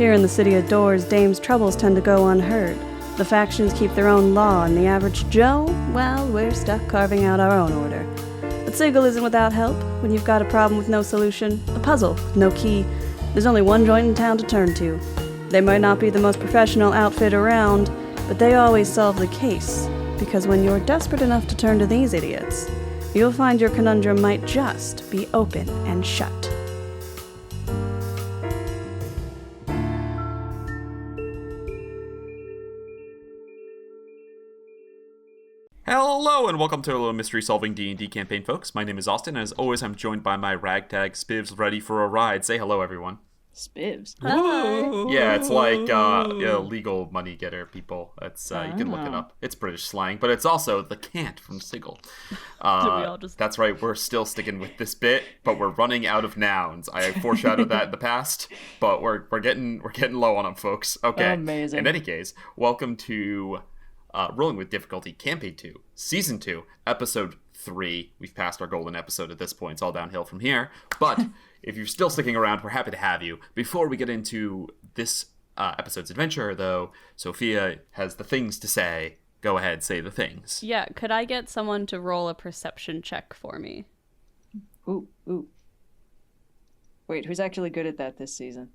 Here in the city of Doors, Dame's troubles tend to go unheard. The factions keep their own law, and the average Joe, well, we're stuck carving out our own order. But Sigil isn't without help. When you've got a problem with no solution, a puzzle with no key, there's only one joint in town to turn to. They might not be the most professional outfit around, but they always solve the case. Because when you're desperate enough to turn to these idiots, you'll find your conundrum might just be open and shut. Hello and welcome to a little mystery solving D&D campaign, folks. My name is Austin, and as always, I'm joined by my ragtag Spivs ready for a ride. Say hello, everyone. Spivs? Hi. Yeah, it's like legal money getter people. It's you can look it up. It's British slang, but it's also the cant from Sigil. That's right, we're still sticking with this bit, but we're running out of nouns. I foreshadowed that in the past, but we're getting low on them, folks. Okay. Amazing. In any case, welcome to Rolling with Difficulty, Campaign 2, Season 2, Episode 3. We've passed our golden episode at this point. It's all downhill from here. But if you're still sticking around, we're happy to have you. Before we get into this episode's adventure, though, Sophia has the things to say. Go ahead, say the things. Yeah, could I get someone to roll a perception check for me? Ooh. Wait, who's actually good at that this season?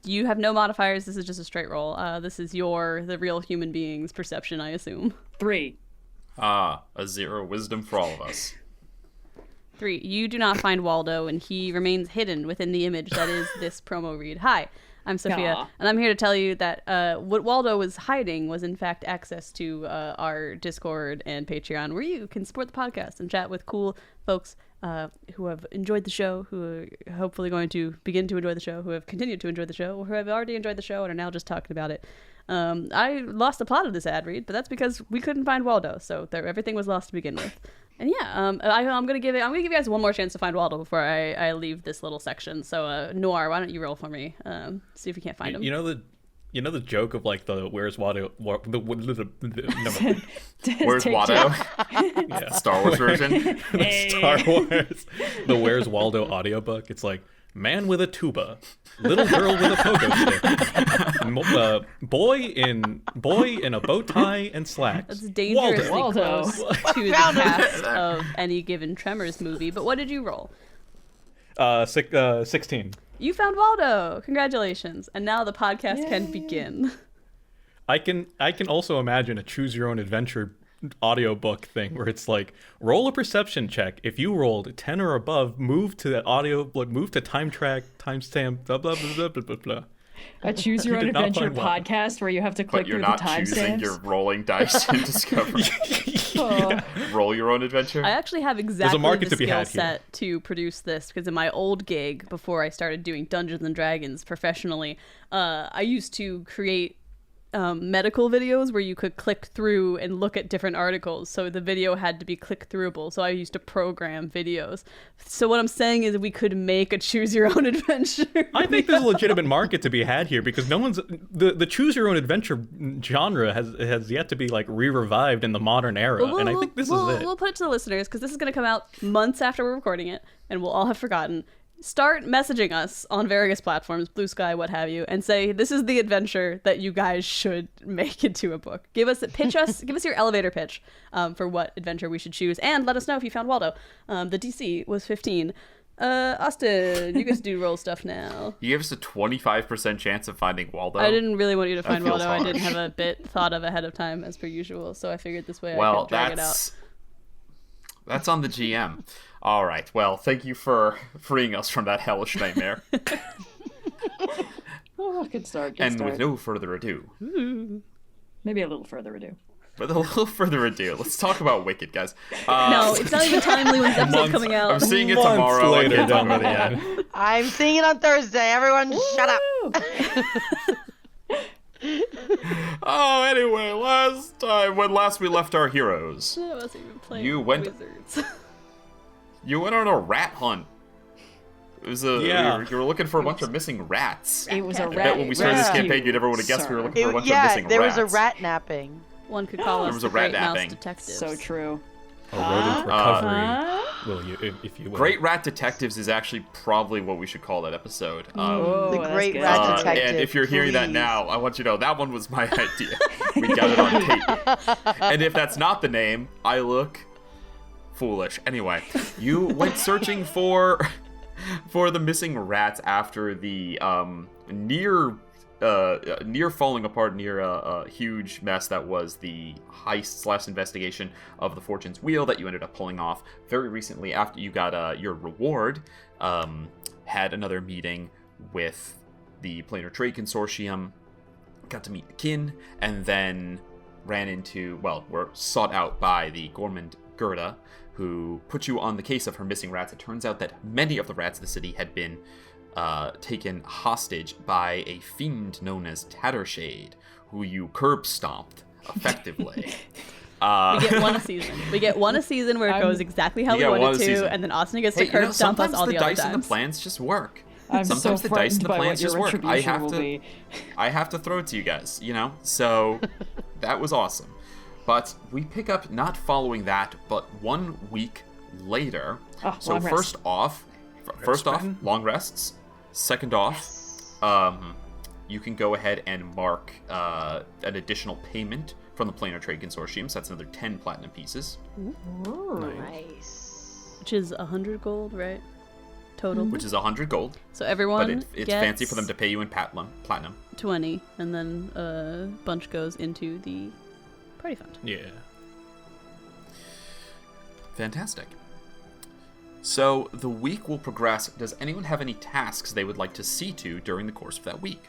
You have no modifiers. This is just a straight roll. This is the real human being's perception, I assume. 3. A 0 wisdom for all of us. 3. You do not find Waldo, and he remains hidden within the image that is this promo read. Hi, I'm Sophia, and I'm here to tell you that what Waldo was hiding was, in fact, access to our Discord and Patreon, where you can support the podcast and chat with cool folks who have enjoyed the show, who are hopefully going to begin to enjoy the show, who have continued to enjoy the show, or who have already enjoyed the show and are now just talking about it. I lost the plot of this ad read, but that's because we couldn't find Waldo, so everything was lost to begin with. And yeah, I'm gonna give you guys one more chance to find Waldo before I leave this little section. So Noir, why don't you roll for me? See if you can't find him. You know the joke of like the where's Waldo? Where's Waldo? Yeah. Star Wars version. Star Wars. The Where's Waldo audiobook. It's like man with a tuba, little girl with a pogo stick, boy in a bow tie and slacks. That's dangerously Waldo. close to the cast of any given Tremors movie. But what did you roll? 16. You found Waldo. Congratulations. And now the podcast can begin. I can also imagine a choose your own adventure audiobook thing where it's like roll a perception check. If you rolled 10 or above, move to the audio, move to time track, timestamp, blah blah blah blah blah blah. A choose your own adventure podcast where you have to click through the timestamps. But you're not choosing your rolling dice in Discovery. Yeah. Roll your own adventure. I actually have exactly the skill set to produce this because in my old gig, before I started doing Dungeons and Dragons professionally, I used to create medical videos where you could click through and look at different articles, so the video had to be click throughable, so I used to program videos. So what I'm saying is we could make a choose your own adventure. I think there's a legitimate market to be had here because no one's the choose your own adventure genre has yet to be like re-revived in the modern era. And I think this is it. We'll put it to the listeners because this is going to come out months after we're recording it and we'll all have forgotten. Start messaging us on various platforms, BlueSky, what have you, and say this is the adventure that you guys should make into a book. Give us your elevator pitch for what adventure we should choose, and let us know if you found Waldo. The DC was 15. Austin, you guys do roll stuff now. You gave us a 25% chance of finding Waldo. I didn't really want you to find Waldo. Harsh. I didn't have a bit thought of ahead of time as per usual, so I figured this way I could drag it out. That's on the GM. All right. Well, thank you for freeing us from that hellish nightmare. Good start. With no further ado. Maybe a little further ado. With a little further ado, let's talk about Wicked, guys. No, it's not even timely when this episode's coming out. I'm seeing it tomorrow. Later down by the end. I'm seeing it on Thursday. Everyone, shut up. Oh, anyway, when last we left our heroes, I wasn't even playing you went on a rat hunt. It was you were looking for a bunch of missing rats. It was a rat. I bet when we started this campaign, you never would have guessed we were looking for a bunch of missing rats. There was a rat napping. One could call us the Great Mouse Detectives. So true. A rodent recovery. will you, if you will. Great Rat Detectives is actually probably what we should call that episode. Oh, The that's Great good. Rat Detective. And if you're hearing that please. now, I want you to know that one was my idea. We got it on tape. And if that's not the name, I look foolish. Anyway, you went searching for the missing rats after the near falling apart, near a huge mess that was the heist / investigation of the Fortune's Wheel that you ended up pulling off very recently after you got your reward. Had another meeting with the Planar Trade Consortium, got to meet Akin, and then were sought out by the Gormand Gerda, who put you on the case of her missing rats. It turns out that many of the rats in the city had been taken hostage by a fiend known as Tattershade, who you curb stomped effectively. We get one a season. We get one a season where it goes exactly how we want it to, and then Austin gets to curb stomp us all the other times. Sometimes the dice and the plans just work. Sometimes the dice and the plans just work. I have to throw it to you guys, So that was awesome. But we pick up not following that, but 1 week later. So first off, long rests. Second off, you can go ahead and mark an additional payment from the Planar Trade Consortium. So that's another 10 platinum pieces. Ooh, nice. Which is 100 gold, right? Total. Which is 100 gold. So everyone But it's gets fancy for them to pay you in platinum. 20, and then a bunch goes into the party fund. Yeah. Fantastic. So the week will progress. Does anyone have any tasks they would like to see to during the course of that week?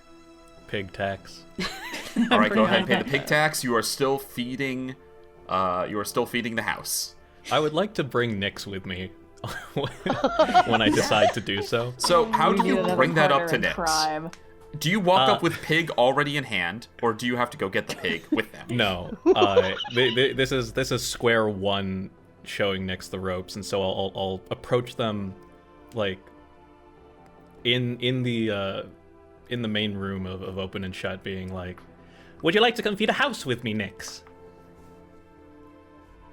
Pig tax. All right, go ahead and pay the pig tax. You are still feeding. The house. I would like to bring Nyx with me when I decide to do so. So how do you bring that up to Nyx? Do you walk up with pig already in hand, or do you have to go get the pig with them? No. This is square one. Showing Nyx the ropes, and so I'll approach them like in the main room of open and shut, being like, "Would you like to come feed a house with me, Nyx?"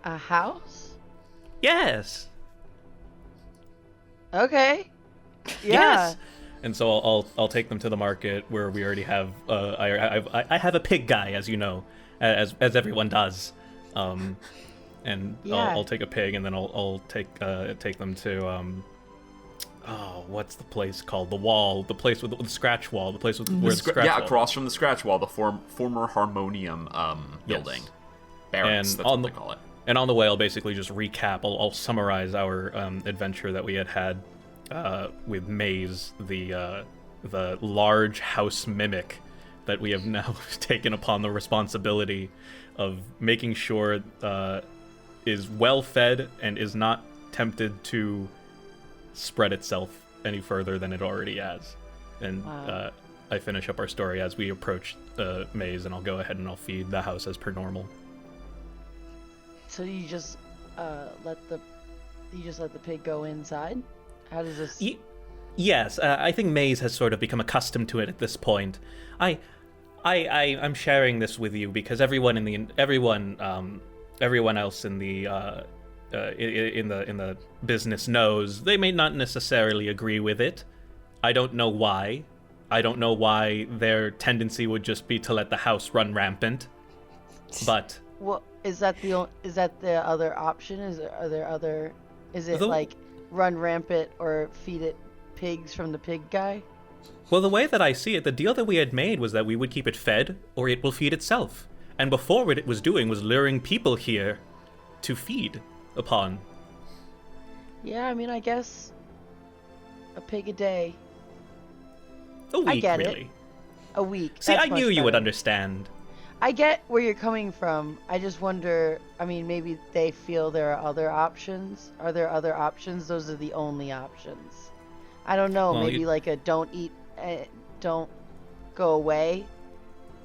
A house? Yes. Okay. Yeah. Yes. And so I'll take them to the market where we already have I have a pig guy, as you know, as everyone does. And yeah. I'll take a pig, and then I'll take them to what's the place called? The wall, the place with the scratch wall, the place with where the scratch wall. Across from the scratch wall, the former Harmonium building. Yes. Barracks, that's what they call it. And on the way, I'll basically just recap. I'll summarize our adventure that we had with Maze, the large house mimic that we have now taken upon the responsibility of making sure is well fed and is not tempted to spread itself any further than it already has. And Wow. I finish up our story as we approach the maze, and I'll go ahead and I'll feed the house as per normal. So you just let the pig go inside? How does this? Yes, I think Maze has sort of become accustomed to it at this point. I'm sharing this with you because everyone else in the business knows. They may not necessarily agree with it. I don't know why. I don't know why their tendency would just be to let the house run rampant. But Well, is that the other option? Is it like run rampant or feed it pigs from the pig guy? well, the way that I see it, the deal that we had made was that we would keep it fed, or it will feed itself. And before what it was doing was luring people here to feed upon. Yeah, I mean, I guess a pig a day. A week, I get really. it. A week. See, That's I much knew you would better. understand. I get where you're coming from. I just wonder, I mean, maybe they feel there are other options. Are there other options? Those are the only options. I don't know. Well, Maybe like a don't eat, don't go away.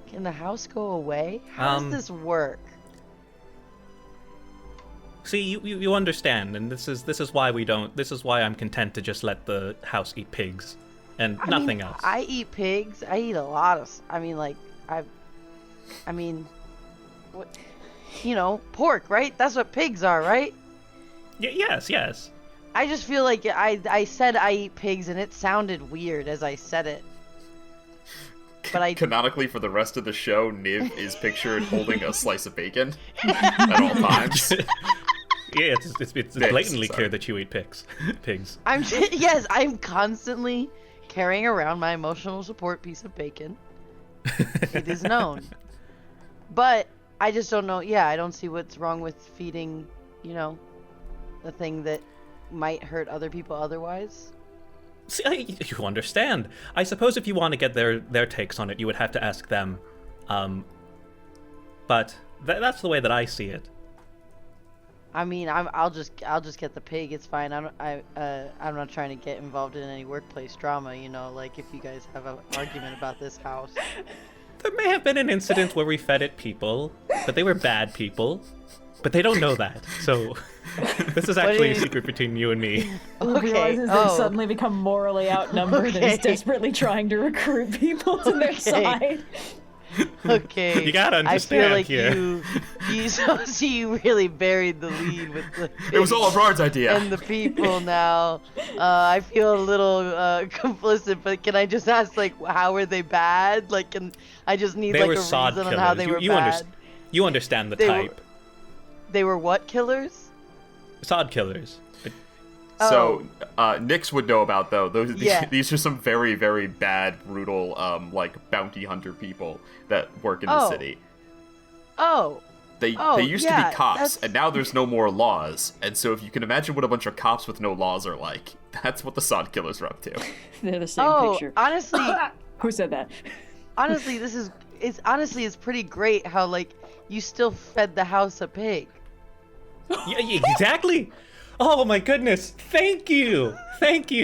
Can the house go away? How does this work? See, you understand, and this is why we don't. This is why I'm content to just let the house eat pigs, and nothing else. I eat pigs. I eat a lot of. I mean, like what? Pork, right? That's what pigs are, right? Yes. I just feel like I said I eat pigs and it sounded weird as I said it. But Canonically, for the rest of the show, Niv is pictured holding a slice of bacon at all times. Yeah, it's blatantly clear that you eat pigs. Yes, I'm constantly carrying around my emotional support piece of bacon. It is known. But I just don't know. Yeah, I don't see what's wrong with feeding, the thing that might hurt other people otherwise. See, you understand. I suppose if you want to get their takes on it, you would have to ask them. But that's the way that I see it. I mean, I'll just get the pig. It's fine. I'm not trying to get involved in any workplace drama. Like if you guys have an argument about this house. There may have been an incident where we fed it people, but they were bad people. But they don't know that, so this is actually a secret between you and me. Okay. Realizes they've suddenly become morally outnumbered and is desperately trying to recruit people to their side. Okay. You gotta understand I feel like here. you really buried the lead with the It was all Everard's idea. And the people now. I feel a little complicit, but can I just ask, how were they bad? Can I just need a reason on how they were bad? You understand the type. They were what killers? Sod killers. So, Nyx would know about, though. These are some very, very bad, brutal, bounty hunter people that work in the city. They used to be cops, and now there's no more laws. And so if you can imagine what a bunch of cops with no laws are like, that's what the sod killers are up to. They're the same picture. Honestly... Who said that? Honestly, it's pretty great how, you still fed the house a pig. Yeah, exactly. Oh my goodness! Thank you. Yeah,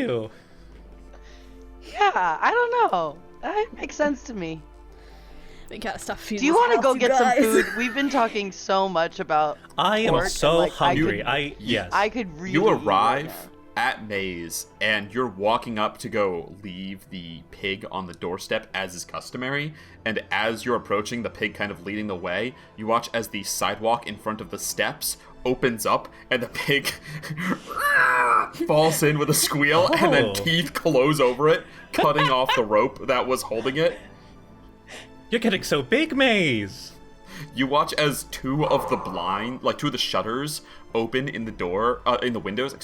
I don't know. That makes sense to me. We gotta stop feeding. Do you want to go get some food? We've been talking so much about. I am so hungry. Yes. I could really. You arrive at Maze, and you're walking up to go leave the pig on the doorstep as is customary. And as you're approaching, the pig kind of leading the way, you watch as the sidewalk in front of the steps opens up, and the pig falls in with a squeal, and then teeth close over it, cutting off the rope that was holding it. You're getting so big, Maze! You watch as two of the shutters open in the windows,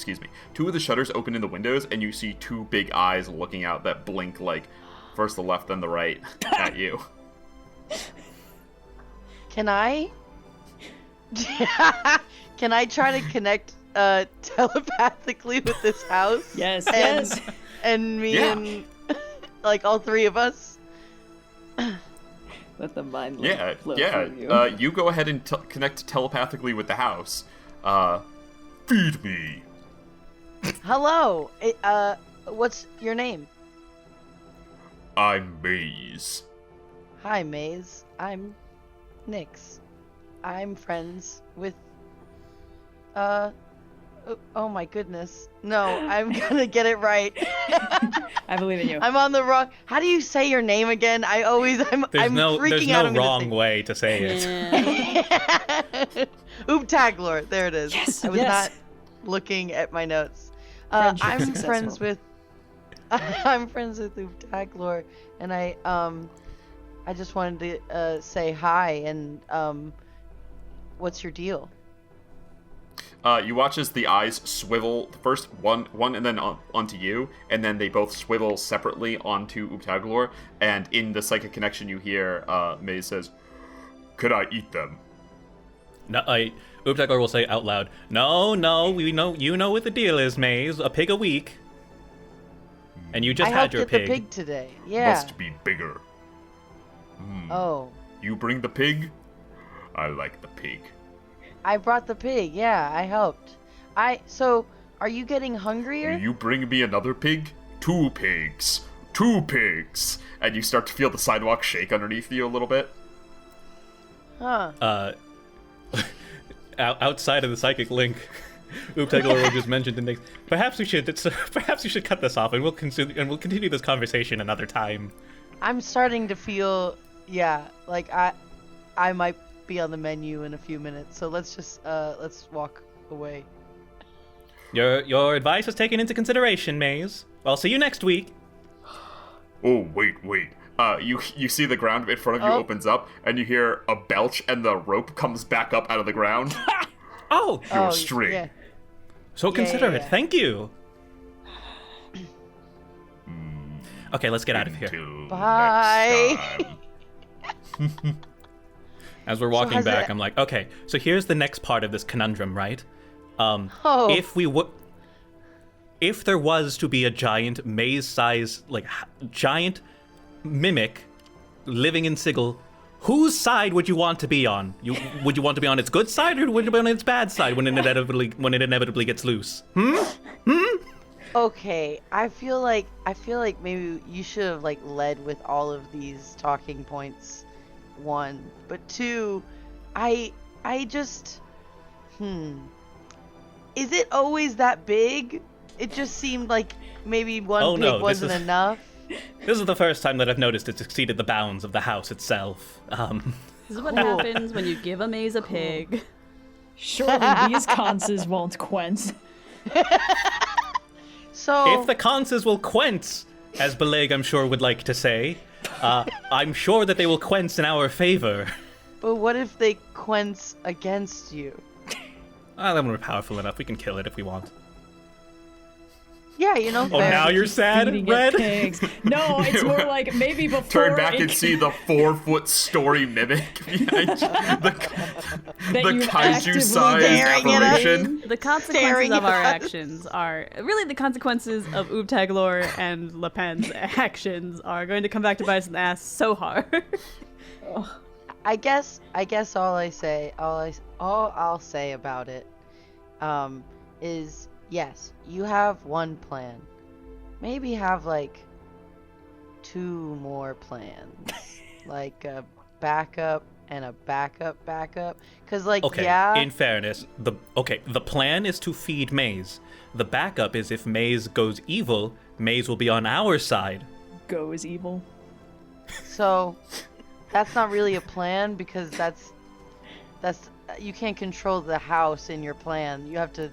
Two of the shutters open in the windows, and you see two big eyes looking out that blink, first the left, then the right, at you. Can I try to connect telepathically with this house? Yes, And me and all three of us? Let the mind flow through you. You go ahead and connect telepathically with the house. Feed me. Hello. What's your name? I'm Maze. Hi, Maze. I'm Nyx. I'm friends with... Oh my goodness. No, I'm gonna get it right. I believe in you. I'm on the wrong... How do you say your name again? I'm freaking out. There's no wrong way to say it. Oobtaglor. There it is. Yes, I was not looking at my notes. I'm friends with Oobtaglor, and I just wanted to say hi, and what's your deal? You watch as the eyes swivel, first one and then onto you, and then they both swivel separately onto Oobtaglor, and in the psychic connection you hear Maze says, "Could I eat them?" No, Oobtaglor will say out loud, No, you know what the deal is, Maze. A pig a week. And you just had your pig. I helped get the pig today. Yeah. Must be bigger. Oh. You bring the pig? I like the pig. I brought the pig. Yeah, I helped. So, are you getting hungrier? Will you bring me another pig? 2 pigs. 2 pigs. And you start to feel the sidewalk shake underneath you a little bit. Huh. Outside of the psychic link, Oobtaglor will just mention to Nyx, perhaps you should cut this off, and we'll continue this conversation another time. I'm starting to feel, like I might be on the menu in a few minutes, so let's just let's walk away. Your advice is taken into consideration, Maze. I'll see you next week. Oh, wait. You see the ground in front of you opens up, and you hear a belch, and the rope comes back up out of the ground. Oh! Your string. Yeah. So considerate. Yeah. Thank you. Okay, let's get out of here. Bye. As we're walking has back, it- I'm like, okay, so here's the next part of this conundrum, right? If there was to be a giant maze-size, giant mimic living in Sigil, whose side would you want to be on? Would you want to be on its good side, or would you be on its bad side when it inevitably gets loose? Okay, I feel like maybe you should have led with all of these talking points. 1, but 2, I just is it always that big? It just seemed like maybe one pig wasn't enough. This is the first time that I've noticed it's exceeded the bounds of the house itself. This is what happens when you give a maze a pig. Surely these conses won't quench. So If the conses will quench, as Bileyg I'm sure would like to say, I'm sure that they will quench in our favor. but what if they quench against you? Then we're powerful enough. We can kill it if we want. Yeah, Oh, fair. now you're sad, Feeding it Red? pigs. No, it's more like maybe before Turn back it and see the 4-foot story mimic behind you. The you've kaiju-sized staring at us. apparition. The consequences Staring of our at us. actions are really the consequences of Oobtaglor and Le Pen's actions are going to come back to bite us in the ass so hard. I guess all I'll say about it is yes, you have one plan. Maybe have 2 more plans. Like a backup and a backup. Cuz Okay, in fairness, the plan is to feed Maze. The backup is if Maze goes evil, Maze will be on our side. Go is evil. So that's not really a plan because that's you can't control the house in your plan. You have to.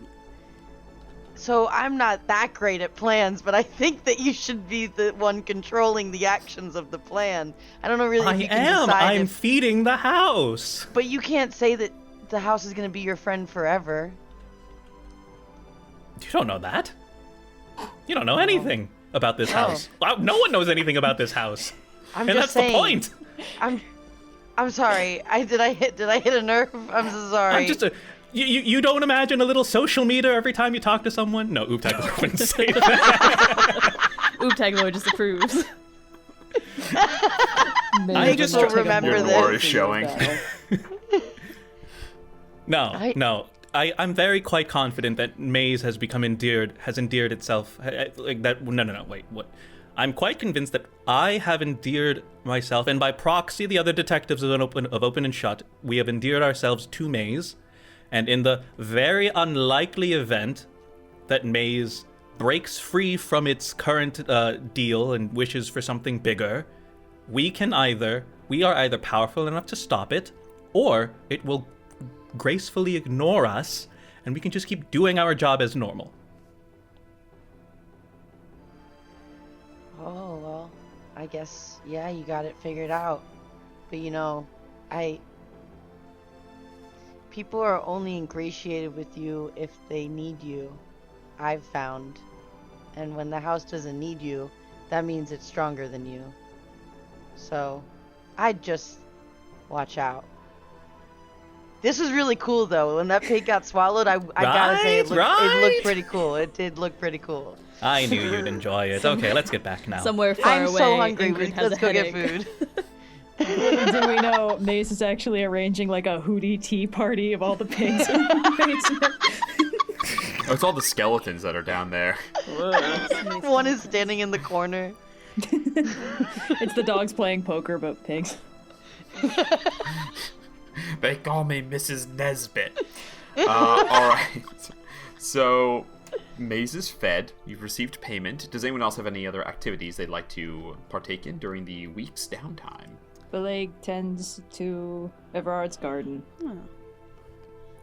So I'm not that great at plans, but I think that you should be the one controlling the actions of the plan. I don't know really if you can decide I'm feeding the house. But you can't say that the house is going to be your friend forever. You don't know that. You don't know anything about this house. Wow, no one knows anything about this house. I'm And just that's saying. the point. I'm sorry. Did I hit a nerve? I'm so sorry. You don't imagine a little social meter every time you talk to someone? No, Oobtaglor wouldn't say that. Oobtaglor disapproves. I just will remember Your this. lore is showing. No. I'm very quite confident that Maze has endeared itself. No, wait, what? I'm quite convinced that I have endeared myself, and by proxy, the other detectives of Open and Shut, we have endeared ourselves to Maze. And in the very unlikely event that Maze breaks free from its current deal and wishes for something bigger, we are either powerful enough to stop it, or it will gracefully ignore us, and we can just keep doing our job as normal. Oh, well, I guess, yeah, you got it figured out. But people are only ingratiated with you if they need you, I've found. And when the house doesn't need you, that means it's stronger than you. So, I'd just watch out. This was really cool, though. When that pig got swallowed, I gotta say, it looked pretty cool. It did look pretty cool. I knew you'd enjoy it. Okay, let's get back now. Somewhere far I'm away. so hungry. Ingrid has Let's a go get headache. food. Do we know Mace is actually arranging a hootie tea party of all the pigs in the basement? Oh, it's all the skeletons that are down there. One is standing in the corner. It's the dogs playing poker, but pigs. They call me Mrs. Nesbit. Alright. So, Maze is fed. You've received payment. Does anyone else have any other activities they'd like to partake in during the week's downtime? Bileyg tends to Everard's garden.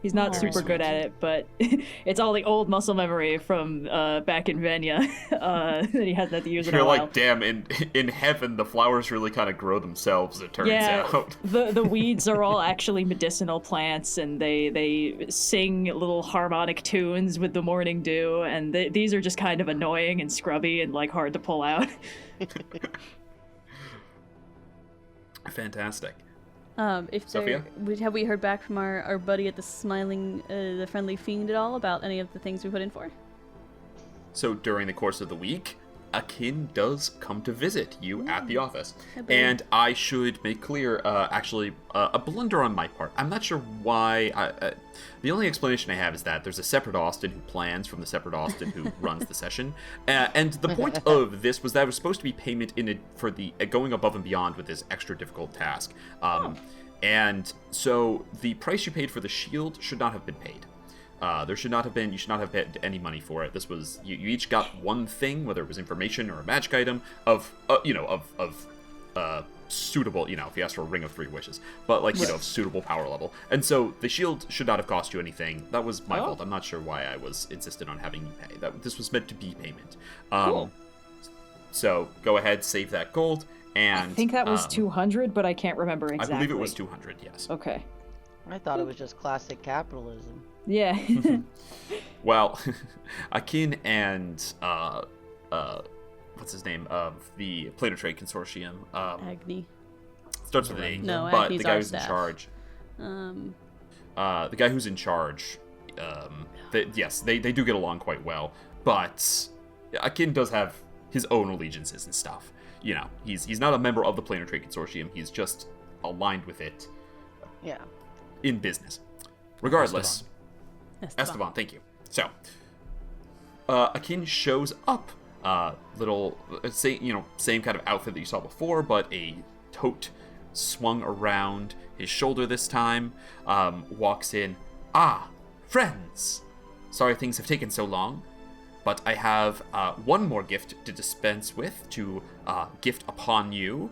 He's not super good at it, but it's all the old muscle memory from back in Venya that he hasn't had to use in a while. You're like, damn, in heaven, the flowers really kind of grow themselves, it turns out. the weeds are all actually medicinal plants, and they sing little harmonic tunes with the morning dew, and these are just kind of annoying and scrubby and, like, hard to pull out. Fantastic. Sophia? Have we heard back from our buddy at the friendly fiend at all about any of the things we put in for? So during the course of the week, Akin does come to visit you at the office. And I should make clear, a blunder on my part. I'm not sure why. The only explanation I have is that there's a separate Austin who plans from the separate Austin who runs the session. And the point of this was that it was supposed to be payment for the going above and beyond with this extra difficult task. And so the price you paid for the shield should not have been paid. You should not have paid any money for it. This was, you each got one thing, whether it was information or a magic item of suitable, if you asked for a ring of 3 wishes, but of suitable power level. And so the shield should not have cost you anything. That was my fault. I'm not sure why I was insistent on having you pay. This was meant to be payment. Cool. So go ahead, save that gold. And I think that was 200, but I can't remember exactly. I believe it was 200, yes. Okay. I thought it was just classic capitalism. Yeah. Well, Akin and what's his name of the Planar Trade Consortium? Agni. Starts with an A. No, but Agni's the guy our who's staff. in charge. The guy who's in charge. They do get along quite well, but Akin does have his own allegiances and stuff. He's not a member of the Planar Trade Consortium. He's just aligned with it. Yeah. In business. Regardless. Esteban, thank you. So, Akin shows up. Same kind of outfit that you saw before, but a tote swung around his shoulder this time. Walks in. Friends. Sorry things have taken so long, but I have one more gift to dispense with, to gift upon you.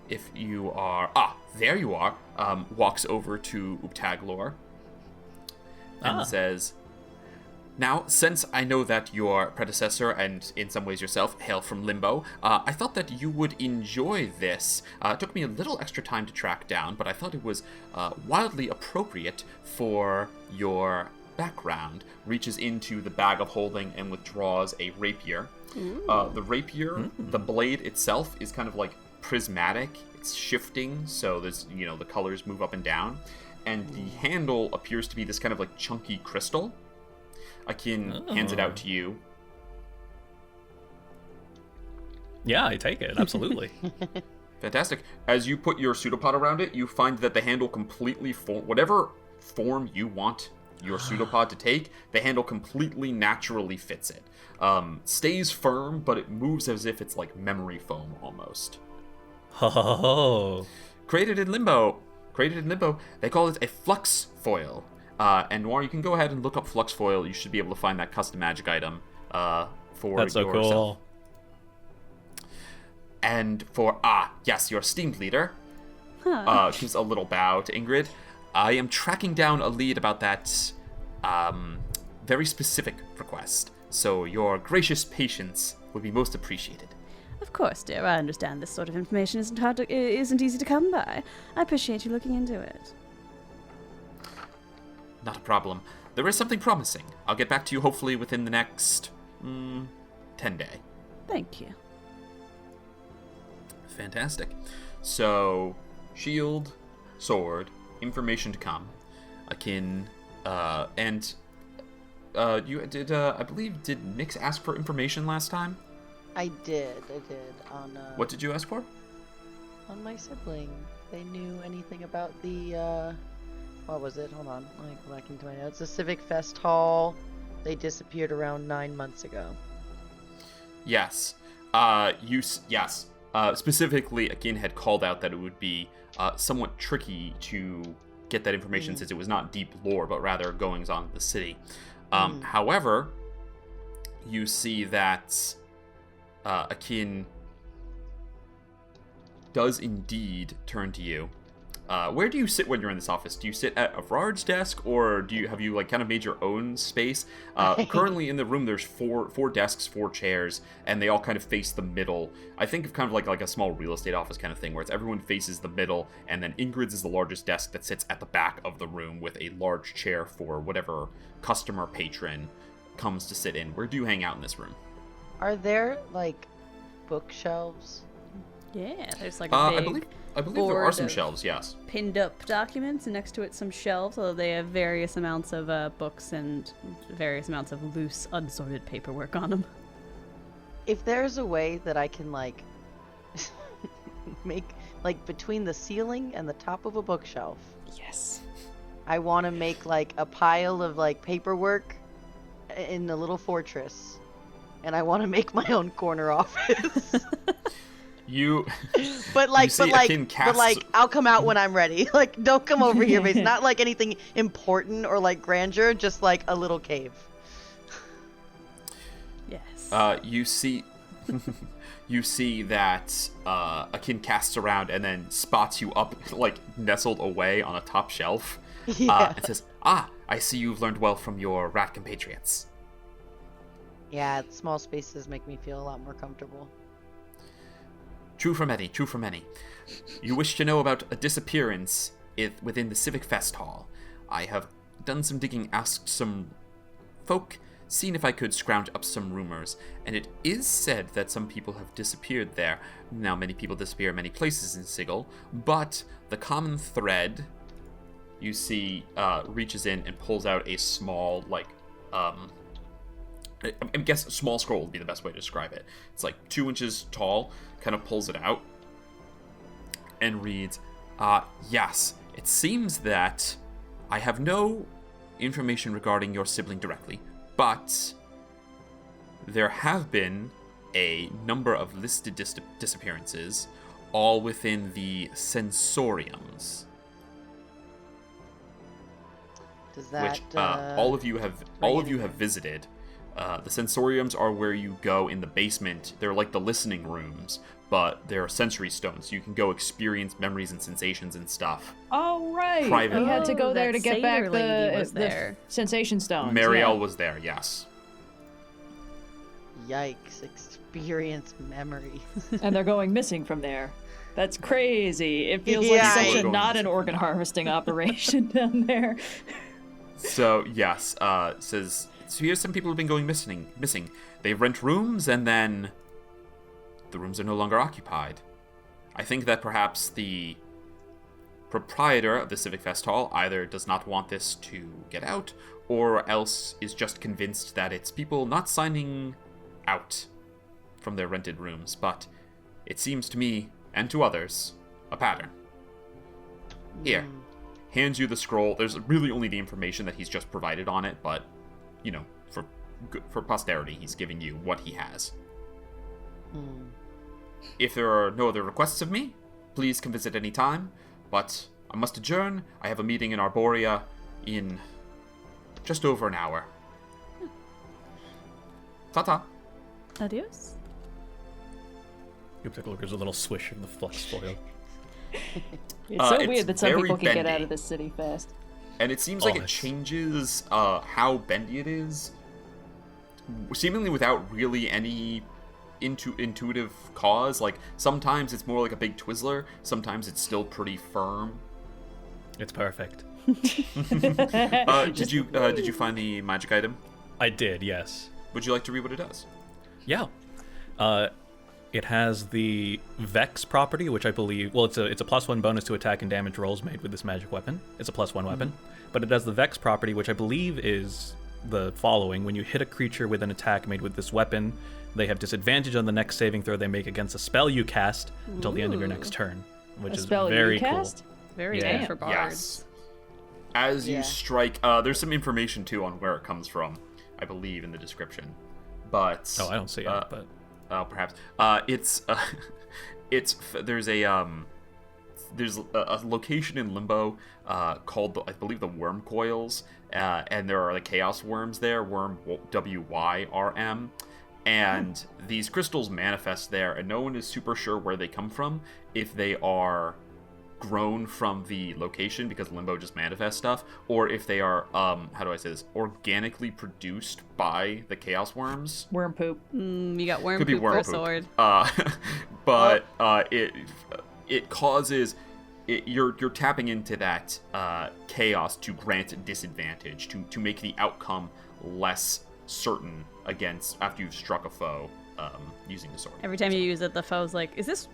If you are... there you are. Walks over to Oobtaglor and says, now, since I know that your predecessor, and in some ways yourself, hail from Limbo, I thought that you would enjoy this. It took me a little extra time to track down, but I thought it was wildly appropriate for your background. Reaches into the bag of holding and withdraws a rapier. The rapier, the blade itself is kind of like prismatic. It's shifting, so there's, the colors move up and down. And the handle appears to be this kind of like chunky crystal. Akin hands it out to you. Yeah, I take it, absolutely. Fantastic. As you put your pseudopod around it, you find that the handle completely whatever form you want your pseudopod to take, the handle completely naturally fits it. Stays firm, but it moves as if it's like memory foam almost. Oh. Created in Limbo, they call it a Flux foil. And Noir, you can go ahead and look up Flux foil. You should be able to find that custom magic item for That's so yourself. cool. And for, yes, your esteemed leader, gives a little bow to Ingrid. I am tracking down a lead about that very specific request, so your gracious patience would be most appreciated. Of course, dear. I understand this sort of information isn't easy to come by. I appreciate you looking into it. Not a problem. There is something promising. I'll get back to you hopefully within the next 10 day. Thank you. Fantastic. So, shield, sword, information to come. Akin, and you did. I believe, did Nix ask for information last time? I did. On What did you ask for? On my sibling. They knew anything about the what was it? Hold on. Let me go back into my notes. The Civic Fest Hall. They disappeared around 9 months ago. Yes. Yes. Specifically, Akin had called out that it would be somewhat tricky to get that information since it was not deep lore, but rather goings-on of the city. However, you see that Akin does indeed turn to you Where do you sit when you're in this office? Do you sit at Avrard's desk, or have you like kind of made your own space? Currently in the room, there's four desks, 4 chairs, and they all kind of face the middle. I think of kind of like a small real estate office kind of thing, where it's everyone faces the middle, and then Ingrid's is the largest desk that sits at the back of the room with a large chair for whatever customer patron comes to sit in. Where do you hang out in this room? Are there like bookshelves? Yeah, there's like a big I believe there are some shelves, yes. pinned up documents, and next to it some shelves, although they have various amounts of books and various amounts of loose, unsorted paperwork on them. If there's a way that I can like make like between the ceiling and the top of a bookshelf, Yes. I want to make like a pile of like paperwork in a little fortress, and I want to make my own corner office. But I'll come out when I'm ready. Like, don't come over here, but it's not like anything important or like grandeur, just like a little cave. Yes. You see that Akin casts around and then spots you up, like nestled away on a top shelf. Yeah. And says, I see you've learned well from your rat compatriots. Yeah, small spaces make me feel a lot more comfortable. True for many, true for many. You wish to know about a disappearance within the Civic Fest Hall. I have done some digging, asked some folk, seen if I could scrounge up some rumors, and it is said that some people have disappeared there. Now, many people disappear in many places in Sigil, but the common thread, you see, reaches in and pulls out a small, like, I guess a small scroll would be the best way to describe it. It's like 2 inches tall, kind of pulls it out, and reads, yes, it seems that I have no information regarding your sibling directly, but there have been a number of listed disappearances, all within the sensoriums. Does that which all of you have visited. The sensoriums are where you go in the basement. They're like the listening rooms, but they're sensory stones. You can go experience memories and sensations and stuff. Oh, right. Private. We had to go there that to get satyr back lady was the there. sensation stones. Marielle was there, yes. Yikes, experience memory. And they're going missing from there. That's crazy. It feels Yeah. like such People are going not an missing. organ harvesting operation down there. So, yes, says, so here's some people who've been going missing. They rent rooms, and then the rooms are no longer occupied. I think that perhaps the proprietor of the Civic Fest Hall either does not want this to get out, or else is just convinced that it's people not signing out from their rented rooms. But it seems to me, and to others, a pattern. Here. Hands you the scroll. There's really only the information that he's just provided on it, but, you know, for posterity, he's giving you what he has. If there are no other requests of me, please come visit any time, but I must adjourn. I have a meeting in Arborea in just over an hour. Ta-ta. Adios. Oobtaglor gives a little swish of the flux foil. It's so it's weird that some very people can get out bendy. of this city fast. And it seems like it Yes. changes how bendy it is, seemingly without really any intuitive cause. Like, sometimes it's more like a big Twizzler, sometimes it's still pretty firm. It's perfect. Did you find the magic item? I did, yes. Would you like to read what it does? Yeah. It has the Vex property, which I believe, well, it's a +1 bonus to attack and damage rolls made with this magic weapon. It's a +1 weapon. But it has the Vex property, which I believe is the following. When you hit a creature with an attack made with this weapon, they have disadvantage on the next saving throw they make against a spell you cast until the end of your next turn, which A is spell very you cool. cast? Very Yeah. good for bards. Yes. As you Yeah. strike, there's some information too on where it comes from, I believe, in the description. But Oh, I don't see it, but perhaps there's a location in Limbo called I believe the Worm Coils, and there are the Chaos Worms there, Worm WYRM, and these crystals manifest there, and no one is super sure where they come from, if they are grown from the location because limbo just manifests stuff, or if they are how do I say this, organically produced by the chaos worms. Worm poop. You got worm Could be poop worm for a poop. sword. But it causes you're tapping into that chaos to grant disadvantage, to make the outcome less certain against after you've struck a foe using the sword. Every time you use it, the foe's like, is this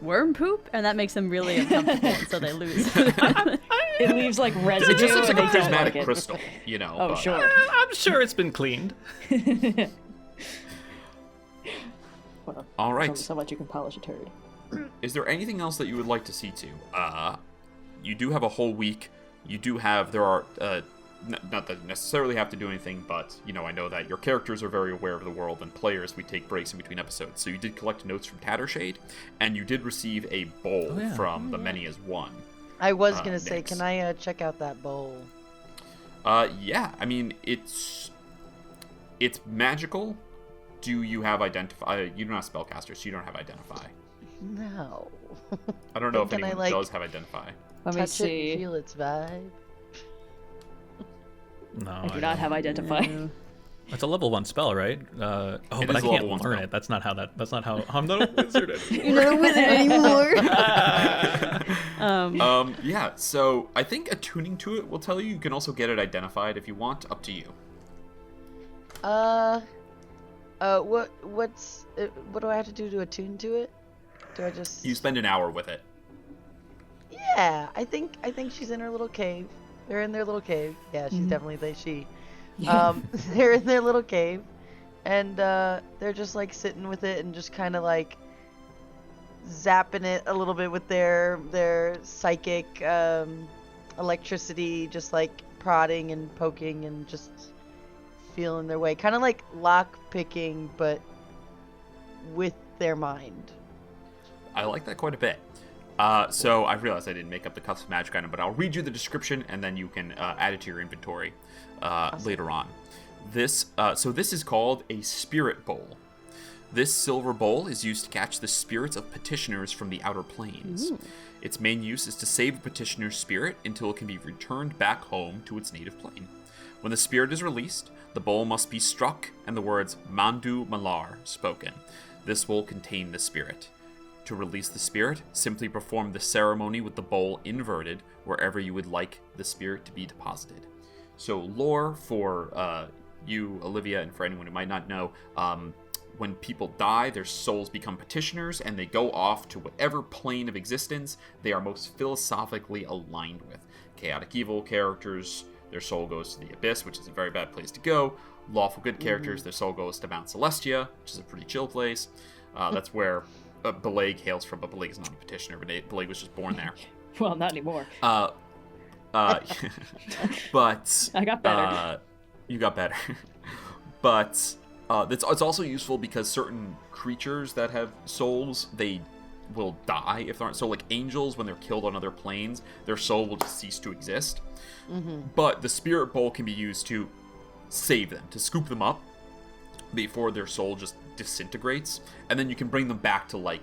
worm poop? And that makes them really uncomfortable, and so they lose. It leaves like residue. It just looks like and a they don't prismatic like it. crystal, you know. Oh, but- sure. I'm sure it's been cleaned. Well, All right. so much you can polish a turd. Is there anything else that you would like to see to? You do have a whole week. You do have, there are, not that you necessarily have to do anything, but, you know, I know that your characters are very aware of the world, and players, we take breaks in between episodes. So you did collect notes from Tattershade, and you did receive a bowl from the Many as One. I was going to say, Nix. can I check out that bowl? Yeah, I mean, it's magical. Do you have Identify? You don't have Spellcaster, so you don't have Identify. No. I don't know if Can I, anyone like, does have Identify. Let me Touch it see. and feel its vibe. No, I do not have identify. It's a level 1 spell, right? But is I a level can't 1 learn spell. it. That's not how I'm not a wizard anymore. You're not a wizard anymore. Yeah, so I think attuning to it will tell you. You can also get it identified if you want. Up to you. What do I have to do to attune to it? Do I just? You spend an hour with it. Yeah, I think she's in her little cave. They're in their little cave. Yeah, she's definitely she. They're in their little cave, and they're just like sitting with it and just kind of like zapping it a little bit with their psychic electricity, just like prodding and poking and just feeling their way, kind of like lock picking, but with their mind. I like that quite a bit. So I realized I didn't make up the custom magic item, but I'll read you the description and then you can add it to your inventory later on. This is called a spirit bowl. This silver bowl is used to catch the spirits of petitioners from the outer planes. Its main use is to save a petitioner's spirit until it can be returned back home to its native plane. When the spirit is released, the bowl must be struck and the words Mandu Malar spoken. This will contain the spirit. To release the spirit, simply perform the ceremony with the bowl inverted wherever you would like the spirit to be deposited. So lore for you, Olivia, and for anyone who might not know, when people die, their souls become petitioners and they go off to whatever plane of existence they are most philosophically aligned with. Chaotic evil characters, their soul goes to the abyss, which is a very bad place to go. Lawful good characters, their soul goes to Mount Celestia, which is a pretty chill place. That's where Bileyg hails from, but Bileyg is not a petitioner, but Bileyg was just born there. Well, not anymore. But I got better. You got better. But it's also useful because certain creatures that have souls, they will die if they aren't. So like angels, when they're killed on other planes, their soul will just cease to exist. But the spirit bowl can be used to save them, to scoop them up before their soul just disintegrates, and then you can bring them back to like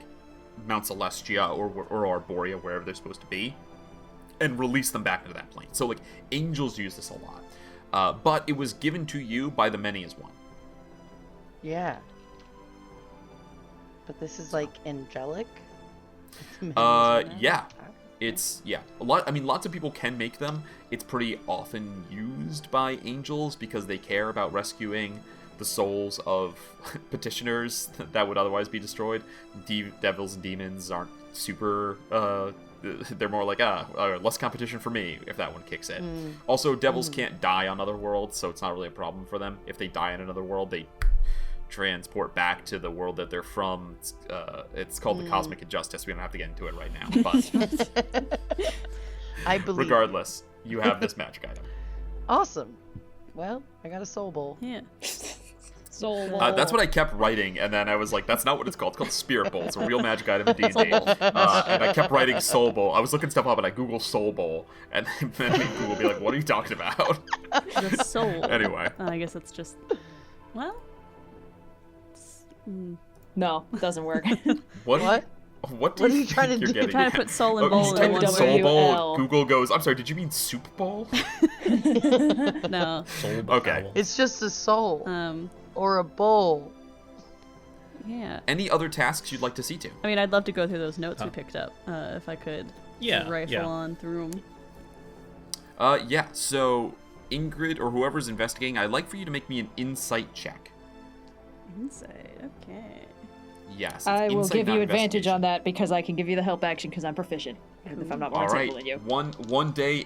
Mount Celestia or Arborea, wherever they're supposed to be, and release them back into that plane. So like angels use this a lot, but it was given to you by the Many as One. Yeah. But this is like angelic? Yeah. It's, lots of people can make them. It's pretty often used by angels because they care about rescuing the souls of petitioners that would otherwise be destroyed. Devils and demons aren't super, they're more like, less competition for me if that one kicks in. Also, devils can't die on other worlds, so it's not really a problem for them. If they die in another world, they transport back to the world that they're from. It's called the Cosmic Injustice. We don't have to get into it right now, but I believe. Regardless, you have this magic item. Awesome. Well, I got a soul bowl. Yeah. Soul bowl. That's what I kept writing, and then I was like, that's not what it's called. It's called Spirit Bowl. It's a real magic item in D&D. And I kept writing Soul Bowl. I was looking stuff up, and I Googled Soul Bowl, and then Google would be like, what are you talking about? The soul. Anyway. I guess it's just, well. No, it doesn't work. What? What do What are you you trying think to you're do? getting? Trying to put soul and Oh, bowl you in type one in soul word. bowl. Google goes, I'm sorry, did you mean soup bowl? No. Soul Okay. bowl. It's just a soul Um. or a bowl. Yeah. Any other tasks you'd like to see to? I mean, I'd love to go through those notes we Oh. picked up, if I could. Yeah, Rifle yeah. on through them. Yeah, so Ingrid or whoever's investigating, I'd like for you to make me an insight check. Insight. Okay. Yes. it's I will insight, give not you advantage investigation. on that because I can give you the help action because I'm proficient, even if I'm not more All right. insightful than you. One day,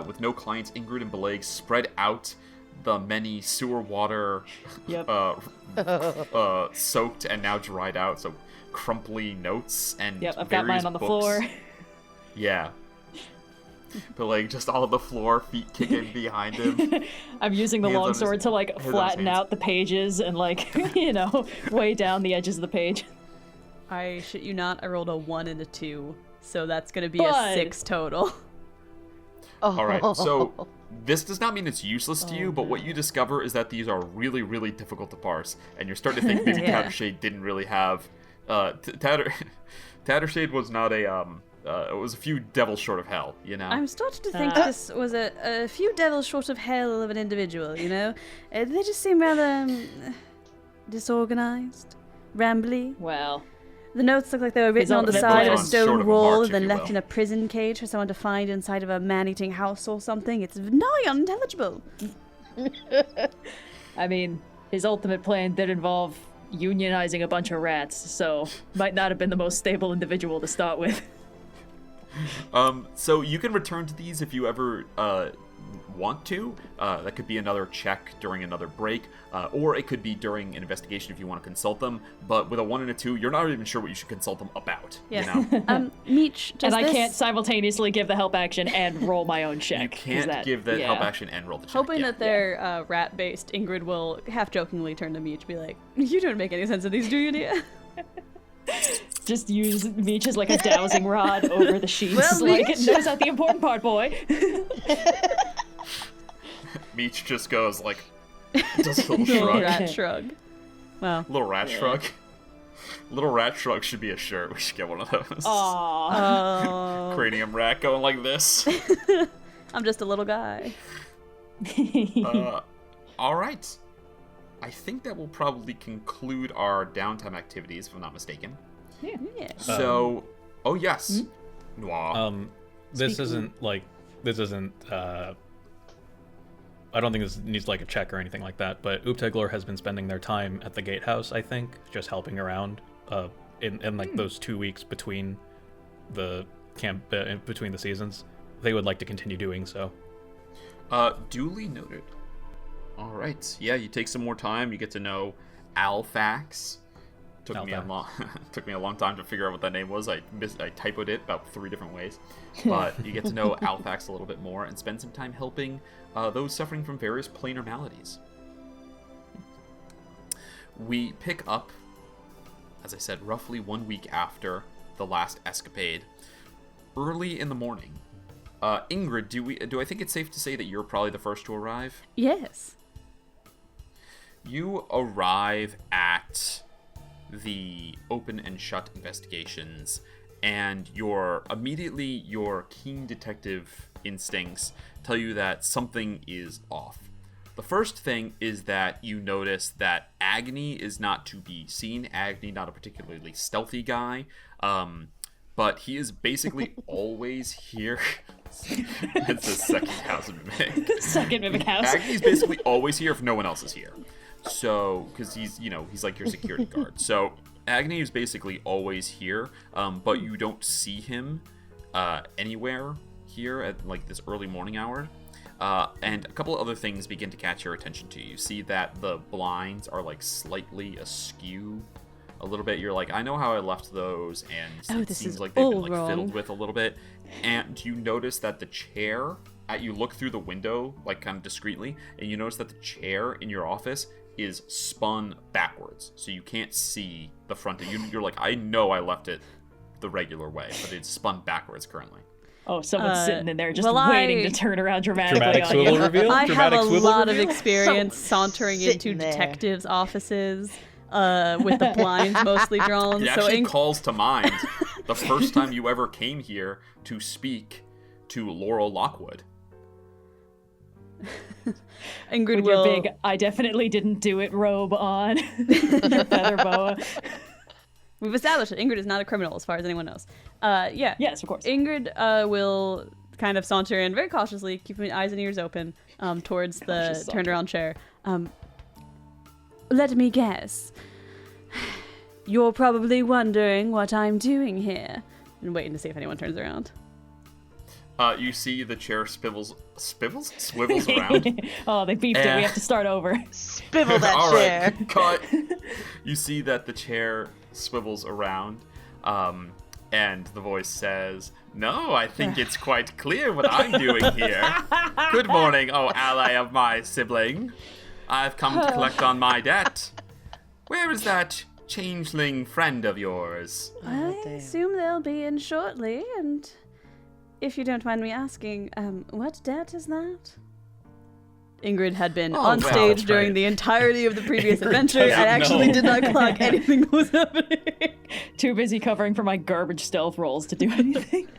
with no clients, Ingrid and Bileyg spread out the many sewer water, Yep. soaked and now dried out, so crumply notes and Yep, I've got mine various on the books. floor. Yeah. Bileyg just all on the floor, feet kicking behind him. I'm using the Hands on his- longsword to like hands on his flatten hands. out the pages and like, weigh down the edges of the page. I shit you not, I rolled a 1 and a 2, so that's gonna be Bud. a 6 total. All right, so this does not mean it's useless to Oh, you, but what you discover is that these are really, really difficult to parse, and you're starting to think maybe Yeah. Tattershade didn't really have. Tattershade was not a it was a few devils short of hell, you know. I'm starting to think this was a few devils short of hell of an individual, you know? They just seem rather disorganized, rambly. Well, The notes look like they were written on the ultimate side of a plan. stone Short of a wall march, and then if you left will. in a prison cage for someone to find inside of a man-eating house or something. It's nigh unintelligible. I mean, his ultimate plan did involve unionizing a bunch of rats, so might not have been the most stable individual to start with. So you can return to these if you ever want to. That could be another check during another break, or it could be during an investigation if you want to consult them. But with a 1 and a 2, you're not even sure what you should consult them about. Yeah. You know? Meech, does And I this... can't simultaneously give the help action and roll my own check. You 'cause can't that- give the yeah. help action and roll the check. Hoping yeah. that they're rat-based, Ingrid will half-jokingly turn to Meech, be like, "You don't make any sense of these, do you, dear?" Just use Meech as like a dowsing rod over the sheets. Well, like, Meech. knows out the important part, boy. Meech just goes like, does a little Little shrug. rat shrug. Well, Little rat shrug. Little rat shrug should be a shirt. We should get one of those. Aww. Cranium rat going like this. I'm just a little guy. All right. I think that will probably conclude our downtime activities, if I'm not mistaken. Yeah. So, oh yes, Noir. This Speak isn't like this isn't. I don't think this needs like a check or anything like that. But Oobtaglor has been spending their time at the gatehouse. I think just helping around in like those 2 weeks between the camp between the seasons. They would like to continue doing so. Duly noted. All right. Yeah, you take some more time. You get to know Alfax. Took me a long time to figure out what that name was. I typoed it about 3 different ways. But you get to know Alfax a little bit more and spend some time helping those suffering from various planar maladies. We pick up, as I said, roughly 1 week after the last escapade, early in the morning. Ingrid, do I think it's safe to say that you're probably the first to arrive? Yes. You arrive at the open and shut investigations, and your keen detective instincts tell you that something is off. The first thing is that you notice that Agony is not to be seen. Agony, not a particularly stealthy guy, but he is basically always here. It's the second house of Mimic. Second Mimic house. Agony's basically always here if no one else is here. So, because he's like your security guard. So, Agony is basically always here, but you don't see him anywhere here at like this early morning hour. And a couple of other things begin to catch your attention too. You see that the blinds are like slightly askew a little bit. You're like, I know how I left those, and it this seems is like they've been all like wrong. fiddled with a little bit. And you notice that the chair, you look through the window like kind of discreetly, and you notice that the chair in your office is spun backwards, so you can't see the front. You're like, I know I left it the regular way, but it's spun backwards currently. Oh, someone's sitting in there just well, waiting to turn around dramatically Dramatic on swivel you. reveal. I have Dramatic a swivel lot reveal? of experience Someone's sauntering into sitting there. detectives' offices with the blinds mostly drawn. It So actually calls to mind the first time you ever came here to speak to Laurel Lockwood. Ingrid With will... your big, I definitely didn't do it robe on. Your feather boa. We've established that Ingrid is not a criminal as far as anyone knows. Yeah. Yes, of course. Ingrid will kind of saunter in very cautiously, keeping eyes and ears open towards the turned around chair. Let me guess. You're probably wondering what I'm doing here. And waiting to see if anyone turns around. You see the chair swivels around. Oh, they beeped it. We have to start over. Spivel that All chair. right, cut. You see that the chair swivels around, and the voice says, "No, I think it's quite clear what I'm doing here. Good morning, oh ally of my sibling. I've come to collect on my debt. Where is that changeling friend of yours?" I assume they'll be in shortly, and if you don't mind me asking, what debt is that? Ingrid had been on well, stage that's during right. the entirety of the previous Ingrid adventure and doesn't actually know. did not clock anything that was happening. Too busy covering for my garbage stealth rolls to do anything.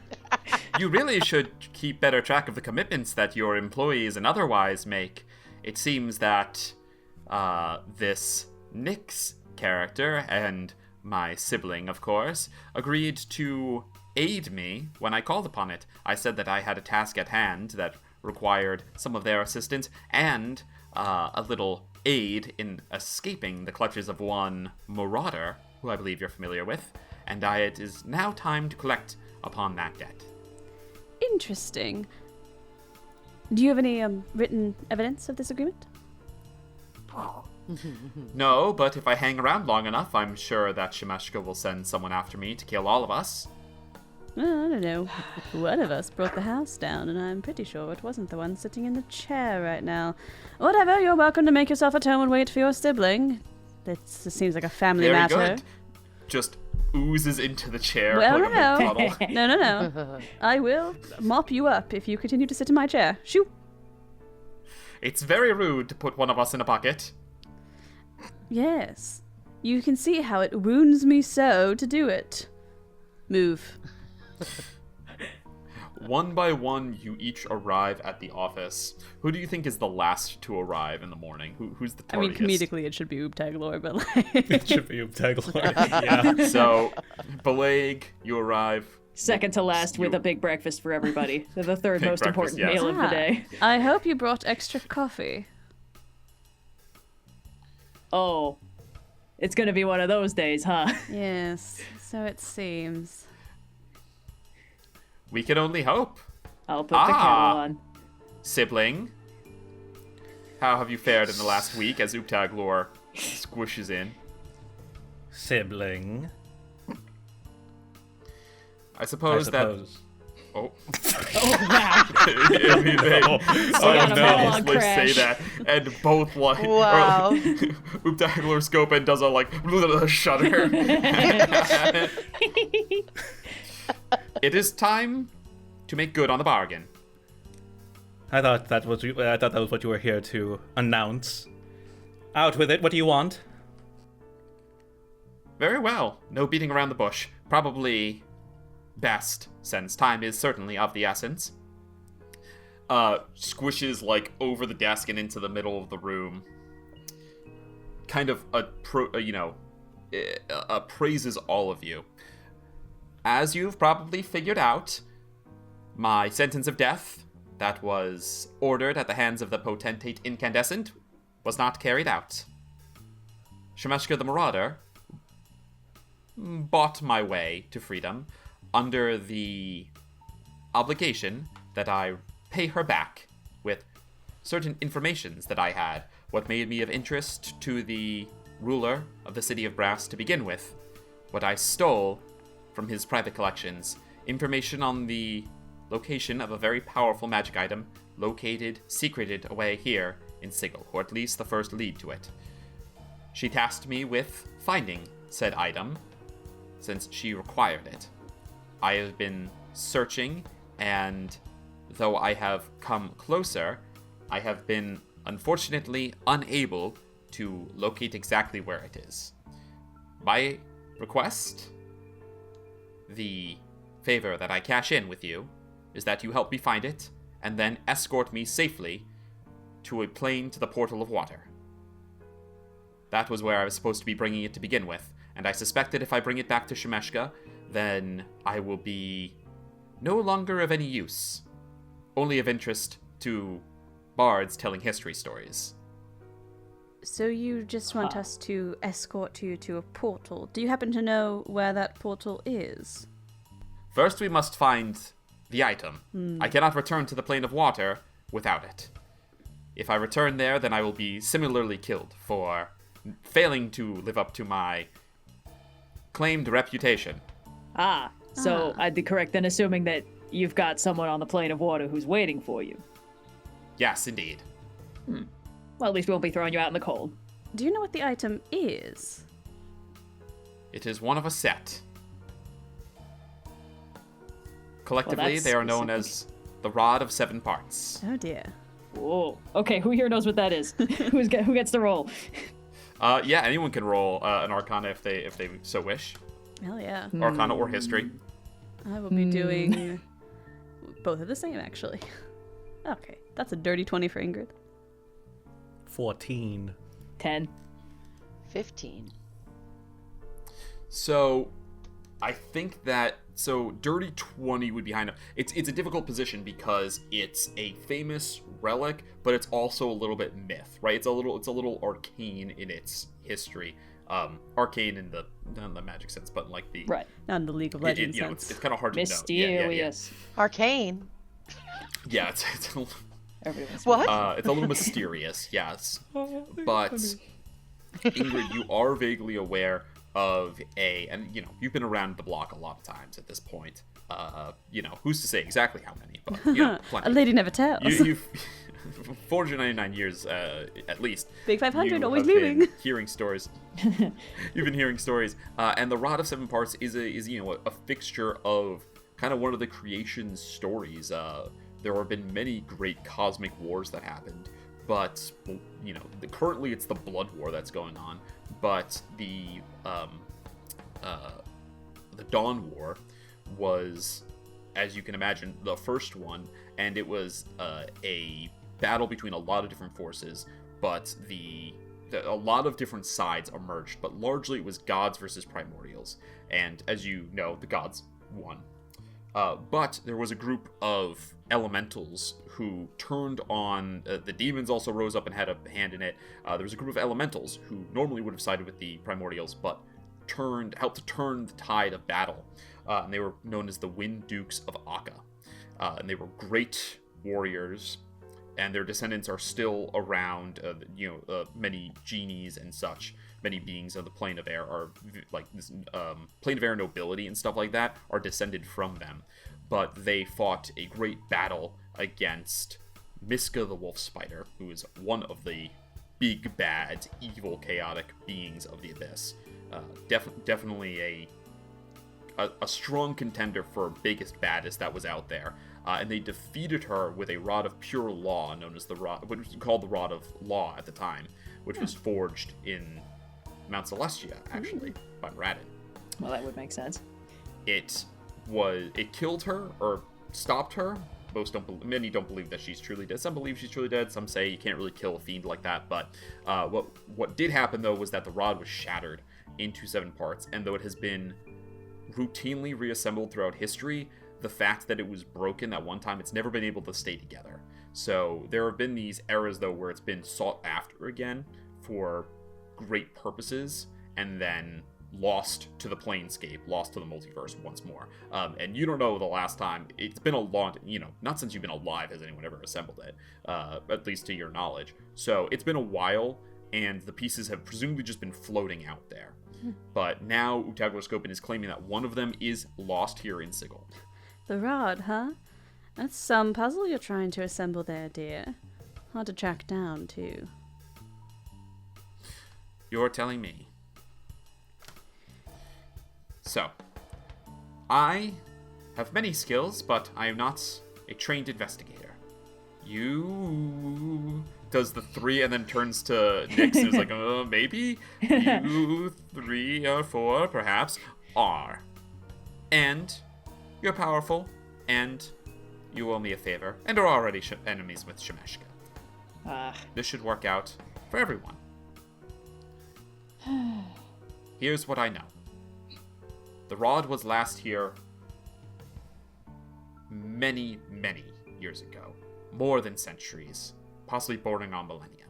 You really should keep better track of the commitments that your employees and otherwise make. It seems that this Nyx character, and my sibling, of course, agreed to aid me when I called upon it. I said that I had a task at hand that required some of their assistance and a little aid in escaping the clutches of one marauder, who I believe you're familiar with, and it is now time to collect upon that debt. Interesting. Do you have any written evidence of this agreement? No, but if I hang around long enough, I'm sure that Shemeshka will send someone after me to kill all of us. Well, I don't know. One of us brought the house down, and I'm pretty sure it wasn't the one sitting in the chair right now. Whatever, you're welcome to make yourself at home and wait for your sibling. This seems like a family Very matter. good. Just oozes into the chair. Well, like a no. big puddle. No. I will mop you up if you continue to sit in my chair. Shoo! It's very rude to put one of us in a bucket. Yes. You can see how it wounds me so to do it. Move. One by one, you each arrive at the office. Who do you think is the last to arrive in the morning? Who's the I mean, tardiest? comedically, it should be Oobtaglor, but It like... should be Oobtaglor. Yeah. So, Bileyg, you arrive. Second to last with a big breakfast for everybody. They're the third Big most breakfast, important yes. meal of the day. I hope you brought extra coffee. Oh, it's gonna be one of those days, huh? Yes, so it seems. We can only hope. I'll put the kettle on. Sibling, how have you fared in the last week as Oobtaglor squishes in? Sibling. I suppose, I that... suppose. Oh. Oh, wow. I mean, they Oh, got a full-on simultaneously crash. say that, and both like... Wow. Oobtaglor Skopun does a, like, shudder. It is time to make good on the bargain. I thought that was what you were here to announce. Out with it. What do you want? Very well. No beating around the bush. Probably best, since time is certainly of the essence. Squishes, like, over the desk and into the middle of the room. Kind of, appraises all of you. As you've probably figured out, my sentence of death, that was ordered at the hands of the potentate incandescent, was not carried out. Shemeshka the Marauder bought my way to freedom under the obligation that I pay her back with certain informations that I had, what made me of interest to the ruler of the city of Brass to begin with, what I stole from his private collections, information on the location of a very powerful magic item located, secreted away here in Sigil, or at least the first lead to it. She tasked me with finding said item, since she required it. I have been searching, and though I have come closer, I have been unfortunately unable to locate exactly where it is. My request the favor that I cash in with you is that you help me find it, and then escort me safely to a plane to the Portal of Water. That was where I was supposed to be bringing it to begin with, and I suspect that if I bring it back to Shemeshka, then I will be no longer of any use, only of interest to bards telling history stories. So you just want us to escort you to a portal. Do you happen to know where that portal is? First, we must find the item. I cannot return to the plane of water without it. If I return there, then I will be similarly killed for failing to live up to my claimed reputation. So I'd be correct in assuming that you've got someone on the plane of water who's waiting for you. Yes, indeed. Well, at least we won't be throwing you out in the cold. Do you know what the item is? It is one of a set. Collectively, that's they are known as the Rod of 7 Parts. Oh dear. Whoa. Okay, who here knows what that is? Who gets the roll? Yeah, anyone can roll an Arcana if they so wish. Hell yeah. Arcana or History. I will be doing both of the same, actually. Okay, that's a dirty 20 for Ingrid. 14. 10. 15. So, I think that dirty 20 would be high enough. It's a difficult position because it's a famous relic, but it's also a little bit myth, right? It's a little arcane in its history. Arcane in the not in the magic sense, but like the Right. Not in the League of Legends sense. it's kind of hard to know. Mysterious. Arcane. Yeah, it's Everyone's it's a little mysterious, yes. But Ingrid, you are vaguely aware of and you've been around the block a lot of times at this point. Who's to say exactly how many, but plenty. A lady never tells. You've 499 years at least. Big 500, you always have leaving. been hearing stories. You've been hearing stories, and the Rod of 7 Parts is a fixture of kind of one of the creation stories. There have been many great cosmic wars that happened, but currently it's the Blood War that's going on. But the Dawn War was, as you can imagine, the first one, and it was a battle between a lot of different forces, but a lot of different sides emerged, but largely it was gods versus primordials, and as you know, the gods won. But there was a group of elementals who turned on the demons. Also rose up and had a hand in it. There was a group of elementals who normally would have sided with the primordials, but helped to turn the tide of battle. And they were known as the Wind Dukes of Akka. And they were great warriors, and their descendants are still around. Many genies and such, many beings of the plane of air are like this plane of air nobility and stuff like that are descended from them. But they fought a great battle against Miska the Wolf Spider, who is one of the big, bad, evil, chaotic beings of the Abyss. Definitely a strong contender for biggest, baddest that was out there. And they defeated her with a rod of pure law, known as what was called the Rod of Law at the time, which was forged in Mount Celestia, actually, by Radin. Well, that would make sense. It killed her or stopped her. Many don't believe that she's truly dead. Some believe she's truly dead. Some say you can't really kill a fiend like that. But what did happen though was that the rod was shattered into 7 parts, and though it has been routinely reassembled throughout history, the fact that it was broken at one time, it's never been able to stay together. So there have been these eras though where it's been sought after again for great purposes, and then lost to the planescape, lost to the multiverse once more. And you don't know the last time. It's been a long, not since you've been alive has anyone ever assembled it, at least to your knowledge. So it's been a while, and the pieces have presumably just been floating out there. But now Oobtaglor Skopun is claiming that one of them is lost here in Sigil. The rod, huh? That's some puzzle you're trying to assemble there, dear. Hard to track down, too. You're telling me. So, I have many skills, but I am not a trained investigator. You does the 3 and then turns to Nyx and is like, maybe you 3 or 4 perhaps are. And you're powerful, and you owe me a favor, and are already enemies with Shemeshka. This should work out for everyone. Here's what I know. The rod was last here many, many years ago. More than centuries, possibly bordering on millennia.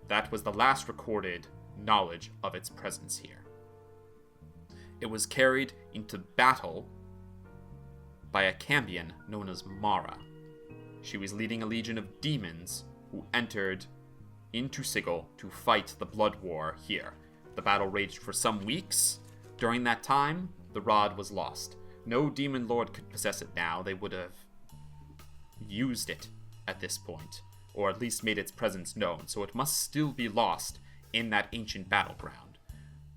That was the last recorded knowledge of its presence here. It was carried into battle by a cambion known as Mara. She was leading a legion of demons who entered into Sigil to fight the blood war here. The battle raged for some weeks. During that time, the rod was lost. No demon lord could possess it now. They would have used it at this point, or at least made its presence known, so it must still be lost in that ancient battleground.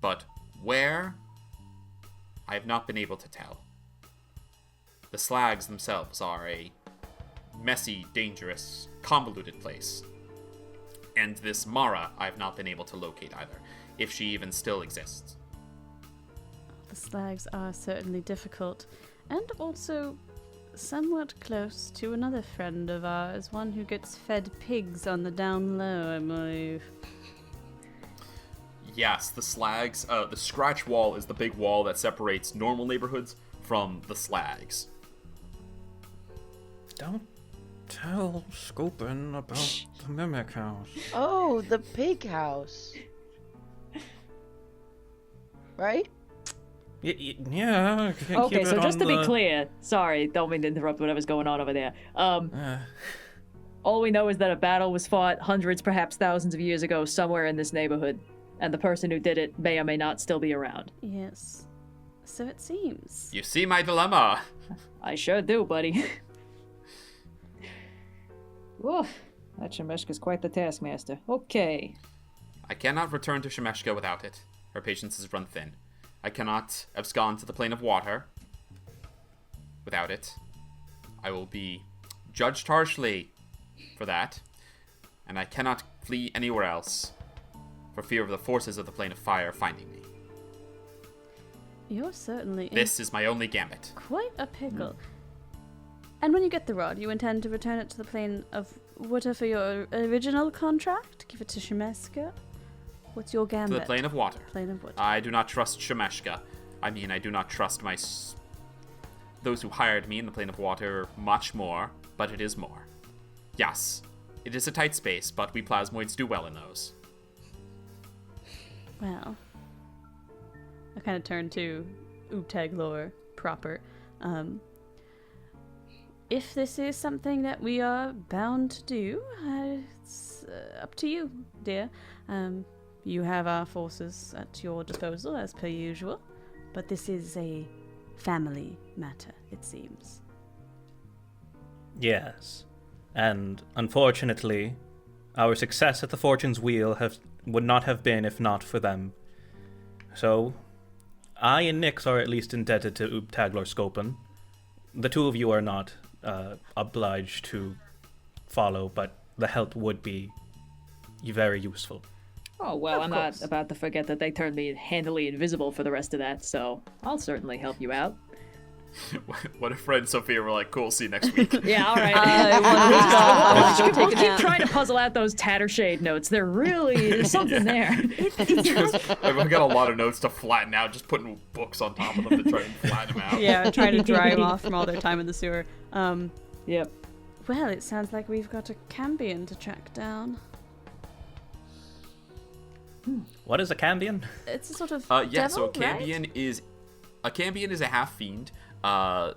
But where? I have not been able to tell. The slags themselves are a messy, dangerous, convoluted place. And this Mara I have not been able to locate either, if she even still exists. The slags are certainly difficult, and also somewhat close to another friend of ours, one who gets fed pigs on the down low, I believe. Yes, the slags. The scratch wall is the big wall that separates normal neighborhoods from the slags. Don't tell Skopun about the mimic house. Oh, the pig house. Right? Yeah. Okay, so just to be clear, sorry, don't mean to interrupt whatever's going on over there. All we know is that a battle was fought hundreds, perhaps thousands of years ago somewhere in this neighborhood, and the person who did it may or may not still be around. Yes. So it seems. You see my dilemma. I sure do, buddy. Oof, that Shemeshka's quite the taskmaster. Okay. I cannot return to Shemeshka without it. Her patience has run thin. I cannot abscond to the plane of water without it. I will be judged harshly for that, and I cannot flee anywhere else for fear of the forces of the plane of fire finding me. You're certainly This is my only gambit. quite a pickle. And when you get the rod, you intend to return it to the plane of water for your original contract? Give it to Shemeshka? What's your gambit? To the plane of water. Plane of water. I do not trust Shemeshka. I mean, I do not trust those who hired me in the plane of water much more, but it is more. Yes, it is a tight space, but we plasmoids do well in those. Well, I kind of turn to Oobtaglor proper. If this is something that we are bound to do, it's up to you, dear. You have our forces at your disposal, as per usual, but this is a family matter, it seems. Yes, and unfortunately, our success at the Fortune's Wheel would not have been if not for them. So, I and Nyx are at least indebted to Oobtaglor Skopun. The two of you are not obliged to follow, but the help would be very useful. Oh, well, I'm not about to forget that they turned me handily invisible for the rest of that, so I'll certainly help you out. What if Fred and Sophia were like, cool, see you next week? Yeah, all right. We'll keep trying to puzzle out those Tattershade notes. There's something there. I've got a lot of notes to flatten out, just putting books on top of them to try and flatten them out. Yeah, trying to dry them off from all their time in the sewer. Yep. Well, it sounds like we've got a cambion to track down. What is a cambion? It's a sort of yeah, devil, so a cambion right? is a half fiend.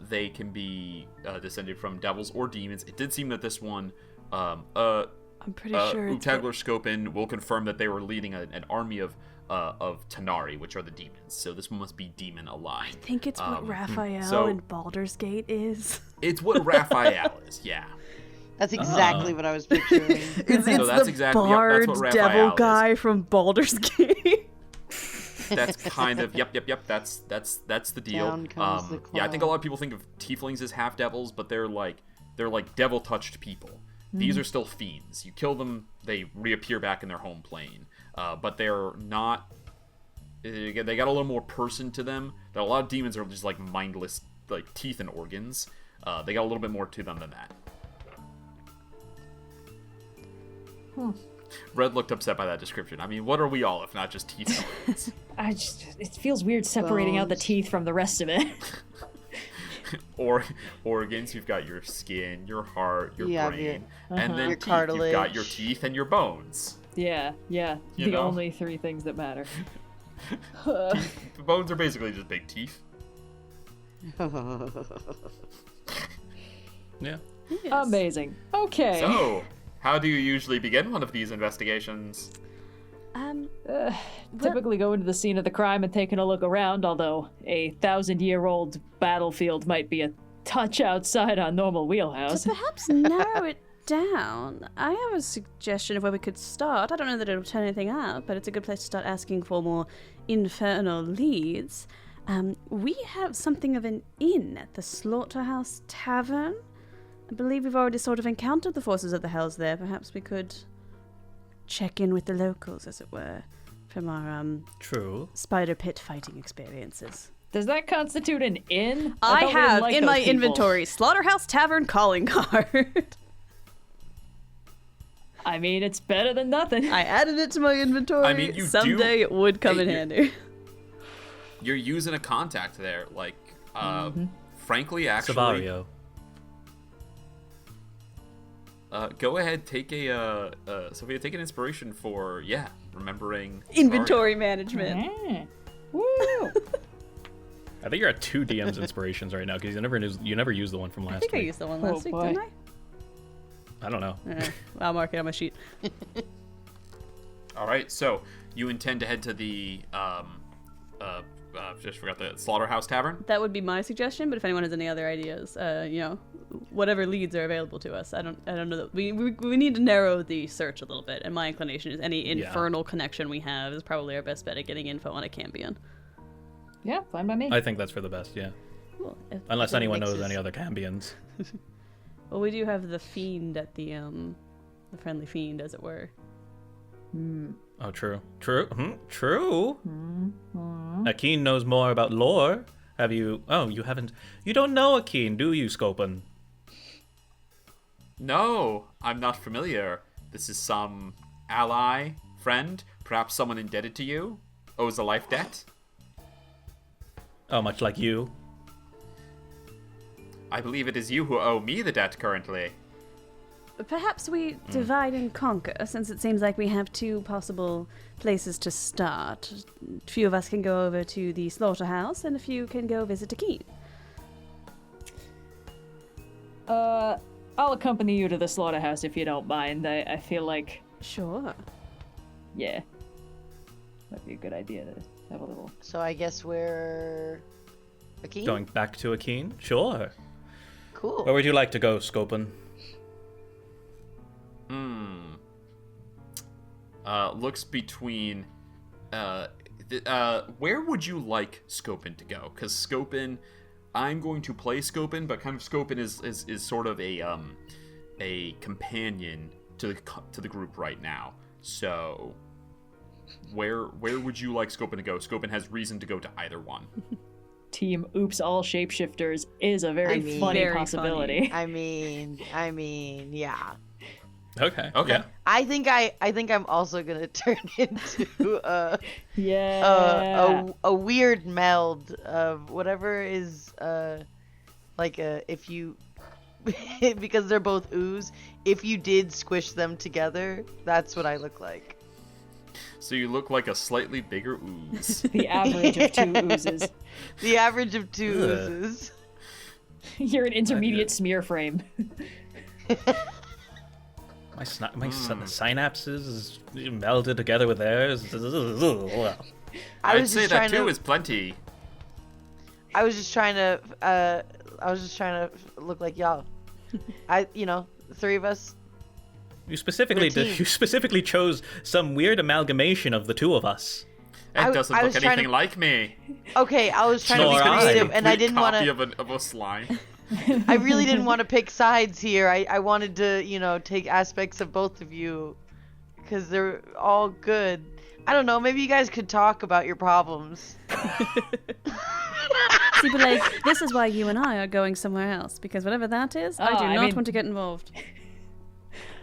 They can be descended from devils or demons. It did seem that this one, I'm pretty sure it's Oobtaglor Skopun will confirm that they were leading an army of Tanari, which are the demons. So this one must be demon aligned. I think it's what Raphael in Baldur's Gate is. It's what Raphael is, yeah. That's exactly what I was picturing. It's So that's the exactly- yep, bard that's what Raphael devil is. guy from Baldur's Gate. That's kind of yep. That's the deal. Down comes the Yeah, I think a claw. lot of people think of tieflings as half devils, but they're like devil touched people. These are still fiends. You kill them, they reappear back in their home plane. But they're not they got a little more person to them. That a lot of demons are just like mindless, like teeth and organs. They got a little bit more to them than that. Red looked upset by that description. I mean, what are we all if not just teeth and organs? It feels weird separating out the teeth from the rest of it. Or organs, you've got your skin, your heart, your brain, and then your teeth, cartilage. you've got your teeth and your bones. Yeah, the know? only three things that matter. The bones are basically just big teeth. Yeah. Yes. Amazing. Okay. So, how do you usually begin one of these investigations? Typically go into the scene of the crime and taking a look around, although a 1,000-year-old battlefield might be a touch outside our normal wheelhouse. To perhaps narrow it down, I have a suggestion of where we could start. I don't know that it'll turn anything up, but it's a good place to start asking for more infernal leads. We have something of an inn at the Slaughterhouse Tavern. I believe we've already sort of encountered the forces of the hells there. Perhaps we could check in with the locals, as it were, from our True. spider pit fighting experiences. Does that constitute an inn? I thought we didn't have like in those my people. inventory Slaughterhouse Tavern calling card. I mean, it's better than nothing. I added it to my inventory. I mean, you someday do- it would come in Hey, handy. You're using a contact there. Like, frankly, actually, Savario. Go ahead, take a Sophia, take an inspiration for remembering Inventory management. Yeah. Woo! I think you're at 2 DM's inspirations right now because you never used the one from last I think I week. used the one last week, boy. didn't I don't know. I? I'll mark it on my sheet. All right, so you intend to head to the just forgot the Slaughterhouse Tavern. That would be my suggestion, but if anyone has any other ideas, whatever leads are available to us. I don't know that we need to narrow the search a little bit, and my inclination is any infernal connection we have is probably our best bet at getting info on a Cambion. Yeah, fine by me. I think that's for the best, yeah. Cool. Unless anyone knows mixes. any other Cambions. Well, we do have the fiend at the friendly fiend, as it were. Oh, true. True. True. Akin knows more about lore. Have you... Oh, you haven't... You don't know Akin, do you, Skopun? No, I'm not familiar. This is some ally, friend, perhaps someone indebted to you, owes a life debt. Oh, much like you. I believe it is you who owe me the debt currently. Perhaps we divide and conquer, since it seems like we have 2 possible places to start. A few of us can go over to the slaughterhouse, and a few can go visit Akin. I'll accompany you to the slaughterhouse if you don't mind. I feel like, Sure. yeah, might be a good idea to have a little... So I guess we're Akin? Going back to Akin? Sure. Cool. Where would you like to go, Skopun? Looks between where would you like Skopun to go? Because Skopun, I'm going to play Skopun, but kind of Skopun is sort of a companion to the group right now. So where would you like Skopun to go? Skopun has reason to go to either one. Team Oops All Shapeshifters is a very funny very possibility. I mean, yeah. Okay. Okay. I think I'm also gonna turn into Yeah. a weird meld of whatever is if you because they're both ooze. If you did squish them together, that's what I look like. So you look like a slightly bigger ooze. The average of 2 oozes. The average of 2 Ugh. oozes. You're an intermediate smear frame. My synapses is melded together with theirs. I'd say that 2 is plenty. I was just trying to look like y'all. 3 of us. You specifically chose some weird amalgamation of the 2 of us. It doesn't I look was trying anything to- like me. Okay, I was trying to Nor be I. creative, and I didn't want Copy to. of a slime. I really didn't want to pick sides here. I wanted to, take aspects of both of you, because they're all good. I don't know. Maybe you guys could talk about your problems. See, Bileyg, this is why you and I are going somewhere else, because whatever that is, I do not want to get involved.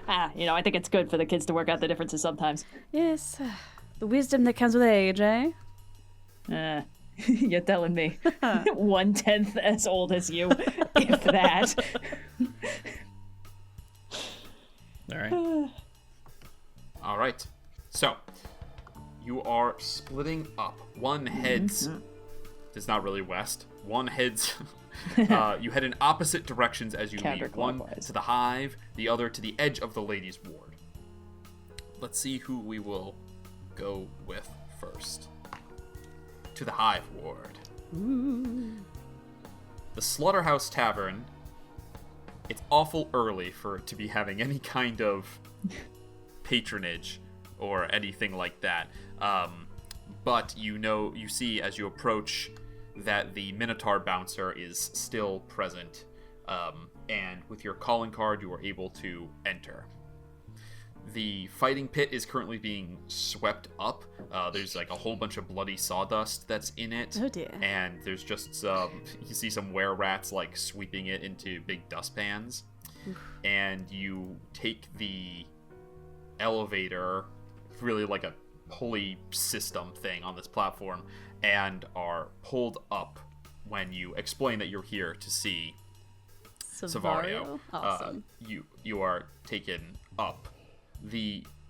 I think it's good for the kids to work out the differences sometimes. Yes, the wisdom that comes with age, eh? You're telling me. 1/10 as old as you, if that. All right. So, you are splitting up. One heads... It's not really west. One heads... you head in opposite directions as you leave. One to the hive, the other to the edge of the ladies' ward. Let's see who we will go with first. To the hive ward. Ooh. The slaughterhouse tavern. It's awful early for it to be having any kind of patronage or anything like that. But you see as you approach that the Minotaur bouncer is still present, and with your calling card you are able to enter. The fighting pit is currently being swept up. There's like a whole bunch of bloody sawdust that's in it. Oh dear. And there's just some, you see some were-rats like sweeping it into big dustpans. And you take the elevator, really like a pulley system thing on this platform, and are pulled up when you explain that you're here to see Savario. Awesome. You are taken up.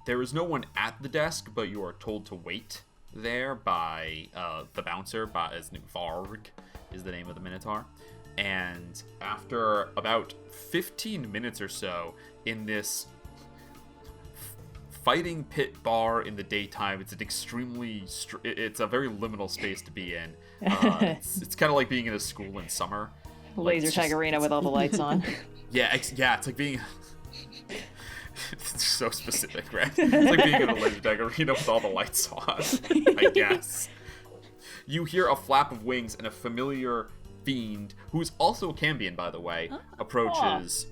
There is no one at the desk, but you are told to wait there by the bouncer. His name Varg is the name of the Minotaur. And after about 15 minutes or so in this fighting pit bar in the daytime, it's an extremely it's a very liminal space to be in. It's kind of like being in a school in summer. Laser tag arena with all the lights on. Yeah, it's like being. It's so specific, right? It's like being in a laser tag arena with all the lights on, I guess. You hear a flap of wings and a familiar fiend, who's also a Cambion, by the way, approaches,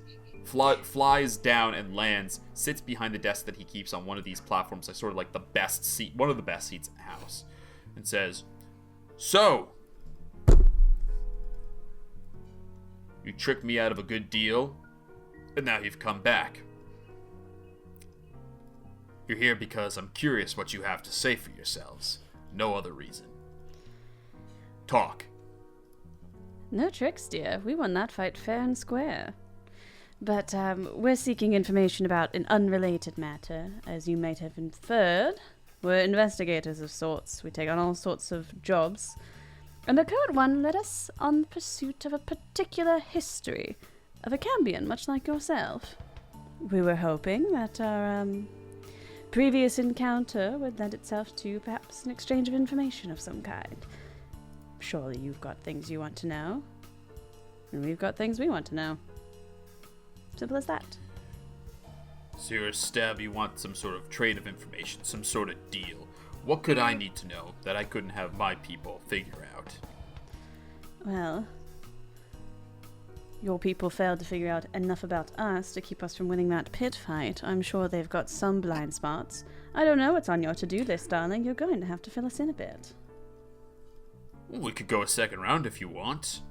flies down and lands, sits behind the desk that he keeps on one of these platforms, like sort of like the best seat, one of the best seats in the house, and says, "So, you tricked me out of a good deal, and now you've come back. You're here because I'm curious what you have to say for yourselves. No other reason. Talk." No tricks, dear. We won that fight fair and square. But we're seeking information about an unrelated matter. As you might have inferred, we're investigators of sorts. We take on all sorts of jobs. And the current one led us on the pursuit of a particular history of a Cambion, much like yourself. We were hoping that our previous encounter would lend itself to perhaps an exchange of information of some kind. Surely you've got things you want to know. And we've got things we want to know. Simple as that. So you're a stab, you want some sort of trade of information, some sort of deal. What could I need to know that I couldn't have my people figure out? Well, your people failed to figure out enough about us to keep us from winning that pit fight. I'm sure they've got some blind spots. I don't know what's on your to-do list, darling. You're going to have to fill us in a bit. We could go a second round if you want.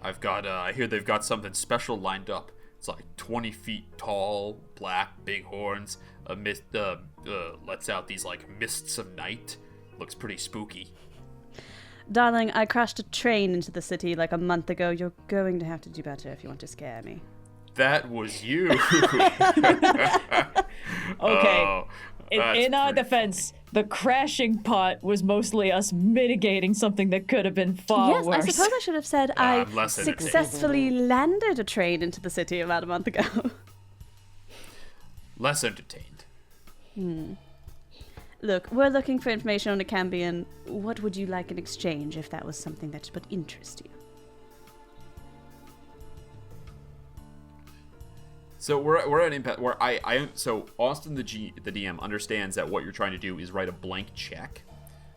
I hear they've got something special lined up. It's like 20 feet tall, black, big horns, lets out these like mists of night. Looks pretty spooky. Darling, I crashed a train into the city like a month ago. You're going to have to do better if you want to scare me. That was you. Okay. In our defense, the crashing part was mostly us mitigating something that could have been far worse. Yes, I suppose I should have said I successfully landed a train into the city about a month ago. Less entertained. Look, we're looking for information on a Cambion. What would you like in exchange if that was something that would interest you? So we're at impact where so Austin the DM understands that what you're trying to do is write a blank check,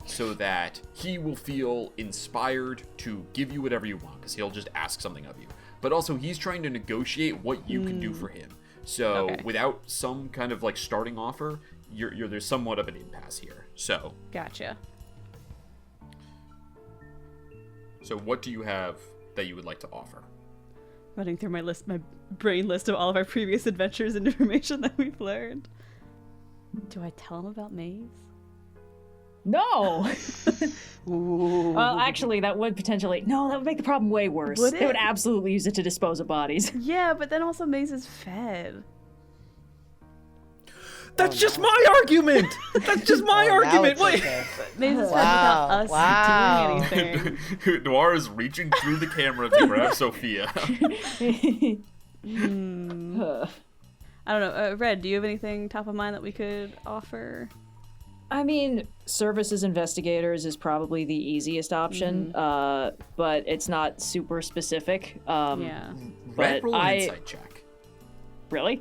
so that he will feel inspired to give you whatever you want, because he'll just ask something of you. But also he's trying to negotiate what you can do for him. So without some kind of like starting offer, there's somewhat of an impasse here. So Gotcha. So what do you have that you would like to offer? Running through my brain list of all of our previous adventures and information that we've learned. Do I tell him about Maze? No! Ooh. Well, actually, that would potentially... No, that would make the problem way worse. Would They it? would absolutely use it to dispose of bodies. Yeah, but then also Maze is fed. That's just my argument. That's just my Oh, now argument. it's Wait. okay. Maze is fed Wow, without us wow. doing anything. Noir is reaching through the camera to grab Sophia. I don't know. Red, do you have anything top of mind that we could offer? I mean, services investigators is probably the easiest option, but it's not super specific. Yeah. Red, But roll an insight check. Really?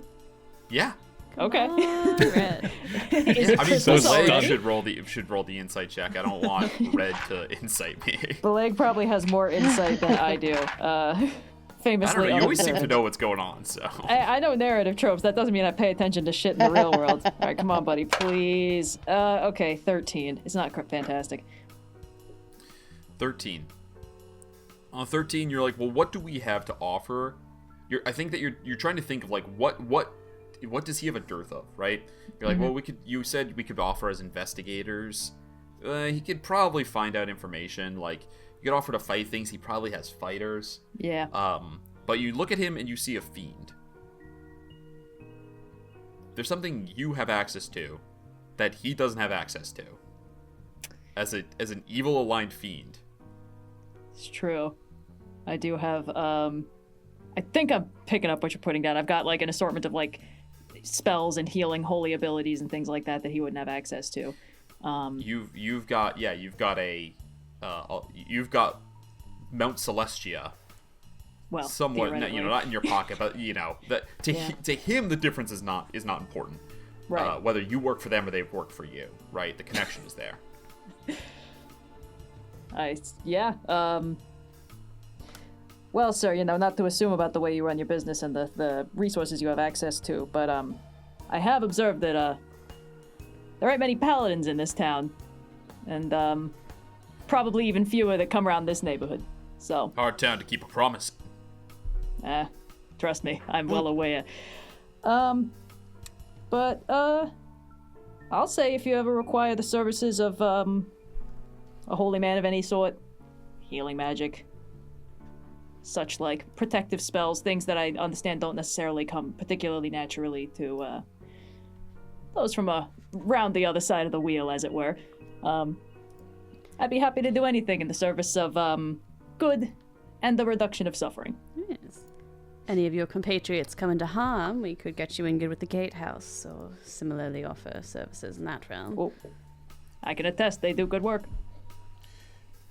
Yeah. Okay. Red. Is it I mean, crystal so Bileyg already? should roll the insight check. I don't want Red to insight me. Bileyg probably has more insight than I do. I Famously don't know. You always seem to unobserved. know what's going on. So I know narrative tropes. That doesn't mean I pay attention to shit in the real world. All right, come on, buddy, please. Okay, 13. It's not fantastic. 13. On 13, you're like, well, what do we have to offer? I think that you're trying to think of like what does he have a dearth of, right? You're like, well, you said we could offer as investigators. He could probably find out information. Like, you could offer to fight things. He probably has fighters. Yeah. But you look at him and you see a fiend. There's something you have access to that he doesn't have access to. As an evil aligned fiend. It's true. I do have, I think I'm picking up what you're putting down. I've got, like, an assortment of, like, spells and healing holy abilities and things like that he wouldn't have access to. You've got Mount Celestia. Well, Somewhat, theoretically. not in your pocket, but that to Yeah. to him the difference is not important. Right. Whether you work for them or they work for you, right? The connection is there. Well, sir, not to assume about the way you run your business and the resources you have access to, but I have observed that there aren't many paladins in this town, and probably even fewer that come around this neighborhood. So, Hard town to keep a promise. trust me, I'm well aware. But I'll say if you ever require the services of a holy man of any sort, healing magic, such like protective spells, things that I understand don't necessarily come particularly naturally to those from around the other side of the wheel, as it were. I'd be happy to do anything in the service of good and the reduction of suffering. Yes. Any of your compatriots come into harm, we could get you in good with the gatehouse, or similarly offer services in that realm. Well, I can attest they do good work.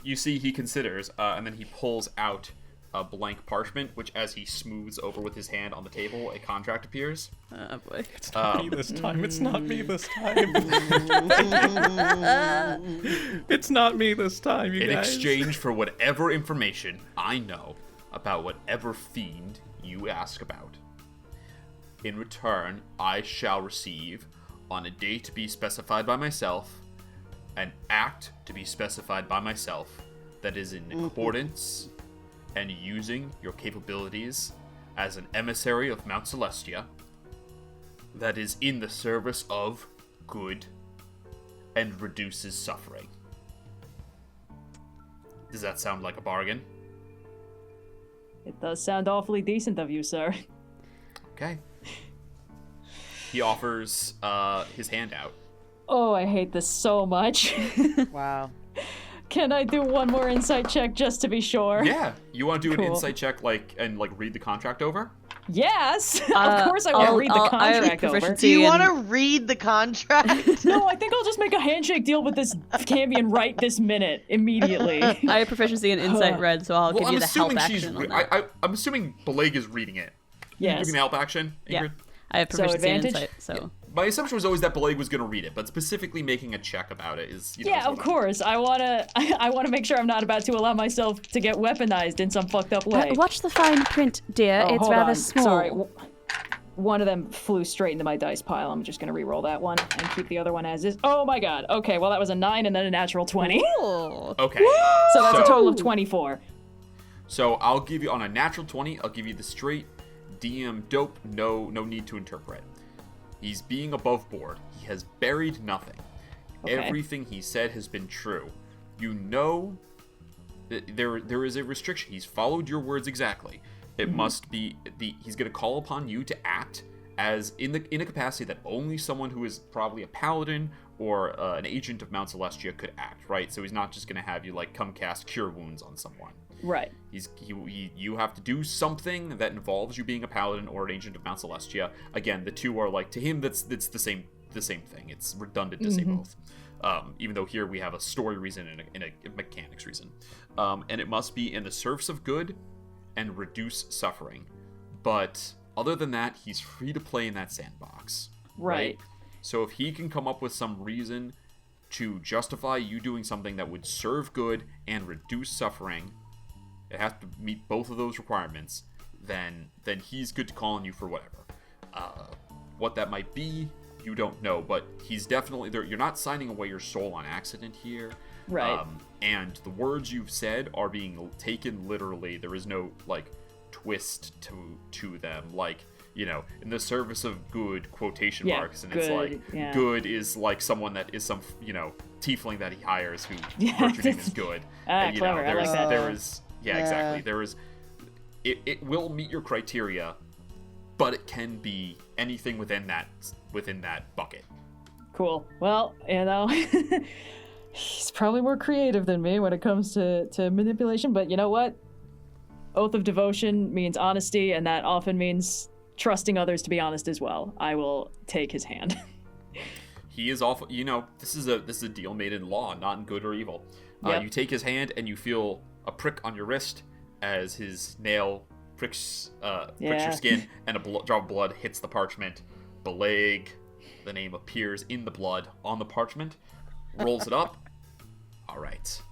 You see, he considers, and then he pulls out a blank parchment, which as he smooths over with his hand on the table, a contract appears. Oh boy. It's not me this time. It's not me this time. It's not me this time, you In guys. exchange for whatever information I know about whatever fiend you ask about. In return, I shall receive, on a day to be specified by myself, an act to be specified by myself that is in accordance and using your capabilities as an emissary of Mount Celestia, that is in the service of good and reduces suffering. Does that sound like a bargain? It does sound awfully decent of you, sir. Okay. He offers his hand out. Oh, I hate this so much. Wow. Can I do one more insight check just to be sure? Yeah. You want to do an Cool. insight check, and read the contract over? Yes! Of course I want to read the I have contract over. proficiency Do you in- want to read the contract? No, I think I'll just make a handshake deal with this Cambion right this minute, immediately. I have proficiency in Insight Red, so I'll give I'm you the help assuming she's. action on that. I'm assuming Bileyg is reading it. Yes. Giving the help action, Yeah. Ingrid? I have So proficiency in advantage? Insight, so... My assumption was always that Bileyg was going to read it, but specifically making a check about it is. Yeah, of course. I wanna make sure I'm not about to allow myself to get weaponized in some fucked up way. Watch the fine print, dear. It's hold rather on. small. Sorry. one of them flew straight into my dice pile. I'm just going to re-roll that one and keep the other one as is. Oh my god. Okay, well that was a 9 and then a natural 20. Oh. Okay. So that's a total of 24. So I'll give you, on a natural 20, I'll give you the straight DM dope, no need to interpret. He's being above board. He has buried nothing. Okay. Everything he said has been true. You know that there is a restriction. He's followed your words exactly. It must be he's going to call upon you to act as in a capacity that only someone who is probably a paladin or an agent of Mount Celestia could act, right? So he's not just going to have you like come cast Cure Wounds on someone. Right. You have to do something that involves you being a paladin or an agent of Mount Celestia. Again, the two are like, to him that's the same thing. It's redundant to say both. Even though here we have a story reason and a mechanics reason. And it must be in the service of good and reduce suffering. But other than that, he's free to play in that sandbox. Right. So if he can come up with some reason to justify you doing something that would serve good and reduce suffering, it has to meet both of those requirements, then he's good to call on you for whatever. What that might be, you don't know, but he's definitely there. You're not signing away your soul on accident here. Right. And the words you've said are being taken literally. There is no like twist to them, like, you know, in the service of good, quotation marks, and good, it's like good is like someone that is some, you know, tiefling that he hires who virtue name is good. And, you clever. know, I like that. There is exactly. There is it will meet your criteria, but it can be anything within that bucket. Cool. Well, you know, he's probably more creative than me when it comes to manipulation, but you know what? Oath of devotion means honesty, and that often means trusting others to be honest as well. I will take his hand. He is awful. You know, this is a deal made in law, not in good or evil. Yep. You take his hand, and you feel a prick on your wrist as his nail pricks your skin, and a drop of blood hits the parchment. Bileyg, the name appears in the blood on the parchment. Rolls it up. All right.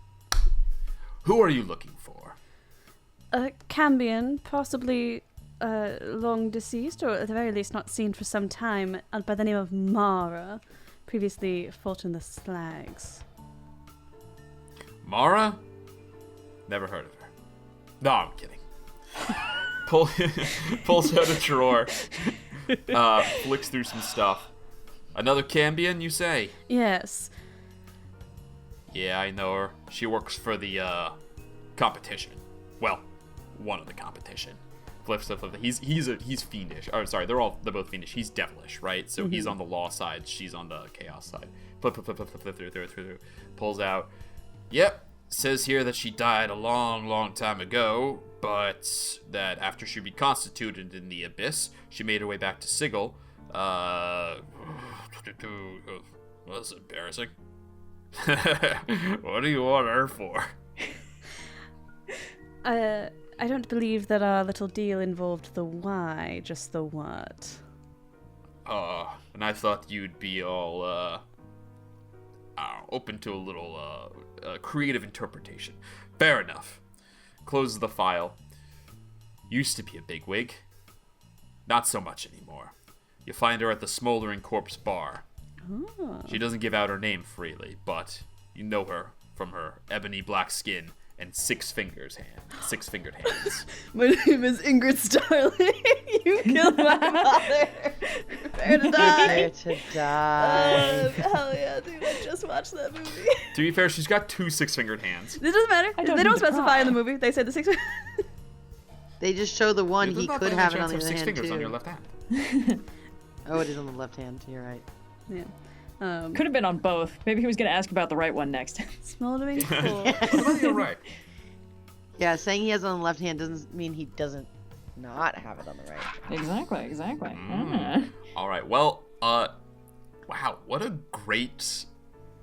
Who are you looking for? A Cambion, possibly long deceased, or at the very least not seen for some time, by the name of Mara, previously fought in the slags. Mara? Never heard of her. No, I'm kidding. Pulls out a drawer, flicks through some stuff. Another Cambion, you say? Yes. Yeah, I know her. She works for the competition. Well, one of the competition. Flip. He's fiendish. Oh, sorry, they're both fiendish. He's devilish, right? So he's on the law side. She's on the chaos side. Flip through. Pulls out. Yep. Says here that she died a long time ago, but that after she reconstituted in the abyss, she made her way back to Sigil. Well, that's embarrassing. What do you want her for? I don't believe that our little deal involved the why, just the what. And I thought you'd be all, open to a little, creative interpretation. Fair enough. Closes the file. Used to be a bigwig. Not so much anymore. You find her at the Smoldering Corpse Bar. Oh. She doesn't give out her name freely, but you know her from her ebony black skin and six-fingered hands. My name is Ingrid Starling. You killed my mother. Prepare to die. Prepare to die. Hell yeah, dude. I just watched that movie. To be fair, she's got two six-fingered hands. It doesn't matter. They don't specify in the movie. They said the six. They just show the one he could have it on the other six hand fingers too. on your left hand. Oh, it is on the left hand. You're right. Yeah. Could have been on both. Maybe he was going to ask about the right one next. Smoldering Corpse. You're right. Yeah, saying he has it on the left hand doesn't mean he doesn't not have it on the right. Exactly. All right. Well, wow, what a great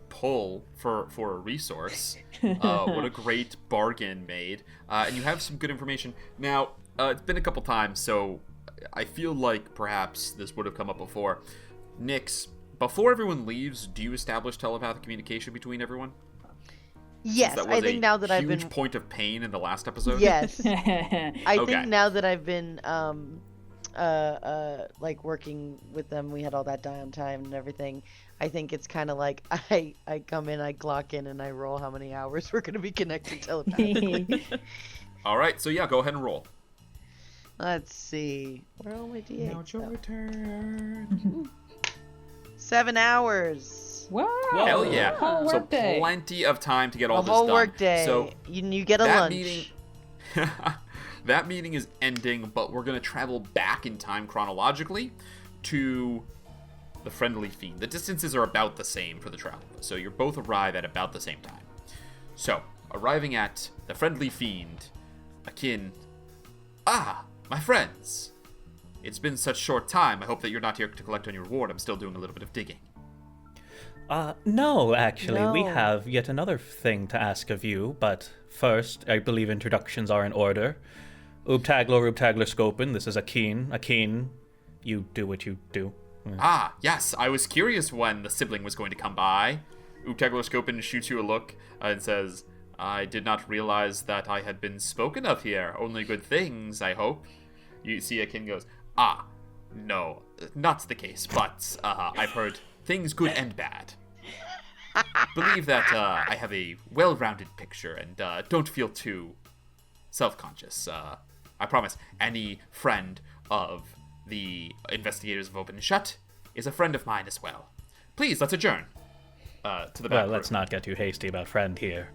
pull for a resource. What a great bargain made. And you have some good information. Now, it's been a couple times, so I feel like perhaps this would have come up before. Nyx, before everyone leaves, do you establish telepathic communication between everyone? Yes, I think now that I've been point of pain in the last episode. Yes, I Okay. think now that I've been like working with them, we had all that downtime and everything. I think it's kind of like I come in, I clock in, and I roll how many hours we're gonna be connected telepathically. All right, so yeah, go ahead and roll. Let's see. Where are my D8s? Now it's your turn. 7 hours. Wow. Hell yeah! Whole So workday. plenty of time to get all A this whole done. work day. So you get a that lunch. meeting, that meeting is ending, but we're gonna travel back in time chronologically to the Friendly Fiend. The distances are about the same for the travel, so you both arrive at about the same time. So, arriving at the Friendly Fiend, Akin. Ah, my friends. It's been such short time. I hope that you're not here to collect on your reward. I'm still doing a little bit of digging. No, actually, we No. have yet another thing to ask of you, but first, I believe introductions are in order. Oobtaglor Skopun, this is Akin. Akin, you do what you do. Ah, yes, I was curious when the sibling was going to come by. Oobtaglor Skopun shoots you a look and says, I did not realize that I had been spoken of here. Only good things, I hope. You see Akin goes, ah, no, not the case, but I've heard things good and bad. Believe that I have a well-rounded picture and don't feel too self-conscious. I promise any friend of the investigators of Open and Shut is a friend of mine as well. Please, let's adjourn to the back Well, let's room. not get too hasty about friend here.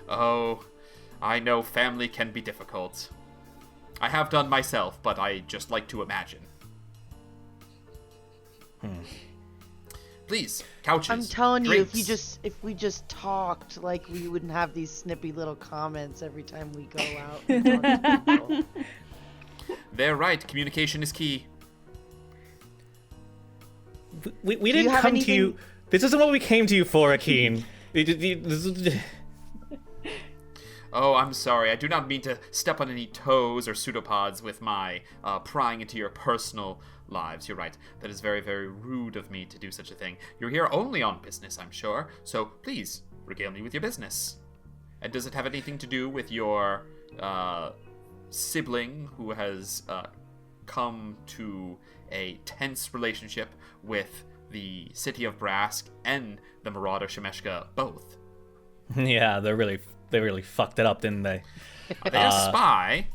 Oh, I know family can be difficult. I have done myself, but I just like to imagine. Please, couches. I'm telling you, drinks. if we just talked, like we wouldn't have these snippy little comments every time we go out and talk to people. They're right. Communication is key. We you didn't have come to you. anything- This isn't what we came to you for, Akin. Oh, I'm sorry. I do not mean to step on any toes or pseudopods with my prying into your personal lives. You're right. That is very, very rude of me to do such a thing. You're here only on business, I'm sure. So please, regale me with your business. And does it have anything to do with your sibling who has come to a tense relationship with the city of Brask and the Marauder Shemeshka both? Yeah, they really fucked it up, didn't they? Are they a spy?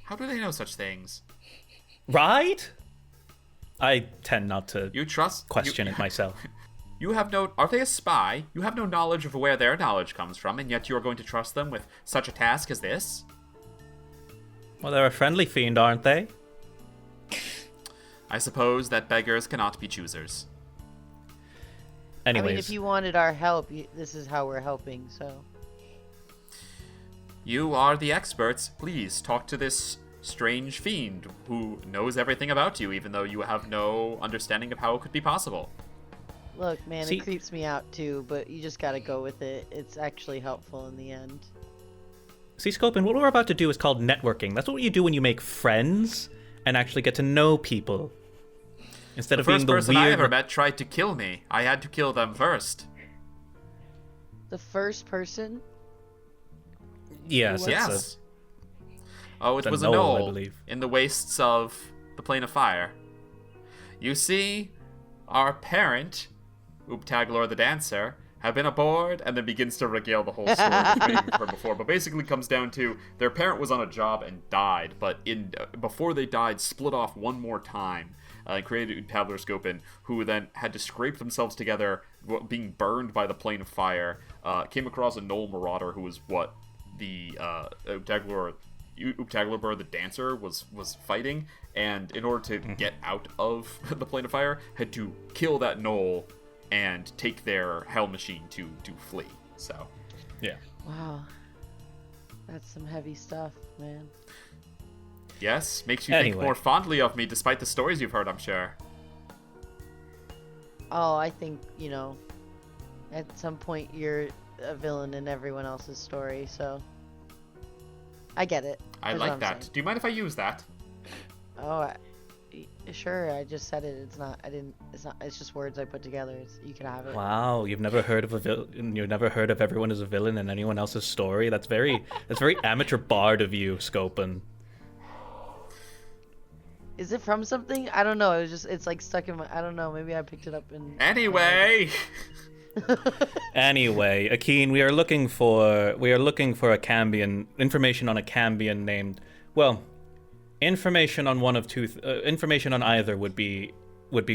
How do they know such things? Right? I tend not to You trust question it myself. You have no. Are they a spy? You have no knowledge of where their knowledge comes from, and yet you are going to trust them with such a task as this? Well, they're a friendly fiend, aren't they? I suppose that beggars cannot be choosers. Anyways, I mean, if you wanted our help, this is how we're helping, so. You are the experts. Please talk to this strange fiend who knows everything about you, even though you have no understanding of how it could be possible. Look, man, See- it creeps me out too, but you just gotta go with it. It's actually helpful in the end. see, Skopun, what we're about to do is called networking. That's what you do when you make friends and actually get to know people. Instead The of being first the person I weird... ever met tried to kill me. I had to kill them first. The first person? Yes, it's Yes. Oh, it it's a was a knoll, I knoll believe. in the wastes of the Plane of Fire. You see, our parent, Oobtaglor the Dancer, had been aboard, and then begins to regale the whole story which maybe you've heard before, but basically comes down to their parent was on a job and died, but before they died, split off one more time. And created Oobtaglor Skopun, who then had to scrape themselves together, being burned by the Plane of Fire. Came across a Knoll Marauder, who was what the Oobtaglor the Dancer was fighting, and in order to get out of the Plane of Fire, had to kill that Knoll and take their hell machine to flee. So, Yeah. Wow. That's some heavy stuff, man. yes, makes you think Anyway. more fondly of me, despite the stories you've heard, I'm sure. Oh, I think, at some point you're a villain in everyone else's story, so. I get it. I is what like I'm that. saying. Do you mind if I use that? Oh, sure, I just said it. It's just words I put together. You can have it. Wow, you've never heard of a villain. You've never heard of everyone as a villain in anyone else's story. That's very amateur bard of you, Skopun. Is it from something? I don't know. It's like stuck in my. I don't know. Maybe I picked it up in. Anyway. Anyway, Akin, we are looking for a Cambion, information on a Cambion named, well, information on one of two, information on either would be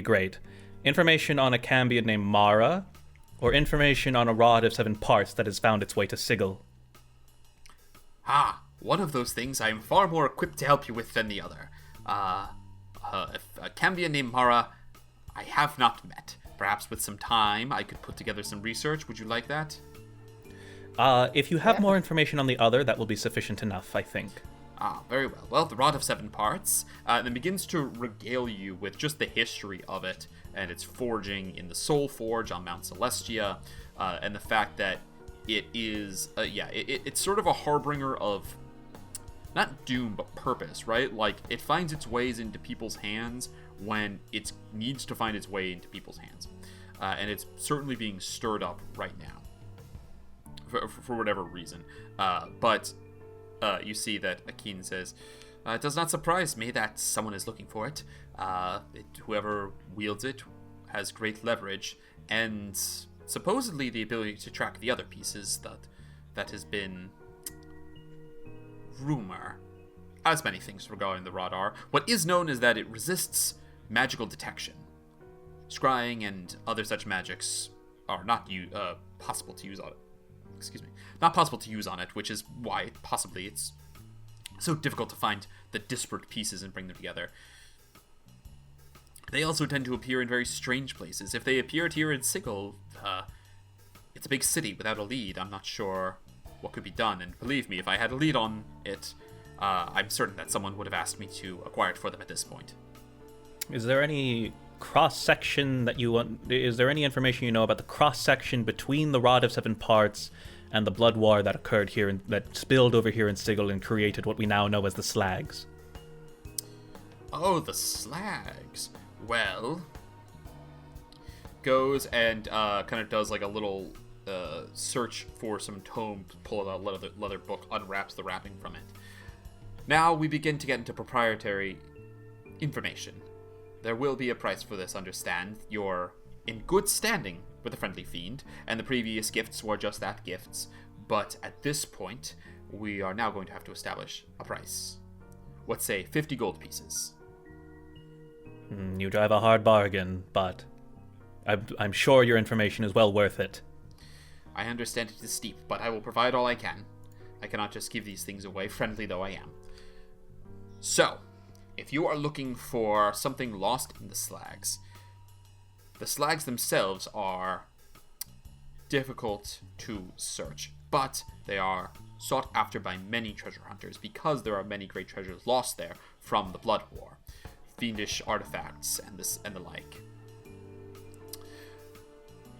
great. Information on a Cambion named Mara, or information on a rod of 7 parts that has found its way to Sigil. One of those things I am far more equipped to help you with than the other. A Cambion named Mara, I have not met. Perhaps with some time, I could put together some research. Would you like that? If you have more information on the other, that will be sufficient enough, I think. Very well. Well, the Rod of 7 Parts then begins to regale you with just the history of it, and its forging in the Soul Forge on Mount Celestia, and the fact that it is, it's sort of a harbinger of, not doom, but purpose, right? Like, it finds its ways into people's hands when it needs to find its way into people's hands. And it's certainly being stirred up right now, for whatever reason. But you see that Akin says, it does not surprise me that someone is looking for it. Whoever wields it has great leverage, and supposedly the ability to track the other pieces that has been rumor, as many things regarding the rod are. What is known is that it resists magical detection. Scrying and other such magics are not possible to use on it. Not possible to use on it, which is why possibly it's so difficult to find the disparate pieces and bring them together. They also tend to appear in very strange places. If they appeared here in Sigil, it's a big city without a lead. I'm not sure what could be done, and believe me, if I had a lead on it, I'm certain that someone would have asked me to acquire it for them at this point. Is there any cross-section that you want? Is there any information you know about the cross-section between the Rod of 7 Parts and the Blood War that occurred here, and that spilled over here in Sigil and created what we now know as the slags? Oh, the slags. Well, goes and kind of does like a little search for some tomes, pull out a leather book, unwraps the wrapping from it. Now we begin to get into proprietary information. There will be a price for this, understand. You're in good standing with the friendly fiend, and the previous gifts were just that, gifts. But at this point, we are now going to have to establish a price. Let's say 50 gold pieces. You drive a hard bargain, but I'm sure your information is well worth it. I understand it is steep, but I will provide all I can. I cannot just give these things away, friendly though I am. So, if you are looking for something lost in the slags themselves are difficult to search, but they are sought after by many treasure hunters because there are many great treasures lost there from the Blood War, fiendish artifacts and the like.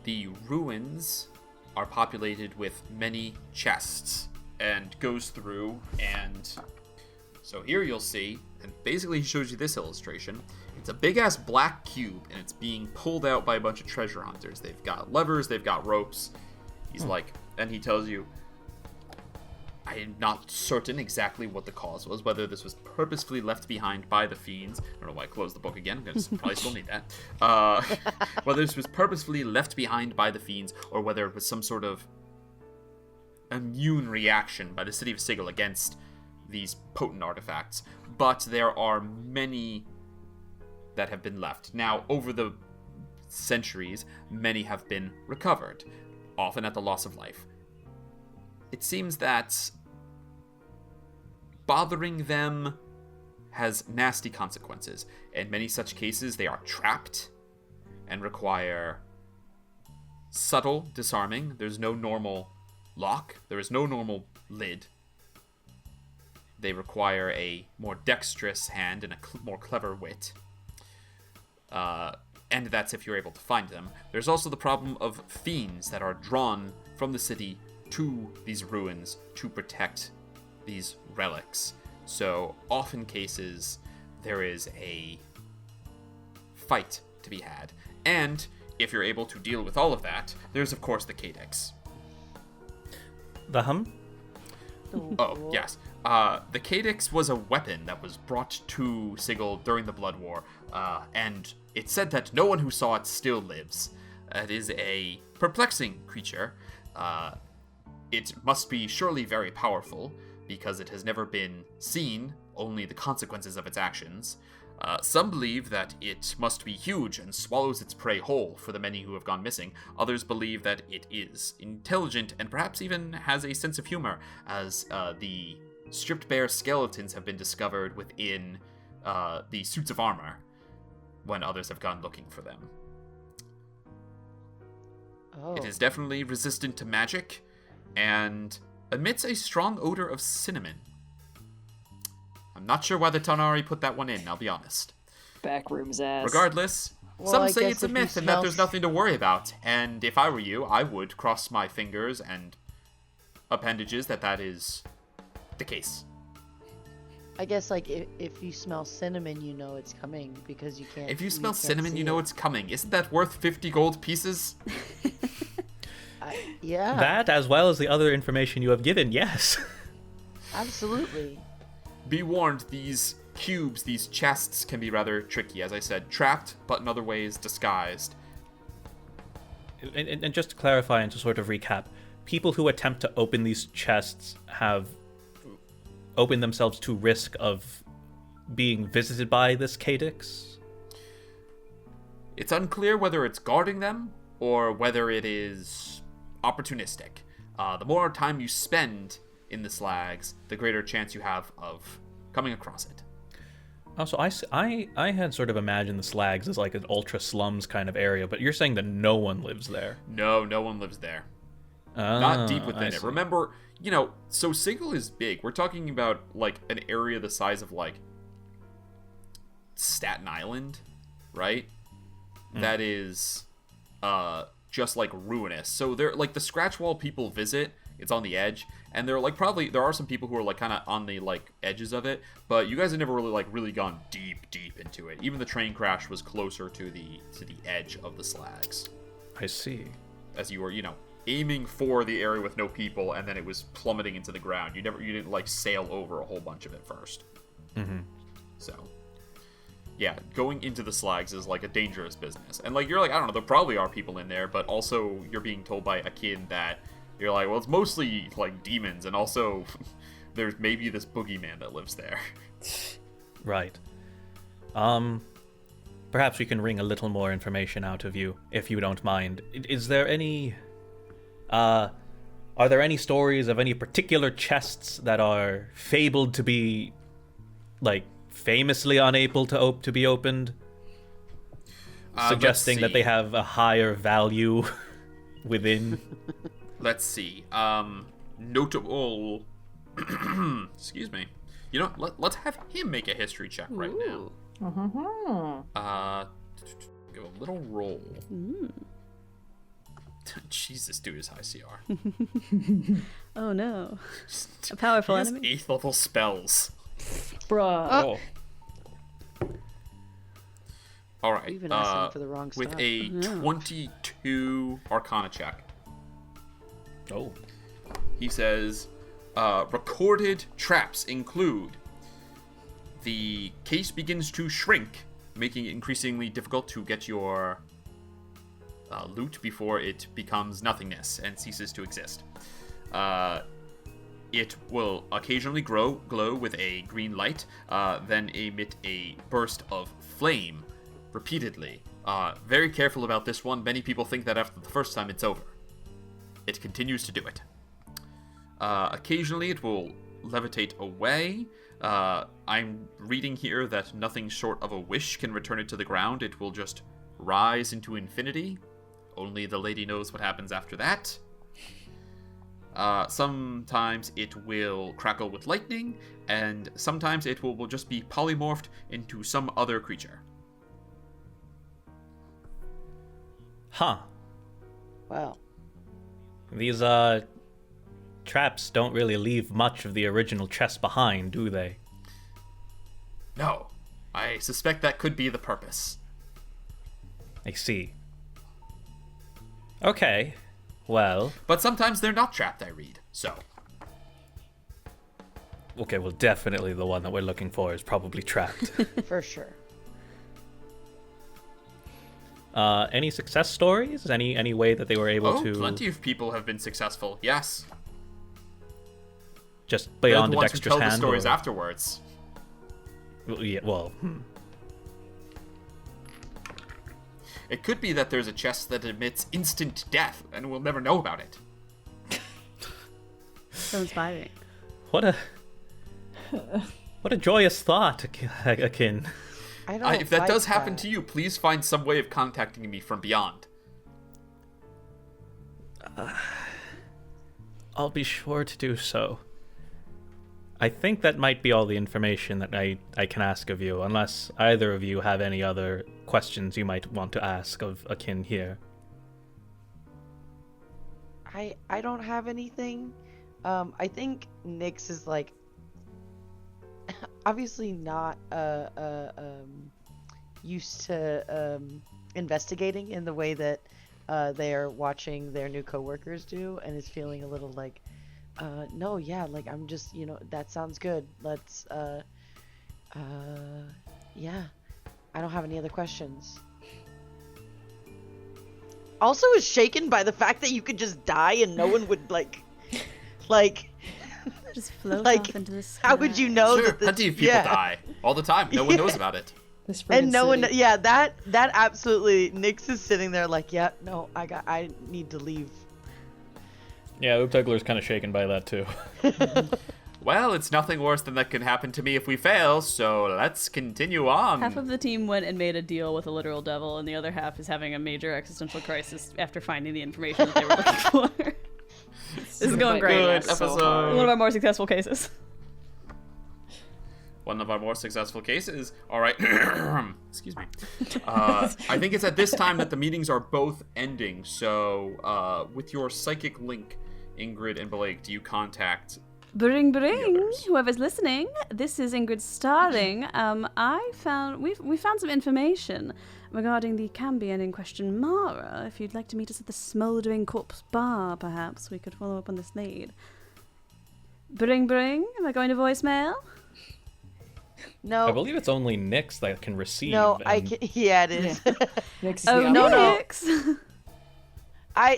The ruins are populated with many chests, and goes through, and so here you'll see, and basically he shows you this illustration. It's a big ass black cube, and it's being pulled out by a bunch of treasure hunters. They've got levers, they've got ropes. He's like, and he tells you, I am not certain exactly what the cause was, whether this was purposefully left behind by the fiends. I don't know why I closed the book again. I'm going to probably still need that. Whether this was purposefully left behind by the fiends, or whether it was some sort of immune reaction by the city of Sigil against these potent artifacts. But there are many that have been left. Now, over the centuries, many have been recovered, often at the loss of life. It seems that bothering them has nasty consequences. In many such cases, they are trapped and require subtle disarming. There's no normal lock. There is no normal lid. They require a more dexterous hand and a more clever wit. And that's if you're able to find them. There's also the problem of fiends that are drawn from the city to these ruins to protect these relics. So, often cases, there is a fight to be had. And, if you're able to deal with all of that, there's of course the Cadex. The hum? Oh, yes. The Cadix was a weapon that was brought to Sigil during the Blood War, and it's said that no one who saw it still lives. It is a perplexing creature. It must be surely very powerful, because it has never been seen, only the consequences of its actions. Some believe that it must be huge and swallows its prey whole for the many who have gone missing. Others believe that it is intelligent and perhaps even has a sense of humor, as the stripped bare skeletons have been discovered within the suits of armor when others have gone looking for them. Oh. It is definitely resistant to magic and emits a strong odor of cinnamon. I'm not sure why the Tonari put that one in, I'll be honest. Backrooms ass. Regardless, Well, some I say guess it's a if you myth and that smell there's nothing to worry about. And if I were you, I would cross my fingers and appendages that is the case. I guess, like, if you smell cinnamon, you know it's coming, because you can't... If you smell can't cinnamon, see you know it. it's coming. Isn't that worth 50 gold pieces? Yeah. That, as well as the other information you have given, yes. Absolutely. Be warned, these cubes, these chests can be rather tricky. As I said, trapped, but in other ways disguised. And just to clarify and to sort of recap, people who attempt to open these chests have opened themselves to risk of being visited by this Cadix? It's unclear whether it's guarding them or whether it is opportunistic. The more time you spend in the slags, the greater chance you have of coming across it. Also, I had sort of imagined the slags as like an ultra slums kind of area, but you're saying that no one lives there. No one lives there. Not deep within it. See. Remember, so Sigil is big. We're talking about, like, an area the size of, like, Staten Island, right? That is, just, like, ruinous. So, they're, like, the scratch wall people visit, it's on the edge, and they're, like, probably, there are some people who are, like, kind of on the, like, edges of it, but you guys have never really gone deep into it. Even the train crash was closer to the edge of the slags. I see. As you were, aiming for the area with no people, and then it was plummeting into the ground. You didn't like sail over a whole bunch of it first. Mm-hmm. So, yeah, going into the slags is like a dangerous business. And like you're like, I don't know, there probably are people in there, but also you're being told by Akin that you're like, well, it's mostly like demons, and also there's maybe this boogeyman that lives there. Right. Perhaps we can wring a little more information out of you, if you don't mind. Is there any... are there any stories of any particular chests that are fabled to be, like, famously unable to be opened? Suggesting that they have a higher value within? Let's see. Notable... Excuse me. Let's have him make a history check right now. Give a little roll. Jesus, dude is high CR. Oh no. A powerful he has enemy. 8th level spells. Bruh. Alright. We've been asking for the wrong with stuff. a 22 Arcana check. Oh. He says, recorded traps include: the case begins to shrink, making it increasingly difficult to get your loot before it becomes nothingness and ceases to exist. It will occasionally glow with a green light, then emit a burst of flame repeatedly. Very careful about this one. Many people think that after the first time it's over. It continues to do it. Occasionally it will levitate away. I'm reading here that nothing short of a wish can return it to the ground. It will just rise into infinity. Only the lady knows what happens after that. Sometimes it will crackle with lightning, and sometimes it will just be polymorphed into some other creature. Huh. Wow. These, traps don't really leave much of the original chest behind, do they? No. I suspect that could be the purpose. I see. Okay. Well... But sometimes they're not trapped, I read, so... Okay, well, definitely the one that we're looking for is probably trapped. For sure. Any success stories? Any way that they were able to... plenty of people have been successful, yes. Just They're beyond the a ones who dexterous tell hand? the stories or... afterwards. Well, yeah, well... It could be that there's a chest that emits instant death, and we'll never know about it. So inspiring. What a joyous thought, Akin. I don't If that like does happen that. to you, please find some way of contacting me from beyond. I'll be sure to do so. I think that might be all the information that I can ask of you, unless either of you have any other questions you might want to ask of Akin here. I don't have anything. I think Nyx is like obviously not used to investigating in the way that they are watching their new coworkers do, and is feeling a little like no, yeah, like I'm just, that sounds good. Let's yeah. I don't have any other questions. Also is shaken by the fact that you could just die and no one would like Just float like, off into the sky. how would you know Sure, that this, plenty of people die all the time. No one knows about it. This and friggin' no one, city. yeah, that absolutely, Nyx is sitting there like, yeah, no, I need to leave. Yeah, Oobtaglor's kind of shaken by that too. Well, it's nothing worse than that can happen to me if we fail, so let's continue on. Half of the team went and made a deal with a literal devil, and the other half is having a major existential crisis after finding the information that they were looking for. This is going great. Good So episode. hard. One of our more successful cases. One of our more successful cases. All right. Excuse me. I think it's at this time that the meetings are both ending. So, with your psychic link, Ingrid and Bileyg, do you contact? Bring, others. whoever's listening. This is Ingrid starting. We found some information regarding the Cambion in question, Mara. If you'd like to meet us at the Smoldering Corpse Bar, perhaps we could follow up on this need. Bring. Am I going to voicemail? No, I believe it's only Nyx that can receive. no, I and- can, yeah, it is. Nyx is Oh, the no, opposite. no. I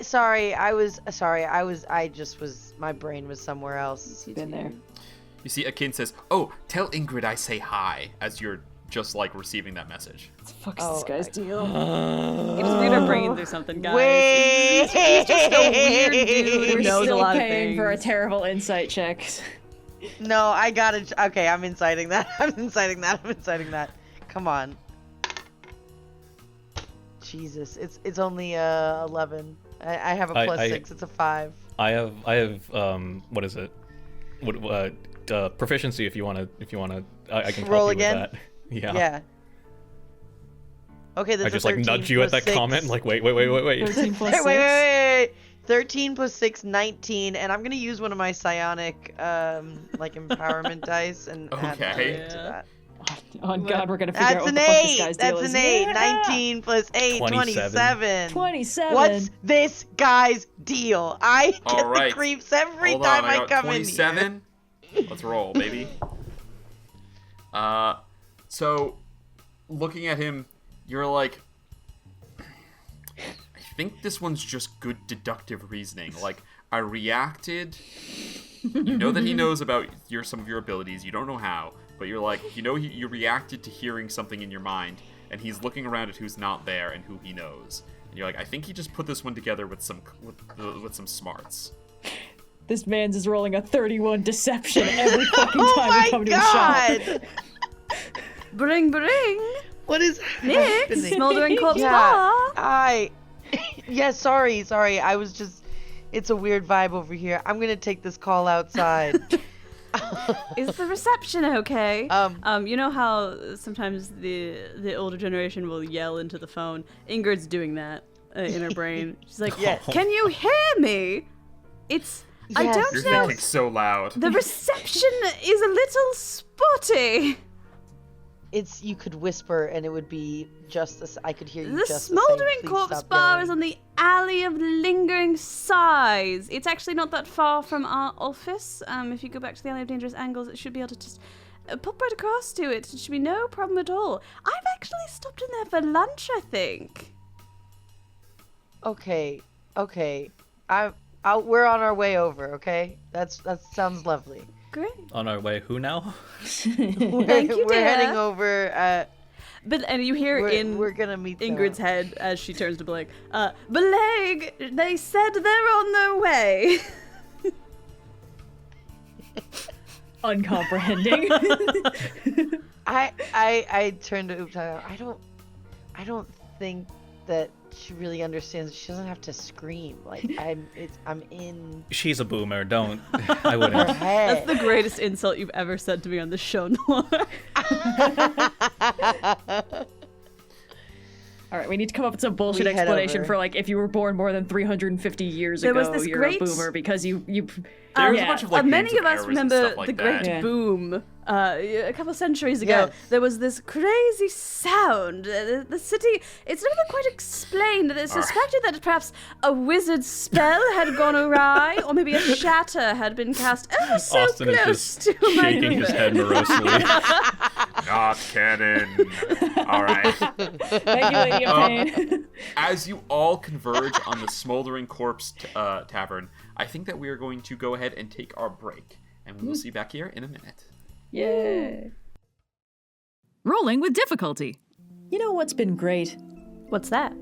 just was, my brain was somewhere else. Been there. You see, Akin says, "Oh, tell Ingrid I say hi," as you're just like receiving that message. What the fuck is Oh, this guy's deal? You just read our brains or something, guys. Wait! He's just a weird dude who We're knows a still lot of paying things. for a terrible insight check. No, I gotta, okay, I'm inciting that. I'm inciting that. Come on. Jesus, it's only 11. I have a plus 6. It's a 5. I have what is it? Proficiency if you wanna I can help Roll you again? with that. Yeah. Yeah. Okay, that's I just a like 13 nudge you at plus that 6. comment and like wait. 13 plus 6. Wait. 13 plus 6, 19, and I'm gonna use one of my psionic like empowerment dice and add that Okay. to that. Oh god, we're gonna figure out That's what an the fuck this 8. guy's deal That's is. an 8. Yeah! 19 plus 8, 27. 27. What's this guy's deal? I get All right. the creeps every Hold time on, I got come in here. 27. Let's roll, baby. So, looking at him, you're like, I think this one's just good deductive reasoning. Like, I reacted. You know that he knows about some of your abilities. You don't know how, but you're like, you reacted to hearing something in your mind, and he's looking around at who's not there and who he knows. And you're like, I think he just put this one together with some smarts. This man's is rolling a 31 deception every fucking Oh time we come to his shop. god! Bring. What is Nick, happening? Smoldering Corpse Yeah, Bar. yeah, sorry. I was just, it's a weird vibe over here. I'm gonna take this call outside. Is the reception okay? Um, You know how sometimes the older generation will yell into the phone? Ingrid's doing that in her brain. She's like, Yes. "Can you hear me? I Yes. don't You're know. thinking so loud. The reception is a little spotty." you could whisper and it would be just this. I could hear you. The just smoldering the same. corpse bar is on the alley of lingering sighs. It's actually not that far from our office. If you go back to the alley of dangerous angles, it should be able to just pop right across to it. It should be no problem at all. I've actually stopped in there for lunch, I think. Okay. We're on our way over. Okay, that sounds lovely. Great. On our way, who now? Thank you, We're dear. heading over. And you hear We're gonna meet Ingrid's head as she turns to Bileyg. Bileyg, they said they're on their way. Uncomprehending. I turned to Oobtaglor. I don't think that she really understands. She doesn't have to scream. Like I'm in She's a boomer. Don't. I her wouldn't. head. That's the greatest insult you've ever said to me on the show, Noir. All right, we need to come up with some bullshit We head explanation over. for like if you were born more than 350 years There ago, was this you're great- a boomer because you. There's yeah. a bunch of like Many names of us errors and remember stuff like the great that. Yeah. boom. A couple centuries ago, Yes. there was this crazy sound. The city, it's never quite explained. It's suspected that perhaps a wizard spell had gone awry, or maybe a shatter had been cast ever so Austin is close just to my shaking his river. head morosely. Not canon. All right. Thank you, Lady of Pain. As you all converge on the Smoldering Corpse Tavern, I think that we are going to go ahead and take our break, and we will see you back here in a minute. Yay. Rolling with difficulty. You know what's been great? What's that?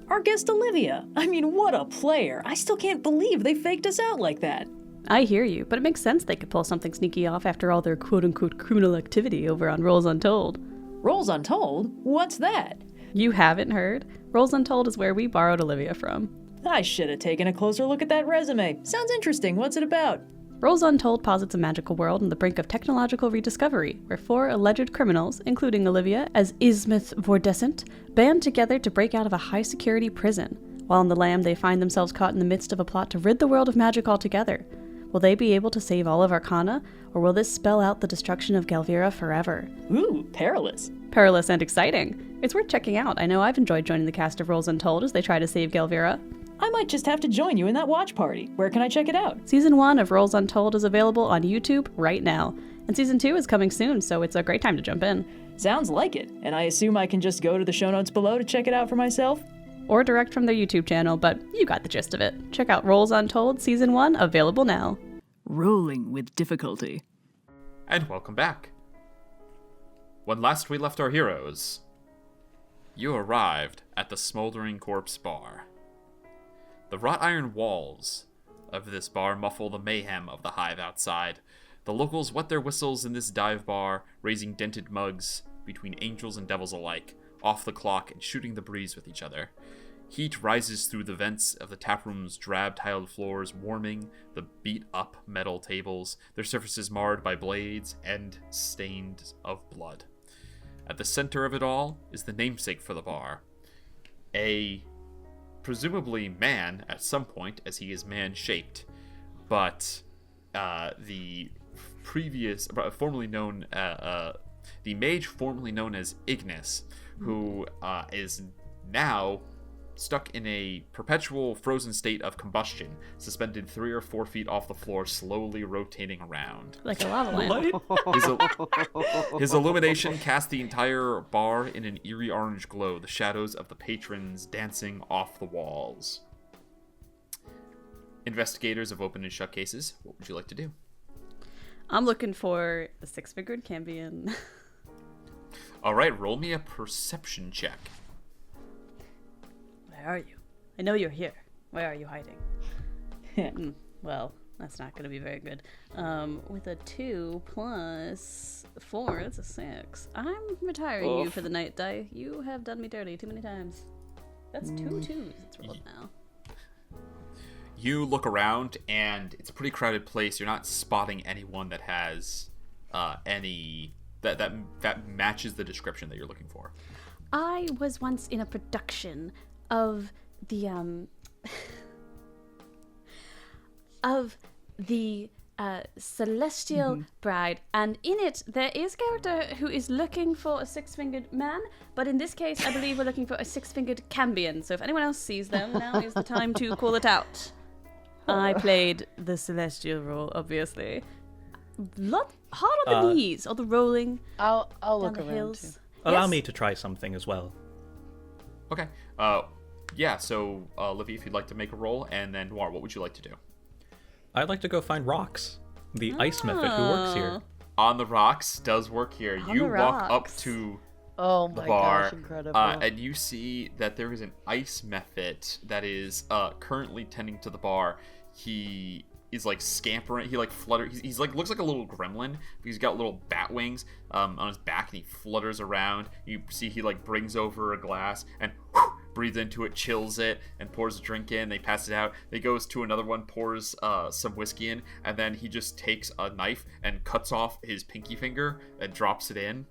Our guest Olivia. I mean, what a player. I still can't believe they faked us out like that. I hear you, but it makes sense they could pull something sneaky off after all their quote-unquote criminal activity over on Rolls Untold. Rolls Untold? What's that? You haven't heard? Rolls Untold is where we borrowed Olivia from. I should have taken a closer look at that resume. Sounds interesting. What's it about? Rolls Untold posits a magical world on the brink of technological rediscovery, where 4 alleged criminals, including Olivia as Ismith Vordescent, band together to break out of a high-security prison. While on the lam, they find themselves caught in the midst of a plot to rid the world of magic altogether. Will they be able to save all of Arcana, or will this spell out the destruction of Galvira forever? Ooh, perilous. Perilous and exciting. It's worth checking out. I know I've enjoyed joining the cast of Rolls Untold as they try to save Galvira. I might just have to join you in that watch party. Where can I check it out? Season 1 of Rolls Untold is available on YouTube right now. And Season 2 is coming soon, so it's a great time to jump in. Sounds like it. And I assume I can just go to the show notes below to check it out for myself? Or direct from their YouTube channel, but you got the gist of it. Check out Rolls Untold Season 1, available now. Rolling with difficulty. And welcome back. When last we left our heroes, you arrived at the Smoldering Corpse Bar. The wrought iron walls of this bar muffle the mayhem of the hive outside. The locals wet their whistles in this dive bar, raising dented mugs between angels and devils alike, off the clock and shooting the breeze with each other. Heat rises through the vents of the taproom's drab-tiled floors, warming the beat-up metal tables, their surfaces marred by blades and stained of blood. At the center of it all is the namesake for the bar, a presumably man at some point, as he is man-shaped, but the mage formerly known as Ignis, who is now stuck in a perpetual frozen state of combustion, suspended 3 or 4 feet off the floor, slowly rotating around. Like a lava lamp. His illumination casts the entire bar in an eerie orange glow, the shadows of the patrons dancing off the walls. Investigators have opened and shut cases. What would you like to do? I'm looking for a 6-figured Cambion. All right, roll me a perception check. Where are you? I know you're here. Where are you hiding? Well, that's not going to be very good. With a 2 plus 4, that's a 6. I'm retiring you for the night, Die. You have done me dirty too many times. That's 2 2s it's rolled now. You look around, and it's a pretty crowded place. You're not spotting anyone that has any that matches the description that you're looking for. I was once in a production of the celestial bride, and in it there is a character who is looking for a six-fingered man, but in this case I believe we're looking for a six-fingered Cambion, so if anyone else sees them, now is the time to call it out. I played the celestial role, obviously. Hard on the knees, or the rolling. I'll down look the around hills. too. Allow Yes? me to try something as well. Okay. Yeah, so Olivia, if you'd like to make a roll, and then Noir, what would you like to do? I'd like to go find Rocks, the ice method who works here. On the Rocks does work here. On You the walk up Rocks. to Oh the my bar, gosh, incredible. and you see that there is an ice method that is currently tending to the bar. He is like scampering. He like flutters. He's like looks like a little gremlin. He's got little bat wings on his back, and he flutters around. You see he like brings over a glass and breathes into it, chills it, and pours a drink in. They pass it out. He goes to another one, pours some whiskey in, and then he just takes a knife and cuts off his pinky finger and drops it in.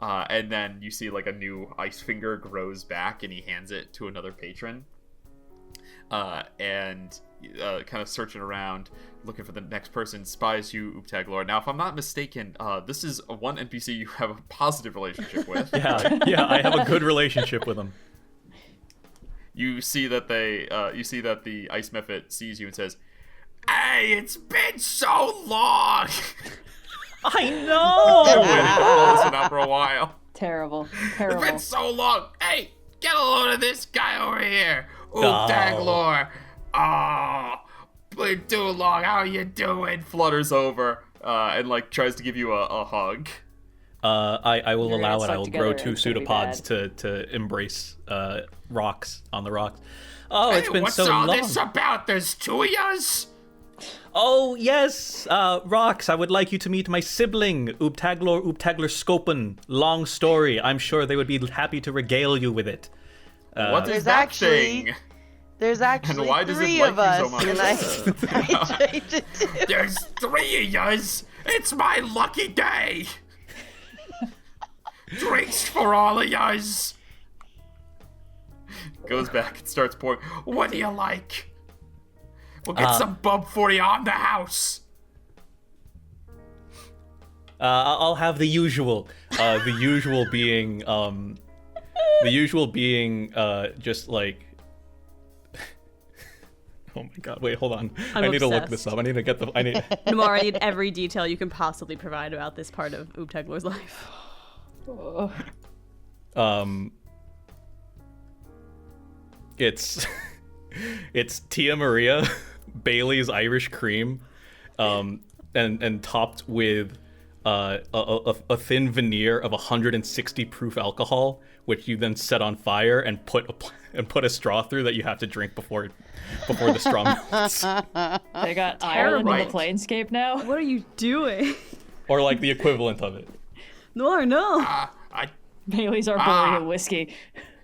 And then you see like a new ice finger grows back, and he hands it to another patron. And kind of searching around, looking for the next person, spies you, Oobtaglor. Now, if I'm not mistaken, this is one NPC you have a positive relationship with. Yeah, I have a good relationship with him. You see that the ice method sees you and says, "Hey, it's been so long." I know! Listen up for a while. Terrible. It's Terrible. been so long. Hey, get a load of this guy over here. Oobtaglor. Oh, been too long. How you doing? Flutters over and like tries to give you a hug. I will You're allow gonna it. suck I will together grow and two it's gonna be pseudopods to embrace Rocks on the Rocks. Oh, it's been so long. What's all this about? There's two of yous? Oh, yes, Rocks, I would like you to meet my sibling, Oobtaglor Skopun. Long story. I'm sure they would be happy to regale you with it. What is There's that actually- thing? There's actually And why does it three like of you us, so much? and I changed it to There's three of yous. It's my lucky day. Drinks for all of yous. Goes back and starts pouring. What do you like? We'll get some bump for you on the house. I'll have the usual. The usual being just like. Oh my god! Wait, hold on. I need to look this up. I need to get the. I need. Noir, I need every detail you can possibly provide about this part of Oobtaglor's life. It's Tia Maria, Bailey's Irish cream, and topped with a thin veneer of 160 proof alcohol, which you then set on fire and put a straw through that you have to drink before the straw melts. They got Ireland in Right. the Planescape now. What are you doing? Or like the equivalent of it. Noir, no. Bailey's Arboreal whiskey.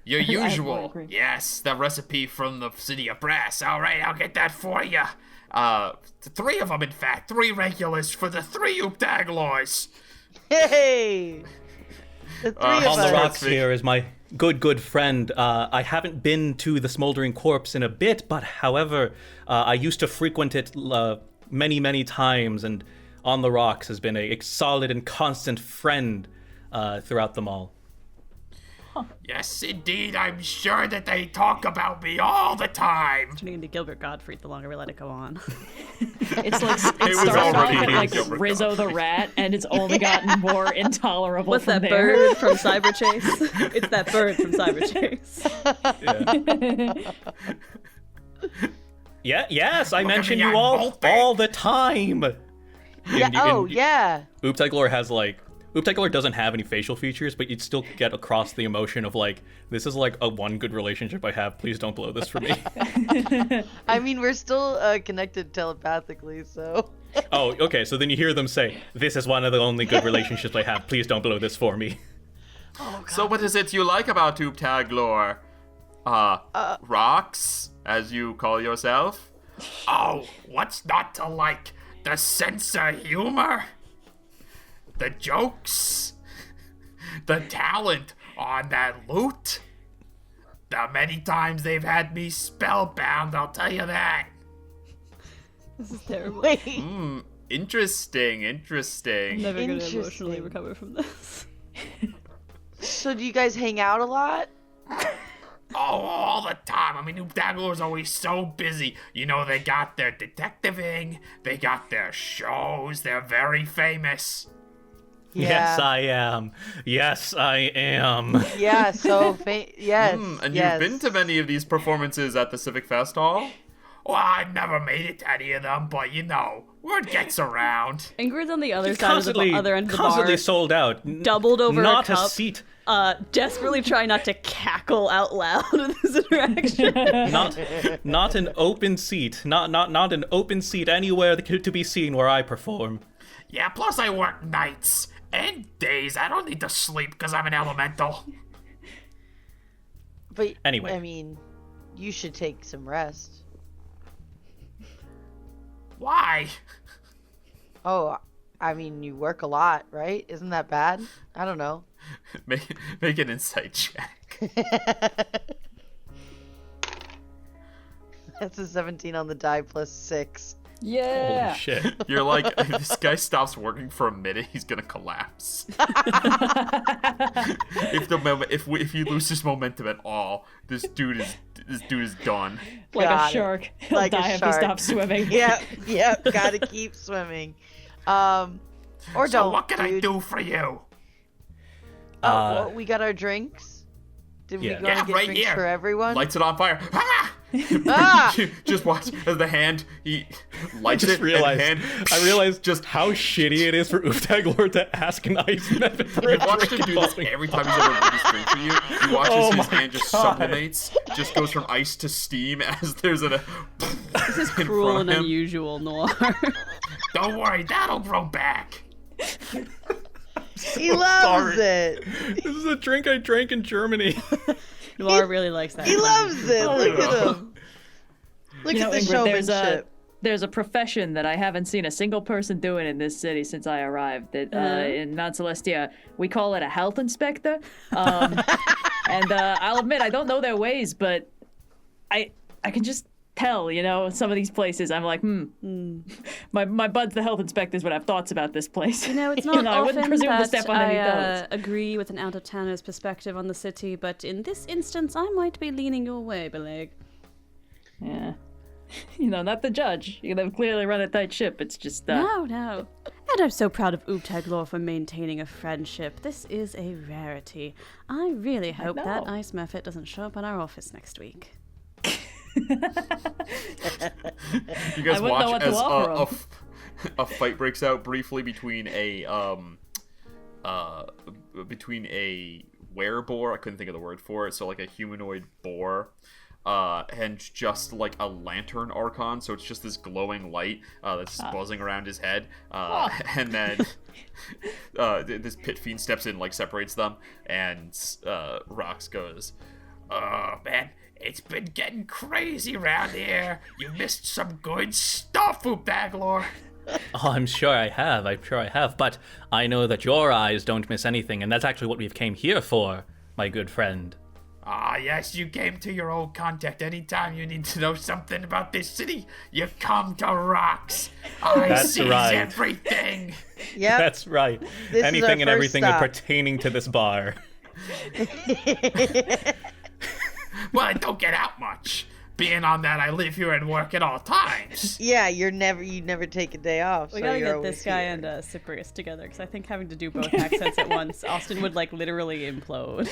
Your I usual. agree. Yes, the recipe from the City of Brass. All right, I'll get that for you. Three of them, in fact. 3 regulars for the 3 Oobtaglors. Hey! The three of On the us. Rocks here is my good friend. I haven't been to the Smoldering Corpse in a bit, but however, I used to frequent it many times, and On the Rocks has been a solid and constant friend throughout them all. Yes, indeed. I'm sure that they talk about me all the time. Turning into Gilbert Gottfried the longer we let it go on. It's like it was started all off repeating with like Gilbert Rizzo the rat, and it's only gotten more intolerable What's from that there. bird from Cyber Chase? It's that bird from Cyber Chase. Yes, I at mention me, you I'm all molting. the time. Yeah, yeah. Oobtaglor doesn't have any facial features, but you'd still get across the emotion of like, this is like a one good relationship I have. Please don't blow this for me. I mean, we're still connected telepathically, so. Oh, okay. So then you hear them say, "This is one of the only good relationships I have. Please don't blow this for me." So what is it you like about Oobtaglor? Rocks, as you call yourself? Oh, what's not to like? The sense of humor? The jokes? The talent on that lute? The many times they've had me spellbound, I'll tell you that. This is terrible. Wait. Interesting. I'm never going to emotionally Interesting. recover from this. So do you guys hang out a lot? Oh, all the time. I mean, Oobtaglor's always so busy. You know, they got their detectiving, they got their shows, they're very famous. Yes, I am. Yes, I am. Yeah, so yes. And yes. you've been to many of these performances at the Civic Fest Hall? Well, I've never made it to any of them, but you know, word gets around. Ingrid's on the other side of the other end of the Constantly bar, sold out. doubled over Not a cup. a seat. Desperately trying not to cackle out loud in this interaction. Not an open seat. Not an open seat anywhere to be seen where I perform. Yeah, plus I work nights and days. I don't need to sleep because I'm an elemental. But Anyway. I mean, you should take some rest. Why? Oh, I mean, you work a lot, right? Isn't that bad? I don't know. Make an insight check. That's a 17 on the die plus 6. Yeah. Holy shit. You're like, if this guy stops working for a minute, he's gonna collapse. If he loses momentum at all, this dude is done. Like Got a it. shark. He'll Like a die if he shark. stops swimming. Yep, gotta keep swimming. Or So don't, what can I dude. do for you? Well, we got our drinks. Did we Yeah. go Yeah, and get right drinks here. for everyone? Lights it on fire. Ah! Ah! Just watch as the hand he lights I it. And hand, realized just how shitty it is for Oobtaglor to ask an ice method for You a watched him drink do this involving every time he's ever made this drink for you. You watch Oh as his my hand just God. sublimates, just goes from ice to steam as there's a. This is cruel and unusual, Noir. Don't worry, that'll grow back. He loves it. This is a drink I drank in Germany. Noir really likes that. He loves it. Look yeah. at him. Look You know, at the Ingrid, showmanship. there's a profession that I haven't seen a single person doing in this city since I arrived. That in Mount Celestia, we call it a health inspector. And I'll admit I don't know their ways, but I can just tell, you know, some of these places. I'm like, my bud's the health inspectors would have thoughts about this place. You know, it's not I wouldn't often presume to that step on any toes. I agree with an out-of-towner's perspective on the city, but in this instance, I might be leaning your way, Bileyg. Yeah. You know, not the judge. You know, clearly run a tight ship. It's just No. And I'm so proud of Oobtaglor for maintaining a friendship. This is a rarity. I really hope that know. ice method doesn't show up in our office next week. You guys I wouldn't know watch what to as offer a fight breaks out briefly between a wereboar. I couldn't think of the word for it. So like a humanoid boar. And just like a lantern archon, so it's just this glowing light that's buzzing around his head. And then this pit fiend steps in, like separates them, and Rox goes, Oh, man, it's been getting crazy around here. You missed some good stuff, Oobtaglor. Oh, I'm sure I have. But I know that your eyes don't miss anything, and that's actually what we've came here for, my good friend. Ah, yes, you came to your old contact. Anytime you need to know something about this city, you come to Rox. I That's see right. everything. Yep. That's right. This is Anything our and first everything stop. pertaining to this bar. Well, I don't get out much. Being on that, I live here and work at all times. Yeah, you never take a day off. We so gotta you're get always this guy here. and Cyprius together, because I think having to do both accents at once, Austin would like literally implode.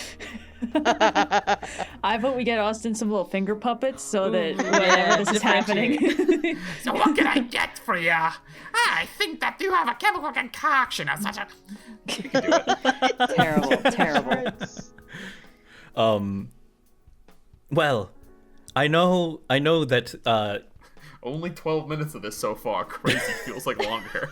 I vote we get Austin some little finger puppets so that whenever this is happening. So what can I get for ya? I think that you have a chemical concoction of such a... terrible. Well, I know that only 12 minutes of this so far. Crazy, feels like longer.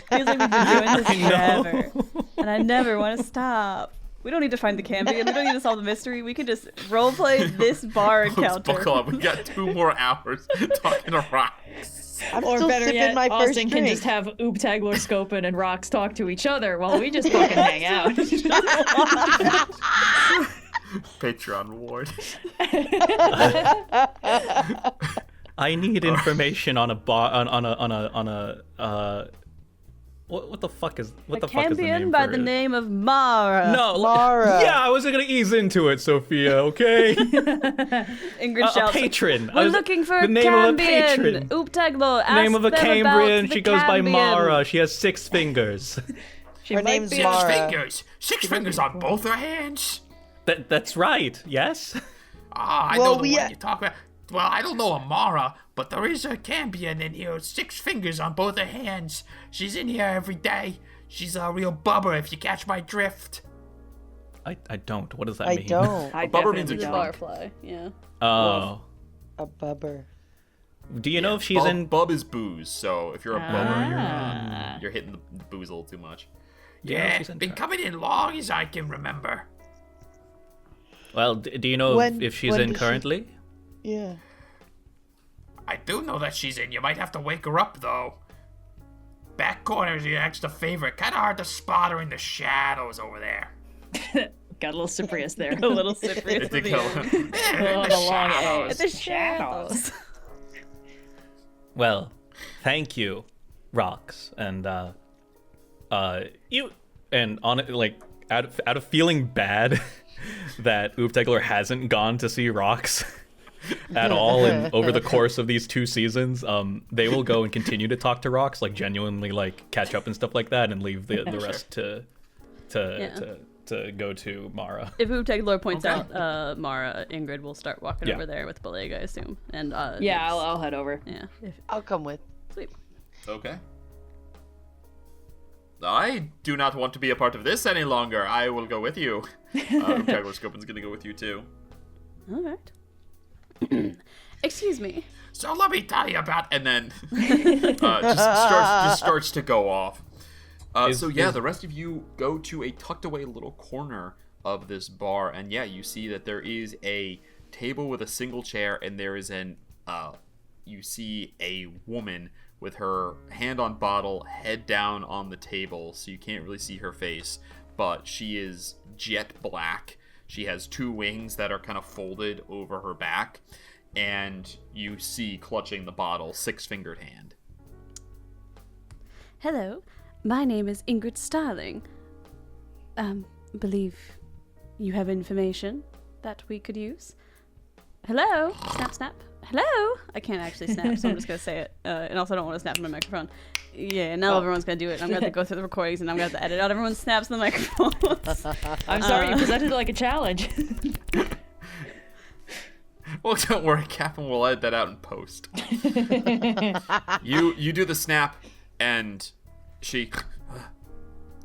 Feels like we've been doing this forever, and I never want to stop. We don't need to find the Cambion. We don't need to solve the mystery. We can just roleplay this bar Let's encounter. buckle up. We got 2 more hours talking to Rox. I'm Or still better sipping yet, my first Austin drink. can just have Oobtaglor Skopun and Rox talk to each other while we just fucking hang out. Patreon reward. I need information on a bar on What the fuck is the Campion name by for the it? name of Mara. No, Mara. yeah, I wasn't gonna ease into it, Sophia. Okay. Ingrid A shouts, patron. "We're looking for the a name Campion. of a patron. Oobtaglor, ask Name of a them Cambrian. about the She goes by Campion." Mara. She has 6 fingers. Her name's Six Mara. fingers. 6 fingers on both her hands. That's right. Yes. Ah, I Well, know the one you talk about. Well, I don't know Amara, but there is a Campion in here with 6 fingers on both her hands. She's in here every day. She's a real bubber, if you catch my drift. I don't. What does that I mean? don't. I bubber means a definitely He's a don't. barfly, yeah. Oh. A bubber. Do you know if she's in? Bub is booze, so if you're a bubber, you're hitting the booze a little too much. Do you know if Yeah, she's in been coming in long as I can remember. Well, do you know When- if she's when in does she- currently? Yeah. I do know that she's in. You might have to wake her up, though. Back corner is your extra favorite. Kind of hard to spot her in the shadows over there. Got a little Cyprius there. A little Cyprius It's a at the kill. end. In the the long shadows. The shadows. Well, thank you, Rocks, and you, and on it, like out of feeling bad that Oobtaglor hasn't gone to see Rocks at all, and over the course of these 2 seasons, they will go and continue to talk to Rocks, like genuinely, like catch up and stuff like that, and leave the rest to go to Mara. If Oobtaglor points out Mara, Ingrid will start walking Yeah. over there with Bileyg, I assume. And Yeah, I'll head over. yeah. I'll come with. Sweet. Okay. I do not want to be a part of this any longer. I will go with you. Oobtaglor Skopun's gonna go with you too. All right. Excuse me. So let me tell you about. And then just starts to go off. Is- The rest of you go to a tucked away little corner of this bar, and yeah, you see that there is a table with a single chair, and there is you see a woman with her hand on bottle, head down on the table, so you can't really see her face, but she is jet black. She has 2 wings that are kind of folded over her back, and you see clutching the bottle, 6-fingered hand. Hello, my name is Ingrid Starling. Believe you have information that we could use. Hello? Snap, snap. Hello? I can't actually snap, so I'm just going to say it. And also I don't want to snap in my microphone. Yeah, now everyone's going to do it. I'm going to have to go through the recordings, and I'm going to have to edit out everyone's snaps in the microphones. I'm sorry, you presented it like a challenge. Well, don't worry, Captain will edit that out in post. You do the snap, and she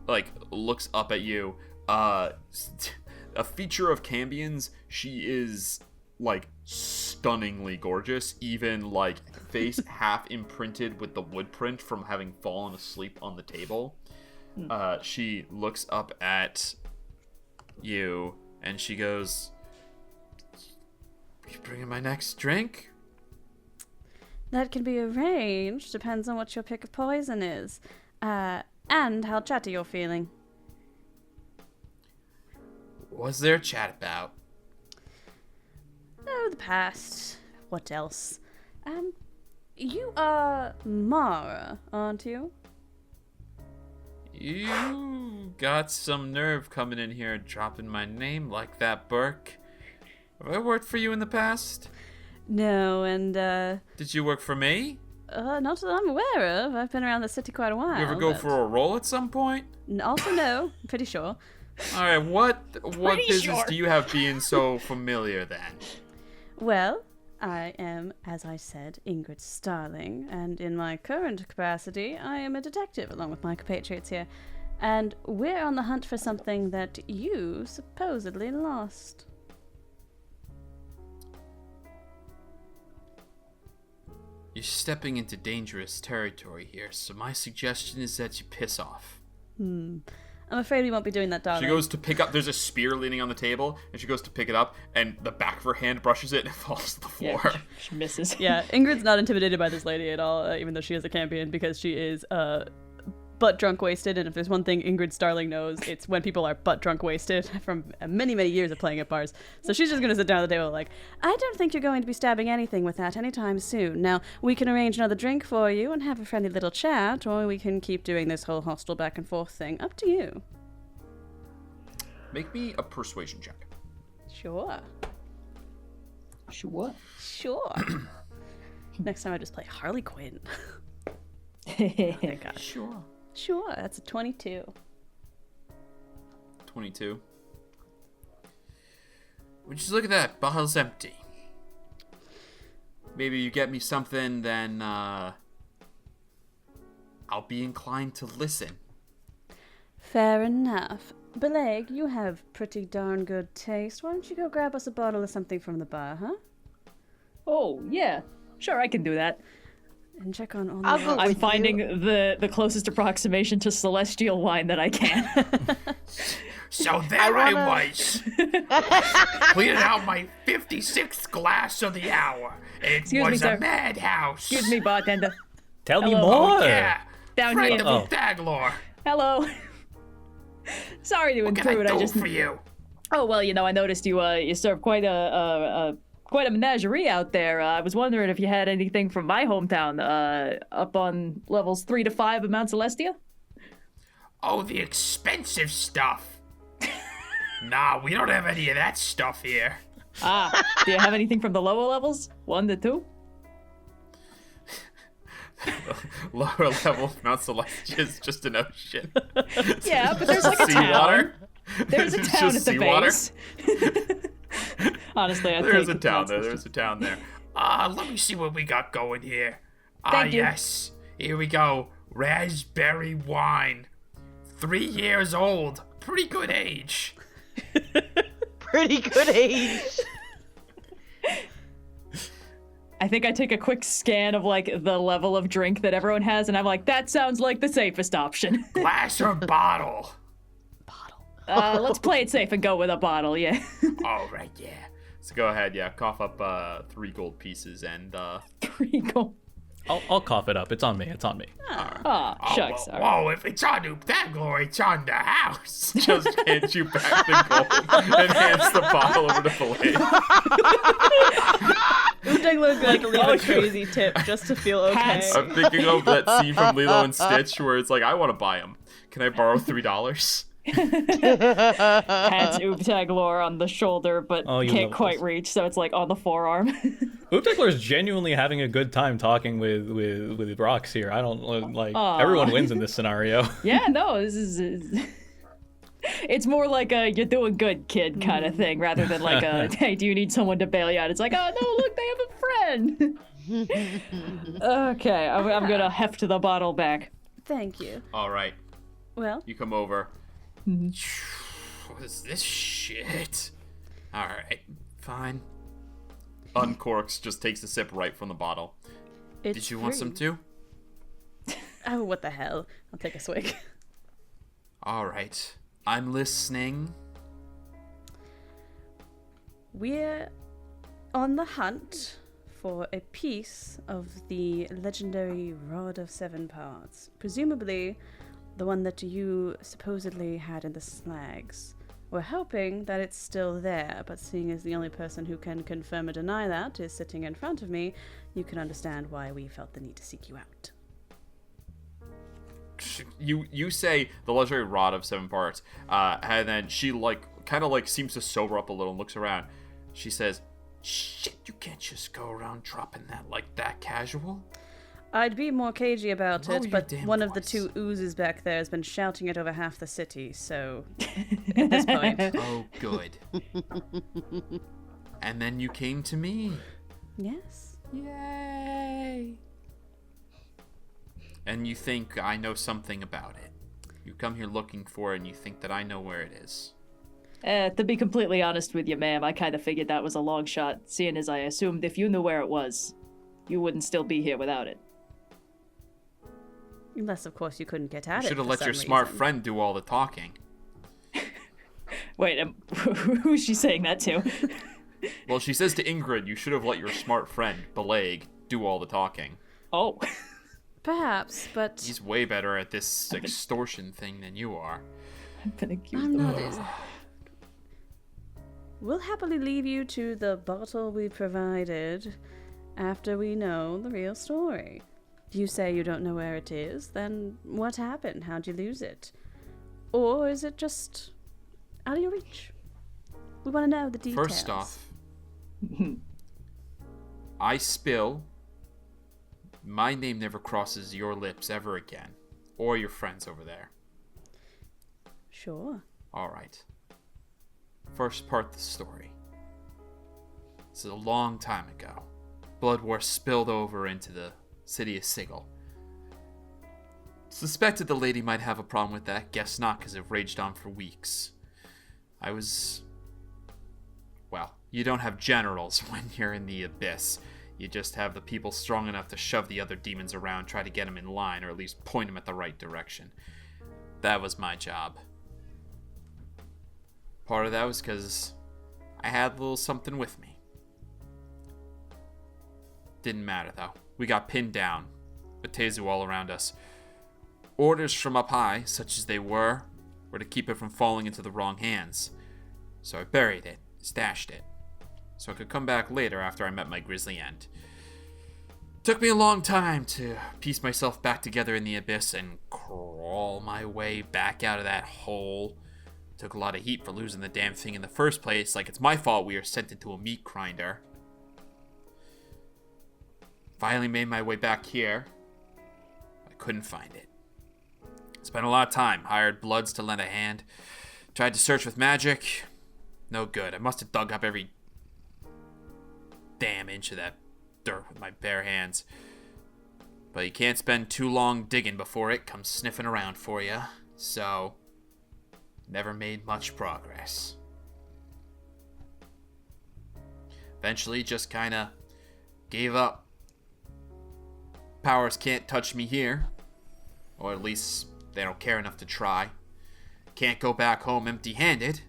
like looks up at you. A feature of Cambions, she is like stunningly gorgeous, even like face half imprinted with the wood print from having fallen asleep on the table. She looks up at you and she goes, "You bringing my next drink?" That can be arranged. Depends on what your pick of poison is. And how chatty you're feeling. What's there chat about? Oh, the past. What else? You are Mara, aren't you? You got some nerve coming in here dropping my name like that, Burke. Have I worked for you in the past? No, and, Did you work for me? not that I'm aware of. I've been around the city quite a while. You ever go but- for a roll at some point? Also, no. I'm pretty sure. Alright, what business sure. do you have being so familiar then? Well, I am, as I said, Ingrid Starling, and in my current capacity, I am a detective along with my compatriots here. And we're on the hunt for something that you supposedly lost. You're stepping into dangerous territory here, so my suggestion is that you piss off. I'm afraid we won't be doing that, darling. She goes to pick up, there's a spear leaning on the table, and she goes to pick it up, and the back of her hand brushes it and it falls to the floor. Yeah, she misses. Yeah, Ingrid's not intimidated by this lady at all, even though she is a champion, because she is butt drunk wasted, and if there's one thing Ingrid Starling knows, it's when people are butt drunk wasted from many, many years of playing at bars. So she's just going to sit down at the table like, I don't think you're going to be stabbing anything with that anytime soon. Now, we can arrange another drink for you and have a friendly little chat, or we can keep doing this whole hostile back and forth thing. Up to you. Make me a persuasion check. Sure. Sure. Next time I just play Harley Quinn. Thank Sure, that's a 22. 22. Would you look at that? Bottle's empty. Maybe you get me something, then I'll be inclined to listen. Fair enough. Bileyg, you have pretty darn good taste. Why don't you go grab us a bottle of something from the bar, huh? Oh, yeah. Sure, I can do that. And check on all I'll the... go I'm with finding you. the closest approximation to celestial wine that I can. So there I was, cleaning out my 56th glass of the hour. It Excuse me, was sir. a madhouse. Excuse me, bartender. Tell me Hello. more. Yeah, Down friend here. of Oobtaglor. Hello. Sorry to What can I intrude. do I just. for you? Oh well, I noticed you serve quite a menagerie out there. I was wondering if you had anything from my hometown, up on levels 3 to 5 of Mount Celestia. Oh, the expensive stuff. Nah, we don't have any of that stuff here. Ah, do you have anything from the lower levels, 1 to 2? Lower level Mount Celestia is just an ocean. Yeah, but there's like a town. Seawater? There's a It's town just at the seawater? base. Honestly, I There's think a town there. that's- There's a town there. Let me see what we got going here. Thank you. Yes. Here we go. Raspberry wine. 3 years old. Pretty good age. Pretty good age. I think I take a quick scan of like the level of drink that everyone has, and I'm like, that sounds like the safest option. Glass or bottle? Let's play it safe and go with a bottle, yeah. All right, yeah. So go ahead, yeah. Cough up 3 gold pieces and 3 gold. I'll cough it up. It's on me. Aw, shucks. Whoa, all right. whoa, if it's on Oobtaglor, it's on the house. just hands you back the gold and hands the bottle over to Bileyg. Oobtaglor's going to leave a crazy tip just to feel okay. Hats. I'm thinking of that scene from Lilo and Stitch where it's like, I want to buy them. Can I borrow $3? Pats Oobtaglor on the shoulder, but Oh, you can't love quite this. reach, so it's like on the forearm. Oobtaglor is genuinely having a good time talking with rocks here. I don't like everyone wins in this scenario. Yeah, no, this is. It's more like a "you're doing good, kid" kind of thing, rather than like a "hey, do you need someone to bail you out?" It's like, "Oh no, look, they have a friend." Okay, I'm gonna heft the bottle back. Thank you. All right. Well, You come over. What is this shit? All right. Fine. Uncorks, just takes a sip right from the bottle. it's Did you want some free. too? Oh, what the hell. I'll take a swig. All right. I'm listening. We're on the hunt for a piece of the legendary Rod of 7 Parts. Presumably the one that you supposedly had in the slags. We're hoping that it's still there, but seeing as the only person who can confirm or deny that is sitting in front of me, you can understand why we felt the need to seek you out. You say the legendary rod of 7 parts, and then she kind of seems to sober up a little and looks around. She says, "Shit, you can't just go around dropping that like that casual." I'd be more cagey about Lower it, your but damn one of the voice. 2 oozes back there has been shouting it over half the city, so at this point. Oh, good. And then you came to me. Yes. Yay! And you think I know something about it. You come here looking for it and you think that I know where it is. To be completely honest with you, ma'am, I kind of figured that was a long shot, seeing as I assumed if you knew where it was, you wouldn't still be here without it. Unless, of course, you couldn't get at You it. should have for let your some smart reason. friend do all the talking. Wait, who's she saying that to? Well, she says to Ingrid, you should have let your smart friend, Bileyg, do all the talking. Oh. Perhaps, but He's way better at this extortion thing than you are. I've been accused I'm of not this. as... We'll happily leave you to the bottle we provided after we know the real story. You say you don't know where it is, then what happened? How'd you lose it? Or is it just out of your reach? We want to know the details. First off, I spill. My name never crosses your lips ever again. Or your friends over there. Sure. Alright. First part of the story. This is a long time ago. Blood War spilled over into the city of Sigil. Suspected the lady might have a problem with that. Guess not, because it raged on for weeks. Well, you don't have generals when you're in the abyss. You just have the people strong enough to shove the other demons around, try to get them in line, or at least point them at the right direction. That was my job. Part of that was because I had a little something with me. Didn't matter, though. We got pinned down. Batezu all around us. Orders from up high, such as they were to keep it from falling into the wrong hands. So I buried it, stashed it, so I could come back later after I met my grisly end. Took me a long time to piece myself back together in the abyss and crawl my way back out of that hole. Took a lot of heat for losing the damn thing in the first place, like it's my fault we were sent into a meat grinder. Finally made my way back here. I couldn't find it. Spent a lot of time, hired bloods to lend a hand. Tried to search with magic. No good. I must have dug up every damn inch of that dirt with my bare hands. But you can't spend too long digging before it comes sniffing around for you. So, never made much progress. Eventually, just kinda gave up. Powers can't touch me here. Or at least they don't care enough to try. Can't go back home empty-handed.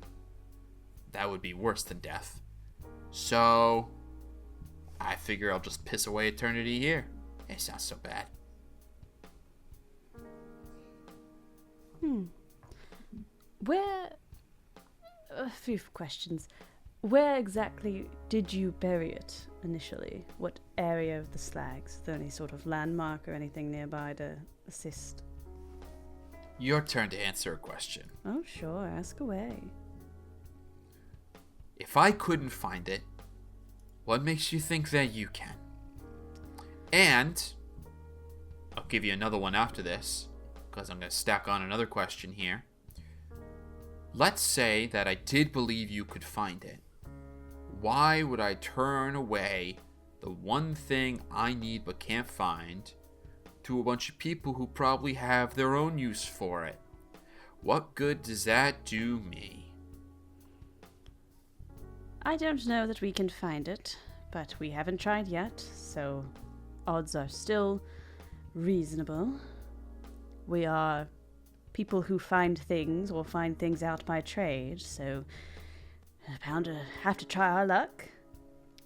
That would be worse than death. So, I figure I'll just piss away eternity here. It sounds so bad. Where... A few questions. Where exactly did you bury it initially? What area of the slags? Is there any sort of landmark or anything nearby to assist? Your turn to answer a question. Oh, sure. Ask away. If I couldn't find it, what makes you think that you can? And I'll give you another one after this, because I'm going to stack on another question here. Let's say that I did believe you could find it. Why would I turn away the one thing I need but can't find to a bunch of people who probably have their own use for it? What good does that do me? I don't know that we can find it, but we haven't tried yet, so odds are still reasonable. We are people who find things or find things out by trade, so bound to have to try our luck.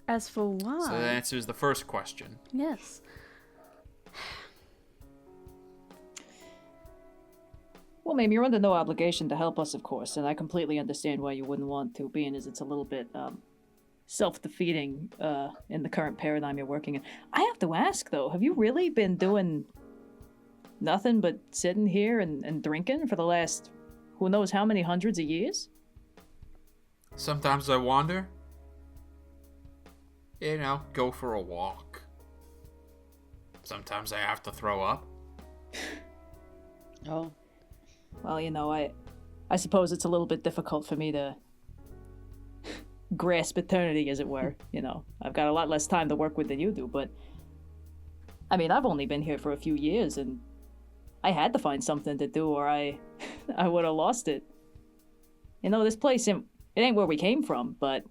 As for why... So that answers the first question. Yes. Well, ma'am, you're under no obligation to help us, of course, and I completely understand why you wouldn't want to, being as it's a little bit self-defeating in the current paradigm you're working in. I have to ask, though, have you really been doing nothing but sitting here and drinking for the last who knows how many hundreds of years? Sometimes I wander. Go for a walk. Sometimes I have to throw up. Oh. Well, I suppose it's a little bit difficult for me to grasp eternity, as it were. I've got a lot less time to work with than you do, but I mean, I've only been here for a few years, and I had to find something to do, or I would have lost it. This place, it ain't where we came from, but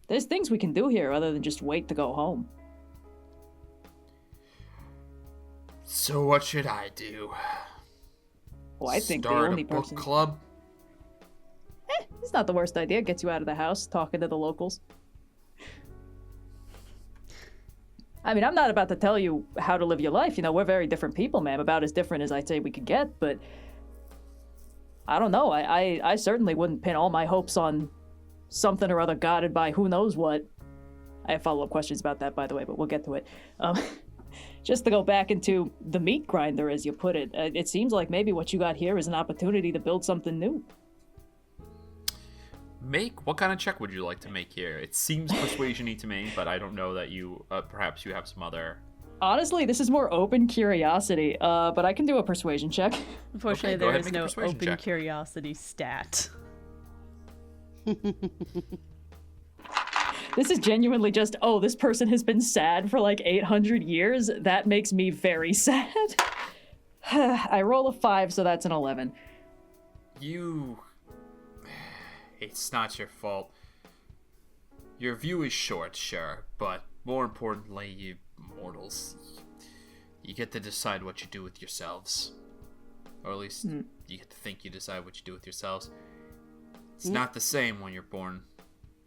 there's things we can do here other than just wait to go home. So what should I do? Well, I think Start the only a book person... club? It's not the worst idea. Gets you out of the house, talking to the locals. I mean, I'm not about to tell you how to live your life. You know, we're very different people, ma'am. About as different as I'd say we could get, but I don't know. I certainly wouldn't pin all my hopes on something or other guided by who knows what. I have follow-up questions about that, by the way, but we'll get to it. Just to go back into the meat grinder, as you put it, it seems like maybe what you got here is an opportunity to build something new. What kind of check would you like to make here? It seems persuasion-y to me, but I don't know that you, perhaps you have some other... Honestly, this is more open curiosity, but I can do a persuasion check. Unfortunately, Okay, there is make a no persuasion open check. curiosity stat. This is genuinely just, oh, this person has been sad for like 800 years. That makes me very sad. I roll a 5, so that's an 11. It's not your fault. Your view is short, sure, but more importantly, you mortals, you get to decide what you do with yourselves. Or at least you get to think you decide what you do with yourselves. It's not the same when you're born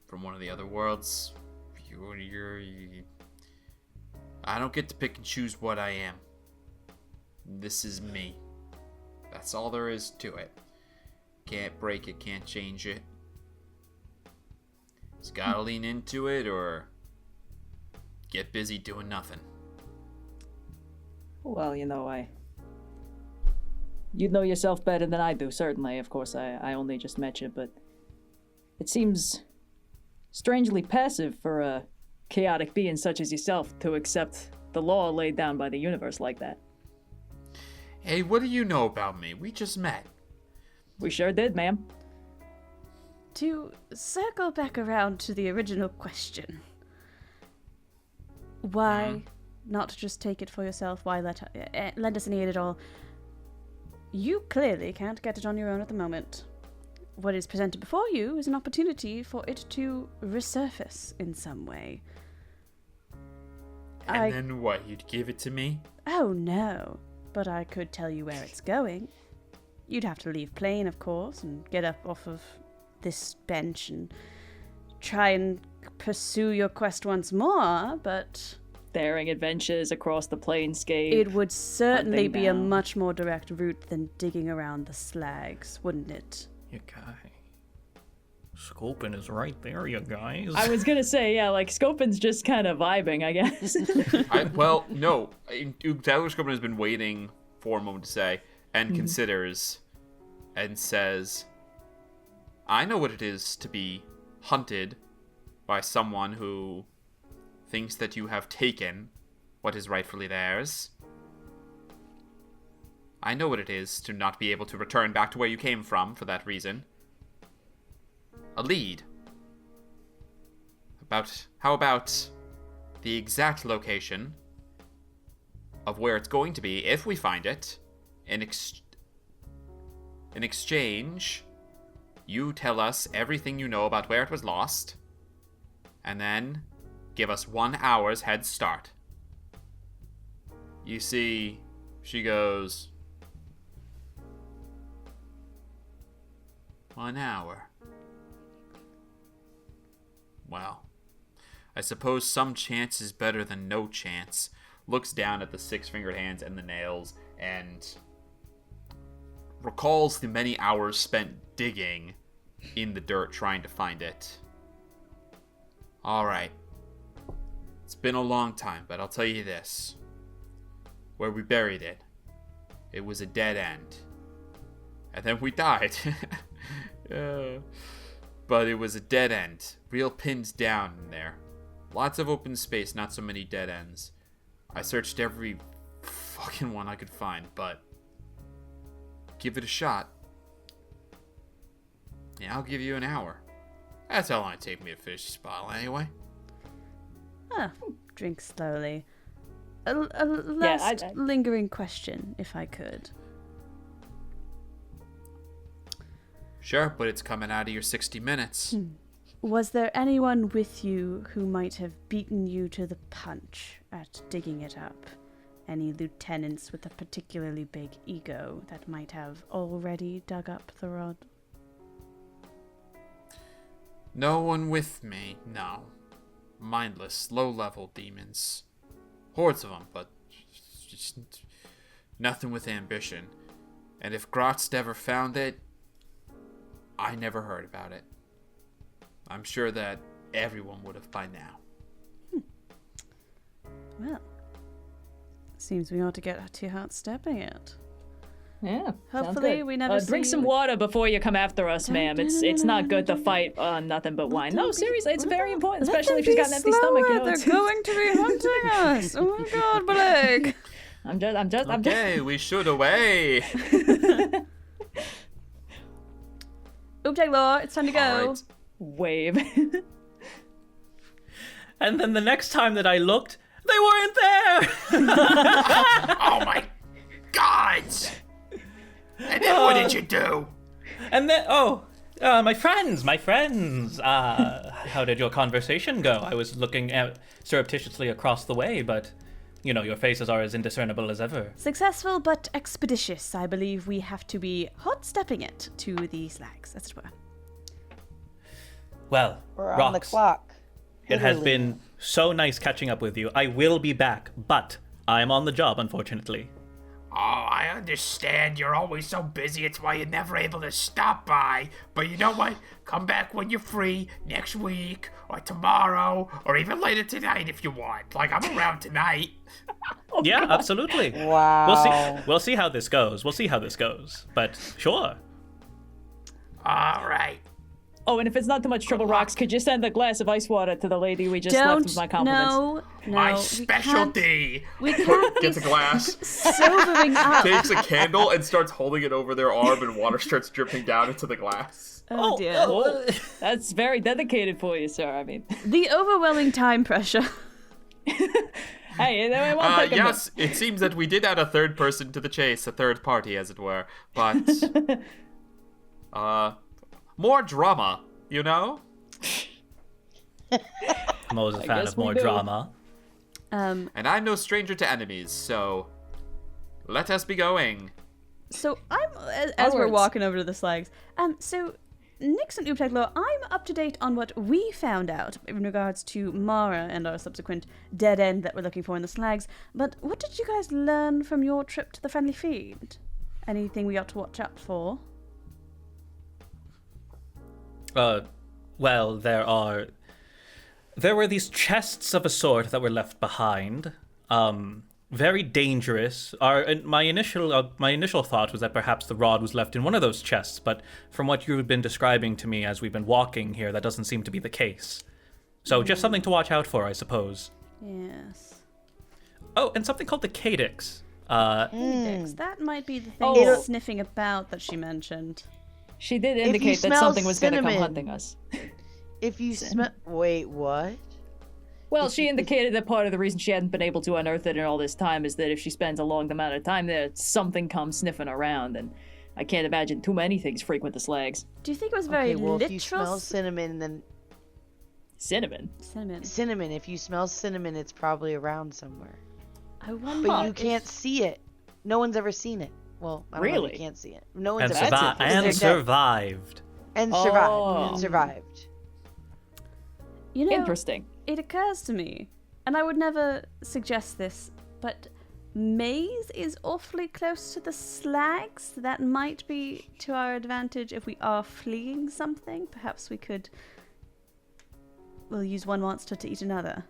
from one of the other worlds. I don't get to pick and choose what I am. This is me. That's all there is to it. Can't break it, can't change it. Just gotta lean into it or get busy doing nothing. Well, you know, you'd know yourself better than I do, certainly. Of course, I only just met you, but it seems strangely passive for a chaotic being such as yourself to accept the law laid down by the universe like that. Hey, what do you know about me? We just met. We sure did, ma'am. To circle back around to the original question, why not just take it for yourself? Why lend us any aid at all? You clearly can't get it on your own at the moment. What is presented before you is an opportunity for it to resurface in some way. And then what? You'd give it to me? Oh no, but I could tell you where it's going. You'd have to leave plane, of course, and get up off of this bench and try and pursue your quest once more, but... Daring adventures across the planescape. It would certainly be a down. much more direct route than digging around the slags, wouldn't it? You guy. Skopun is right there, you guys. I was gonna say, yeah, like, Skopun's just kind of vibing, I guess. No. Oobtaglor Skopun has been waiting for a moment to say, and considers, and says, I know what it is to be hunted by someone who thinks that you have taken what is rightfully theirs. I know what it is to not be able to return back to where you came from for that reason. A lead. How about the exact location of where it's going to be if we find it? In exchange, you tell us everything you know about where it was lost, and then give us 1 hour's head start. You see, she goes, 1 hour. Well, I suppose some chance is better than no chance. Looks down at the 6-fingered hands and the nails, and recalls the many hours spent digging in the dirt trying to find it. Alright. It's been a long time, but I'll tell you this. Where we buried it, it was a dead end. And then we died. But it was a dead end. Real pins down in there. Lots of open space, not so many dead ends. I searched every fucking one I could find, but give it a shot. Yeah, I'll give you an hour. That's how long it take me to finish this bottle anyway. Drink slowly. A last lingering question, if I could. Sure, but it's coming out of your 60 minutes. Was there anyone with you who might have beaten you to the punch at digging it up? Any lieutenants with a particularly big ego that might have already dug up the rod? No one with me, no. Mindless, low-level demons. hordes of them, but just nothing with ambition. And if Grotz ever found it, I never heard about it. I'm sure that everyone would have by now. Well, seems we ought to get to out stepping it. Yeah. Hopefully we never see drink some you. water before you come after us, ma'am. It's not good to fight on nothing but wine. No, seriously, it's very important, especially if she's got an empty stomach. You know, They're going to be hunting us. Oh my God, Bileyg. I'm just. Okay, we should away. Oobtaglor, it's time to go. All right. Wave. And then the next time that I looked, they weren't there. Oh my God! And then what did you do? And then, my friends. How did your conversation go? I was looking surreptitiously across the way, but, your faces are as indiscernible as ever. Successful but expeditious. I believe we have to be hot-stepping it to the slags, as it were. Well, We're on the Rox, clock. it has Literally. been so nice catching up with you. I will be back, but I'm on the job, unfortunately. Oh, I understand. You're always so busy. It's why you're never able to stop by. But you know what? Come back when you're free next week or tomorrow or even later tonight if you want. Like, I'm around tonight. Yeah, absolutely. Wow. We'll see how this goes. But sure. All right. Oh, and if it's not too much trouble, Rox, could you send a glass of ice water to the lady we just left with my compliments? No, My specialty. We can't be Gets a glass, sobering up. takes a candle, and starts holding it over their arm, and water starts dripping down into the glass. Oh dear. That's very dedicated for you, sir. I mean, The overwhelming time pressure. hey, it won't take a Yes, it seems that we did add a third person to the chase, a third party, as it were. But, more drama, I'm always a fan guess of we more do. drama. And I'm no stranger to enemies, so let us be going. So as we're Onwards. walking over to the slags. So Nix and Oobtaglor, I'm up to date on what we found out in regards to Mara and our subsequent dead end that we're looking for in the slags. But what did you guys learn from your trip to the Friendly Feed? Anything we ought to watch out for? Well, there were these chests of a sort that were left behind. Very dangerous. My initial thought was that perhaps the rod was left in one of those chests, but from what you've been describing to me as we've been walking here, that doesn't seem to be the case. So just something to watch out for, I suppose. Yes. Oh, and something called the Cadix. Nix, that might be the thing Oh. sniffing about that she mentioned. She did you indicate that smell something was going to come cinnamon- hunting us. If you smell... Wait, what? Well, she indicated that part of the reason she hadn't been able to unearth it in all this time is that if she spends a long amount of time there, something comes sniffing around, and I can't imagine too many things frequent the slags. Do you think it was very Okay, well, literal? if you smell cinnamon, then... Cinnamon. Cinnamon. If you smell cinnamon, it's probably around somewhere. I wonder. But you if- can't see it. No one's ever seen it. Well, I don't know if Really? you can't see it. No one's And, ever seen it. 'cause they're dead. survived. And survived. Oh. And survived. You know, Interesting. it occurs to me, and I would never suggest this, but Maze is awfully close to the slags. That might be to our advantage if we are fleeing something. Perhaps we could... We'll use one monster to eat another.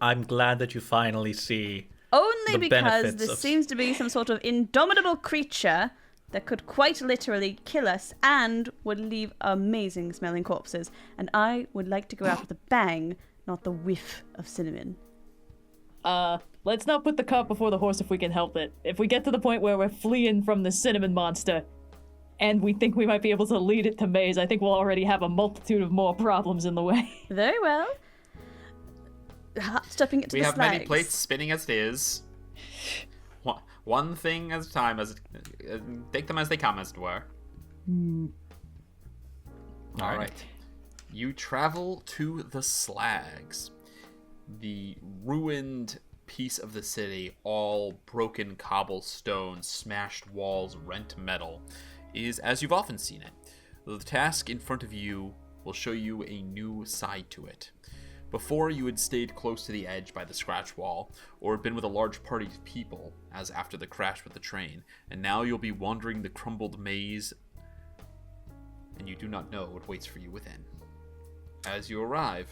I'm glad that you finally see Only the because benefits this of- seems to be some sort of indomitable creature that could quite literally kill us and would leave amazing smelling corpses. And I would like to go out with a bang, not the whiff of cinnamon. Let's not put the cart before the horse if we can help it. If we get to the point where we're fleeing from the cinnamon monster, and we think we might be able to lead it to Maze, I think we'll already have a multitude of more problems in the way. Very well. Stepping it to We the have many slags. plates spinning as it is. One thing at a time, take them as they come, as it were. All right. You travel to the slags, the ruined piece of the city, all broken cobblestone, smashed walls, rent metal, is as you've often seen it. The task in front of you will show you a new side to it. Before, you had stayed close to the edge by the scratch wall, or had been with a large party of people, as after the crash with the train, and now you'll be wandering the crumbled maze, and you do not know what waits for you within. As you arrive,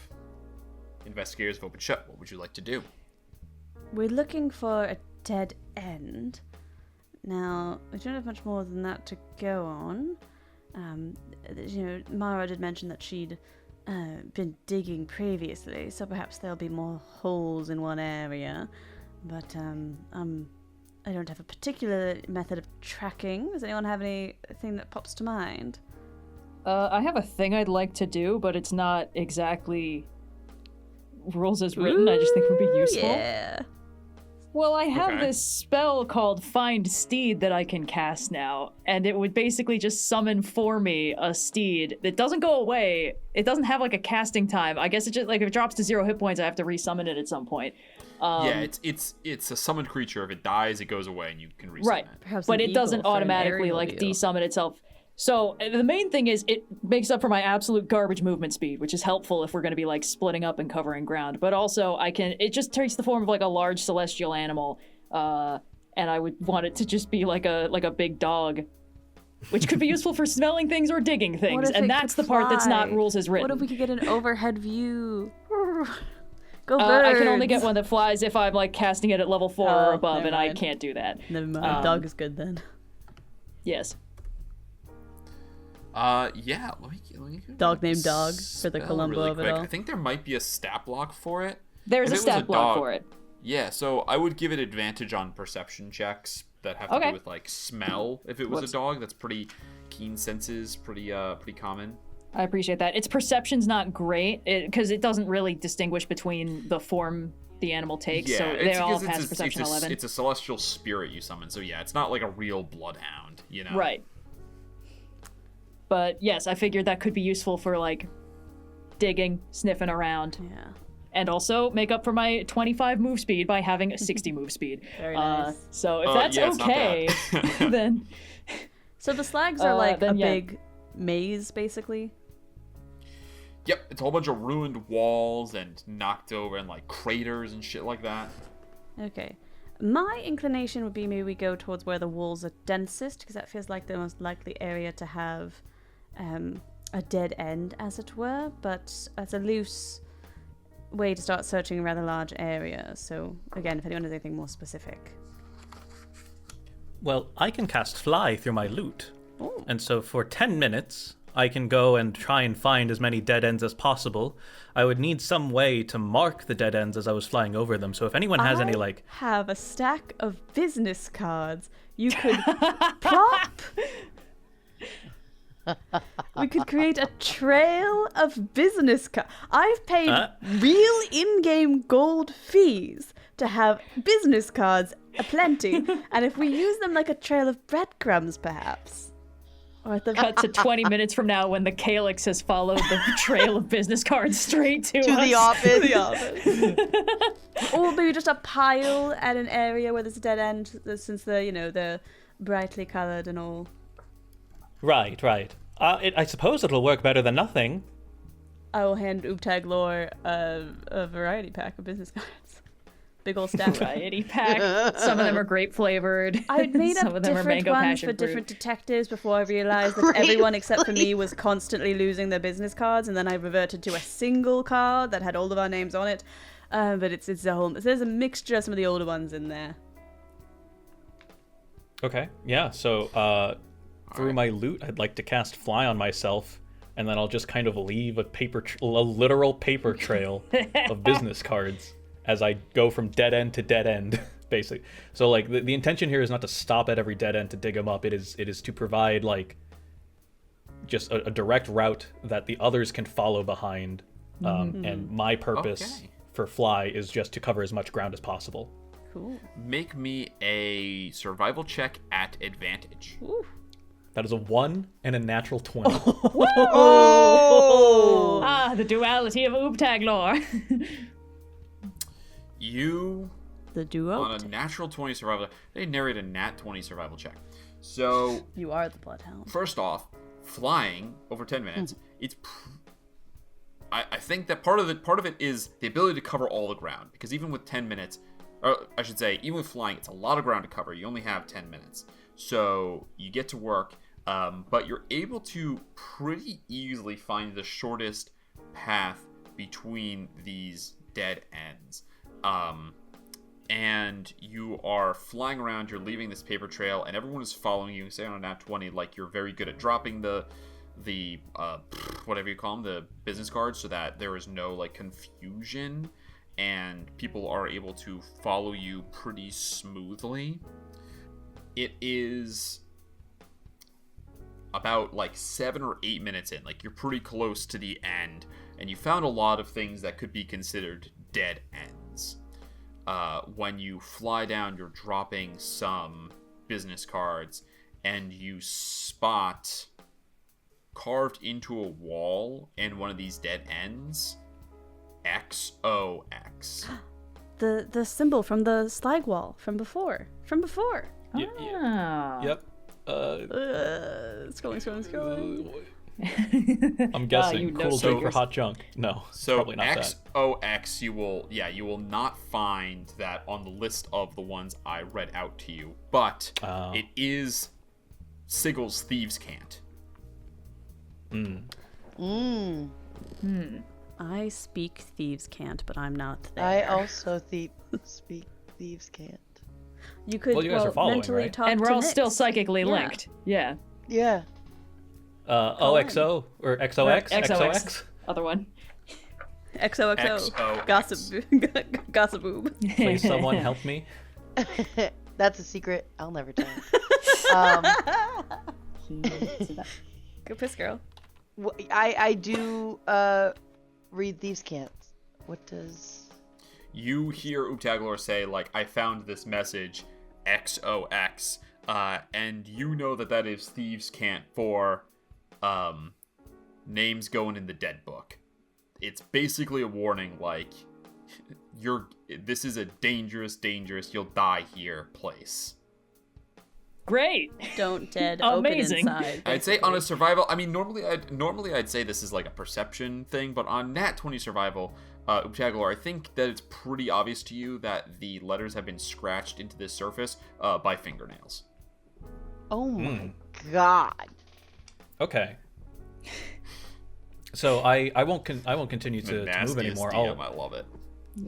investigators have opened shut. What would you like to do? We're looking for a dead end. Now, we don't have much more than that to go on. Mara did mention that she'd been digging previously, so perhaps there'll be more holes in one area. But I don't have a particular method of tracking. Does anyone have anything that pops to mind? I have a thing I'd like to do, but it's not exactly rules as written. I just think it would be useful. Yeah. Well, I have this spell called Find Steed that I can cast now, and it would basically just summon for me a steed that doesn't go away. It doesn't have like a casting time. I guess it just like if it drops to 0 hit points, I have to resummon it at some point. It's a summoned creature. If it dies, it goes away, and you can resummon right. it. Perhaps But an it doesn't eagle for an automatically aerial like view. desummon itself. So the main thing is it makes up for my absolute garbage movement speed, which is helpful if we're going to be like splitting up and covering ground. But also it just takes the form of like a large celestial animal, and I would want it to just be like a big dog, which could be useful for smelling things or digging things. And that's the part that's not rules as written. What if we could get an overhead view? Go birds! I can only get one that flies if I'm like casting it at level 4 or above, never and I mind. can't do that. Never mind. Dog is good then. Yes. Yeah. Let me Dog named Dog for the spell Columbo really of it quick. all. I think there might be a stat block for it. There's If a it was stat block dog- for it. Yeah, so I would give it advantage on perception checks that have to Okay. do with like smell. If it was Whoops. a dog, that's pretty keen senses, pretty common. I appreciate that. Its perception's not great because it doesn't really distinguish between the form the animal takes. Yeah, so it's they all because pass perception 11. It's a celestial spirit you summon, so yeah, it's not like a real bloodhound, you know. Right. But yes, I figured that could be useful for like digging, sniffing around, Yeah. and also make up for my 25 move speed by having a 60 move speed. Very nice. So if that's yeah, it's not okay, bad. then So the slags are like a then, yeah. big maze, basically. Yep, it's a whole bunch of ruined walls and knocked over and like craters and shit like that. Okay. My inclination would be maybe we go towards where the walls are densest, because that feels like the most likely area to have a dead end, as it were. But that's a loose way to start searching a rather large area. So, again, if anyone has anything more specific. Well, I can cast Fly through my loot. Ooh. And so for 10 minutes, I can go and try and find as many dead ends as possible. I would need some way to mark the dead ends as I was flying over them. So if anyone has any, like... have a stack of business cards you could prop. We could create a trail of business cards. I've paid real in-game gold fees to have business cards aplenty, and if we use them like a trail of breadcrumbs, perhaps. Or at the cut to 20 minutes from now when the Calyx has followed the trail of business cards straight to us. the office. the office. Or maybe just a pile at an area where there's a dead end, since they're brightly coloured and all. Right. I suppose it'll work better than nothing. I will hand Oobtaglor a variety pack of business cards. Big old stack. Variety pack. Some of them are grape flavored. I had made Some up of them are different mango ones passion for fruit. different detectives before I realised that everyone except for me was constantly losing their business cards, and then I reverted to a single card that had all of our names on it. But there's a mixture of some of the older ones in there. Okay, yeah, so through my loot, I'd like to cast Fly on myself, and then I'll just kind of leave a literal paper trail of business cards as I go from dead end to dead end, basically. So, like, the intention here is not to stop at every dead end to dig them up. It is to provide, like, just a direct route that the others can follow behind. And my purpose for Fly is just to cover as much ground as possible. Cool. Make me a survival check at advantage. Ooh. That is a 1 and a natural 20. Oh! Ah, the duality of Oobtaglor. You, The duo. on a natural 20 survival, they narrate a nat 20 survival check. So, You are the bloodhound. first off, flying over 10 minutes, it's I think that part of it is the ability to cover all the ground, because even with 10 minutes, or I should say, even with flying, it's a lot of ground to cover. You only have 10 minutes. So you get to work, but you're able to pretty easily find the shortest path between these dead ends. And you are flying around, you're leaving this paper trail, and everyone is following you. Say on a nat 20, like, you're very good at dropping the whatever you call them, the business cards, so that there is no, like, confusion, and people are able to follow you pretty smoothly. It is about, like, 7 or 8 minutes in. Like, you're pretty close to the end, and you found a lot of things that could be considered dead ends. When you fly down, you're dropping some business cards, and you spot, carved into a wall in one of these dead ends, XOX. The symbol from the slag wall from before. Yep. Scrolling. I'm guessing you know cool so date for hot junk. No, So probably not that. XOX, you will not find that on the list of the ones I read out to you, but it is Sigil's Thieves' Cant. I speak thieves' cant, but I'm not there. I also speak thieves can't. You could you guys are following, mentally right? talk And we're to all Nyx. still psychically Yeah. linked. Yeah. Yeah. OXO or XOX? XOX. Other one. XOXO. XOX. Gossip boob. Please, someone help me. That's a secret I'll never tell. Go piss, girl. I do read Thieves' Cant. What does... You hear Oobtaglor say, like, I found this message, XOX, and you know that is Thieves' Cant for names going in the dead book. It's basically a warning, like, this is a dangerous, you'll die here place. Great. Don't dead Amazing. open inside. I'd say on a survival, I mean, normally I'd say this is like a perception thing, but on nat 20 survival, Oobtaglor, I think that it's pretty obvious to you that the letters have been scratched into this surface by fingernails. Oh my god. Okay. So I won't continue The to move nastiest anymore. DM, I love it.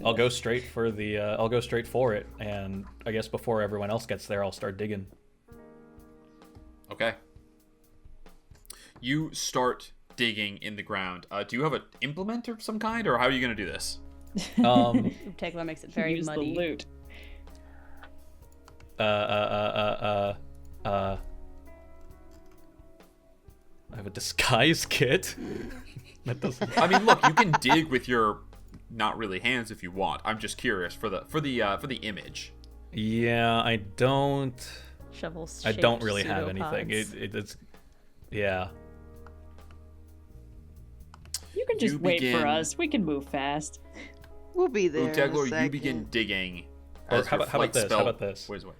I'll go straight for it, and I guess before everyone else gets there, I'll start digging. Okay. You start digging in the ground. Do you have an implement of some kind, or how are you going to do this? Oobtaglor makes it very Use muddy. the loot. I have a disguise kit. That doesn't. I mean, look, you can dig with your not really hands if you want. I'm just curious for the image. Yeah, I don't. Shovels. I don't really have anything. pseudopods. It's yeah. You can just wait begin- for us. We can move fast. We'll be there in a Oobtaglor, you second. begin digging. Or as how your about flight this? spell- How about this? Where's what?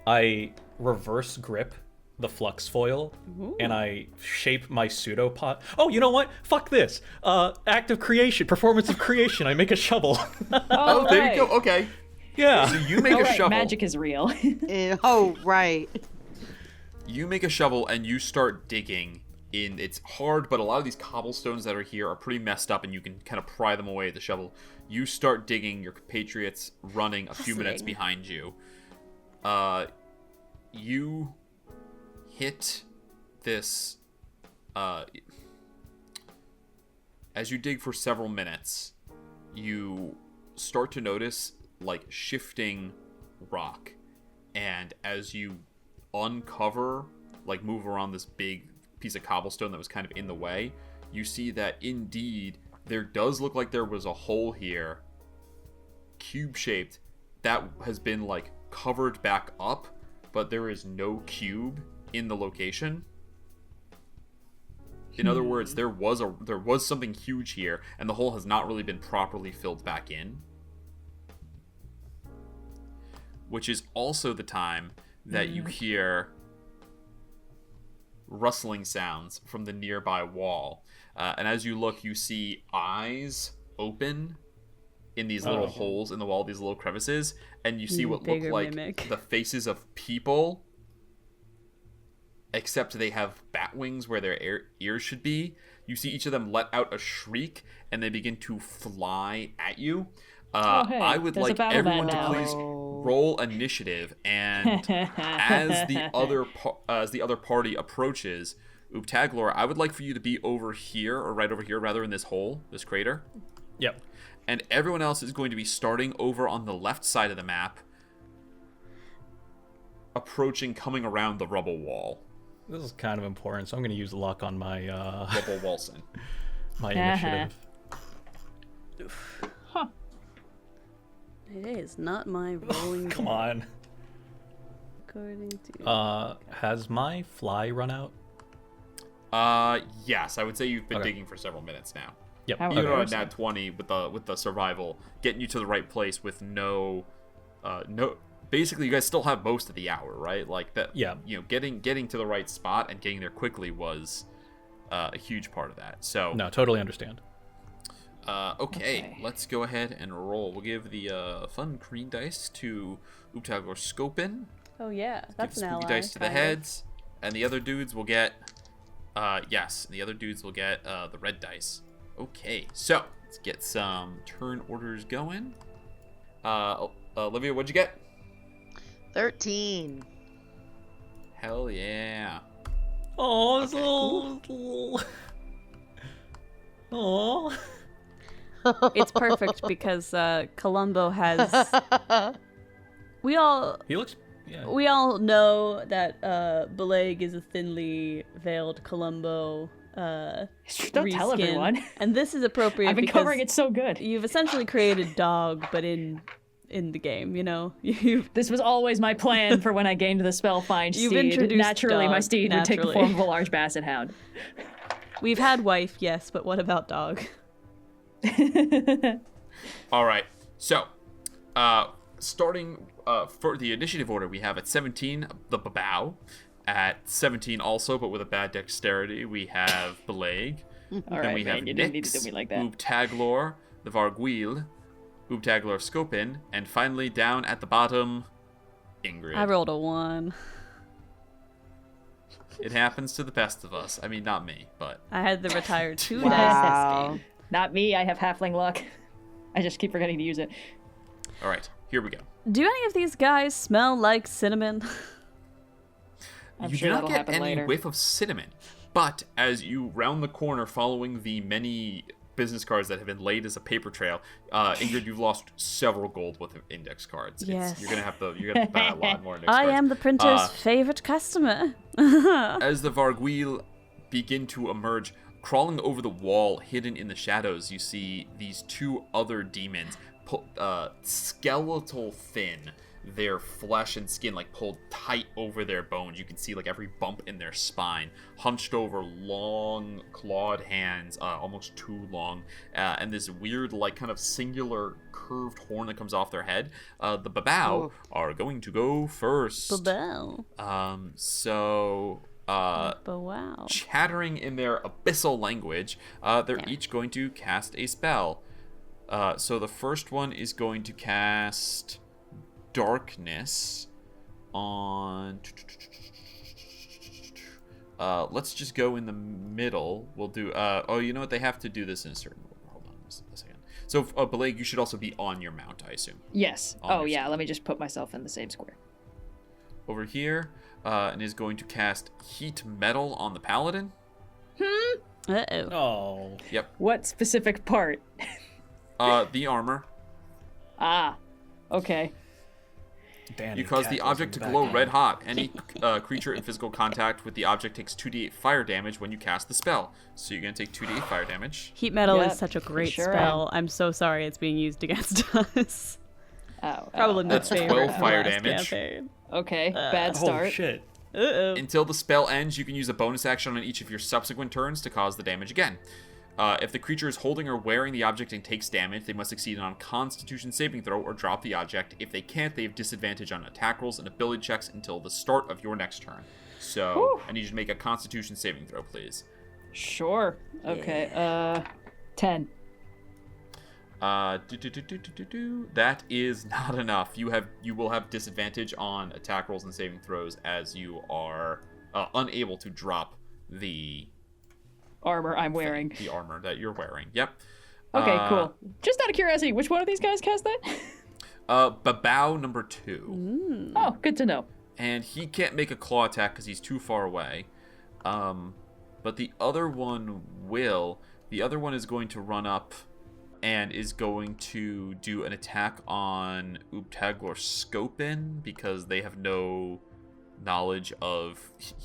I reverse grip the flux foil and I shape my pseudopod. Oh, you know what? Fuck this. Act of creation, performance of creation. I make a shovel. Oh, there you go. Okay. Yeah. So you make Oh, a right, shovel. magic is real. Oh, right. You make a shovel and you start digging. It's hard, but a lot of these cobblestones that are here are pretty messed up, and you can kind of pry them away with the shovel. You start digging. Your compatriots running a few minutes behind you. You hit this. As you dig for several minutes, you start to notice like shifting rock, and as you uncover, like move around this big piece of cobblestone that was kind of in the way, you see that indeed there does look like there was a hole here, cube shaped, that has been like covered back up, but there is no cube in the location. In other words, there was something huge here, and the hole has not really been properly filled back in. Which is also the time that you hear rustling sounds from the nearby wall. And as you look, you see eyes open in these little holes in the wall, these little crevices, and you see what look like the faces of people, except they have bat wings where their ears should be. You see each of them let out a shriek, and they begin to fly at you. Hey, I would like everyone to please roll initiative, and as the other party approaches, Oobtaglor, I would like for you to be over here, or right over here, rather, in this hole, this crater. Yep. And everyone else is going to be starting over on the left side of the map, approaching, coming around the rubble wall. This is kind of important, so I'm going to use luck on my Rubble Walson. my initiative. Huh. It is not my rolling. Come on. According to. Has my fly run out? Yes, I would say you've been digging for several minutes now. Yep. How Even on a embarrassing. nat 20 with the survival, getting you to the right place with no. Basically, you guys still have most of the hour, right? Like that. Yeah. You know, getting to the right spot and getting there quickly was a huge part of that. So. No, totally understand. Okay, let's go ahead and roll. We'll give the fun green dice to Oobtaglor Skopun. Oh yeah, that's Give an spooky ally. dice to the heads, and the other dudes will get. The other dudes will get the red dice. Okay, so let's get some turn orders going. Olivia, what'd you get? 13. Hell yeah. Oh, it's little. Oh. It's perfect because Columbo has. We all He looks. Yeah. we all know that Bileyg is a thinly veiled Columbo. Don't tell reskin, everyone. And this is appropriate I've been because covering it so good. you've essentially created Dog, but in the game. You know, you've This was always my plan for when I gained the spellfind You've steed. introduced Naturally, my dog, steed would take the naturally. form of a large basset hound. we've had wife, yes, but what about Dog? All right. So, starting for the initiative order, we have at 17 the Babao. At 17 also, but with a bad dexterity, we have Bileyg. All Then right, we man, have you didn't need Nyx, to do me like that. Oobtaglor, the Vargouille, Oobtaglor Skopun, and finally down at the bottom, Ingrid. I rolled a 1. It happens to the best of us. I mean, not me, but I had the retired 2 Wow. dice this game. Not me, I have halfling luck. I just keep forgetting to use it. all right, here we go. Do any of these guys smell like cinnamon? I'm You sure do not that'll get happen any later. whiff of cinnamon, but as you round the corner following the many business cards that have been laid as a paper trail, Ingrid, you've lost several gold worth of index cards. Yes. You're gonna have to buy a lot more index I cards. am the printer's favorite customer. As the Vargouille begin to emerge, crawling over the wall, hidden in the shadows, you see these two other demons, skeletal thin. Their flesh and skin like pulled tight over their bones. You can see like every bump in their spine, hunched over, long clawed hands, almost too long, and this weird like kind of singular curved horn that comes off their head. The Babao are going to go first. Babao. Wow. Chattering in their abyssal language, they're each going to cast a spell. So the first one is going to cast Darkness on. Let's just go in the middle. We'll do. Oh, you know what? They have to do this in a certain order. Hold on a second. So, Bileyg, you should also be on your mount, I assume. Yes. On Oh, your yeah, side. let me just put myself in the same square. Over here, and is going to cast Heat Metal on the Paladin. Uh-oh. Oh. Yep. What specific part? The armor. Ah, okay. Danny You cause the cackles object to in the glow back. red hot. Any creature in physical contact with the object takes 2d8 fire damage when you cast the spell. So you're going to take 2d8 fire damage. Heat metal Yep, is such a great sure spell. I'm so sorry it's being used against us. Oh, Probably my That's favorite 12 from fire last damage. campaign. Okay, bad Oh start. shit. Uh-oh. Until the spell ends, you can use a bonus action on each of your subsequent turns to cause the damage again. If the creature is holding or wearing the object and takes damage, they must succeed on a Constitution saving throw or drop the object. If they can't, they have disadvantage on attack rolls and ability checks until the start of your next turn. So Whew. I need you to make a Constitution saving throw, please. Sure. Okay. 10. That is not enough. You will have disadvantage on attack rolls and saving throws as you are unable to drop the Armor I'm wearing. the armor that you're wearing. Yep. Okay, cool. Just out of curiosity, which one of these guys cast that? Babao number 2. Oh, good to know. And he can't make a claw attack because he's too far away. But the other one will. The other one is going to run up and is going to do an attack on Oobtaglor Skopun because they have no knowledge of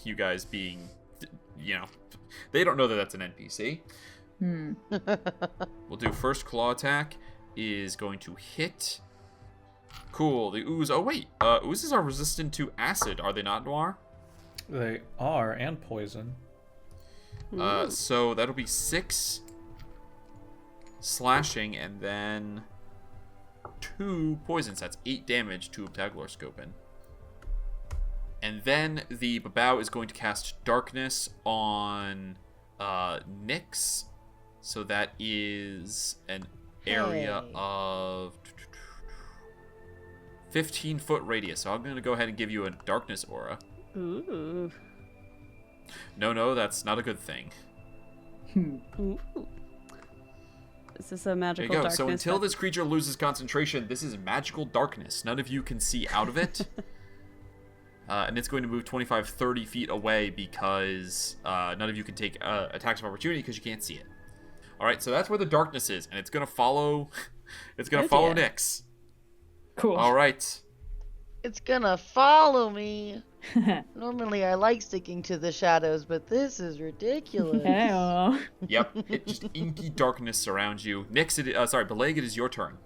you guys being, they don't know that that's an NPC. We'll do first claw attack is going to hit. Cool. The ooze. Oh wait, oozes are resistant to acid, are they not, Noir? They are, and poison. So that'll be 6 slashing and then 2 poisons. That's 8 damage to Oobtaglor Skopun. And then the Babao is going to cast Darkness on Nyx. So that is an area of 15-foot radius. So I'm going to go ahead and give you a Darkness aura. Ooh. No, that's not a good thing. Ooh. Is this a magical There you go. darkness? So until this creature loses concentration, this is magical darkness. None of you can see out of it. And it's going to move 25, 30 feet away because none of you can take attacks of opportunity because you can't see it. All right, so that's where the darkness is, and it's going to follow. It's going to follow Nyx. Cool. All right. It's gonna follow me. Normally I like sticking to the shadows, but this is ridiculous. Hey-oh. Yep. It just inky darkness surrounds you. Nyx, Bileyg, it is your turn.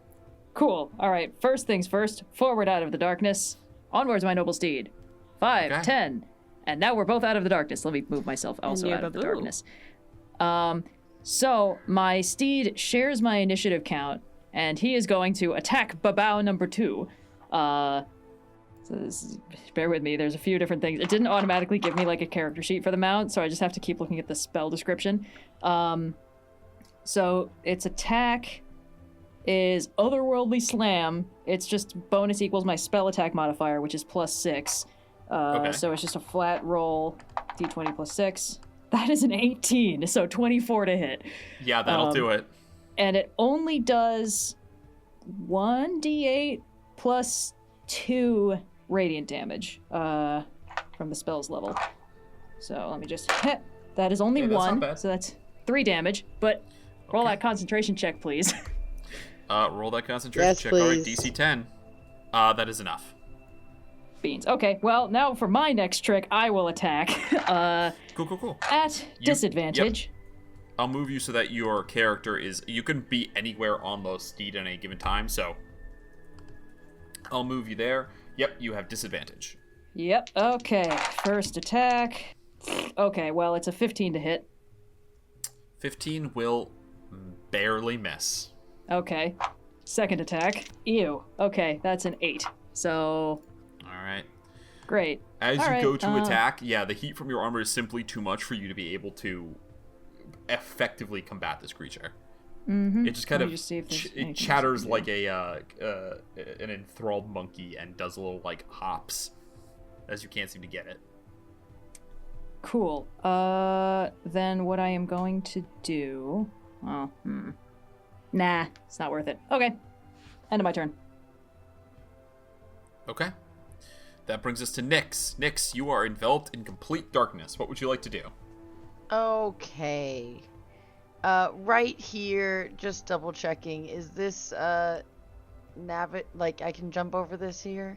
Cool. All right. First things first. Forward out of the darkness. Onwards, my noble steed. 5, Okay. 10. And now we're both out of the darkness. Let me move myself also you're out of the baboo. darkness. So my steed shares my initiative count, and he is going to attack Babao number 2. Bear with me, there's a few different things. It didn't automatically give me like a character sheet for the mount, so I just have to keep looking at the spell description. So its attack is Otherworldly Slam. It's just bonus equals my spell attack modifier, which is +6. Okay. So it's just a flat roll, d20 +6. That is an 18, so 24 to hit. Yeah, that'll do it. And it only does 1d8 plus 2 radiant damage from the spell's level. So let me just hit. That is only Okay, that's not 1, bad. so that's 3 damage. But roll Okay. that concentration check, please. Roll that concentration Yes, check. All right, please. DC 10. That is enough. Beans. Okay, well, now for my next trick, I will attack Cool. at disadvantage. I'll move you so that your character is... You can be anywhere on the steed at any given time, so... I'll move you there. Yep, you have disadvantage. Yep, okay. First attack. Okay, well, it's a 15 to hit. 15 will barely miss. Okay. Second attack. Ew. Okay, that's an 8. So, Alright. great. As All you right, go to attack, the heat from your armor is simply too much for you to be able to effectively combat this creature. Mm-hmm. It just kind Let of me just see if there's anything it chatters else I like an enthralled monkey and does little like hops as you can't seem to get it. Cool. Then what I am going to do... Nah, it's not worth it. Okay. End of my turn. Okay. That brings us to Nyx. Nyx, you are enveloped in complete darkness. What would you like to do? Okay. Right here, just double checking. Is this like I can jump over this here?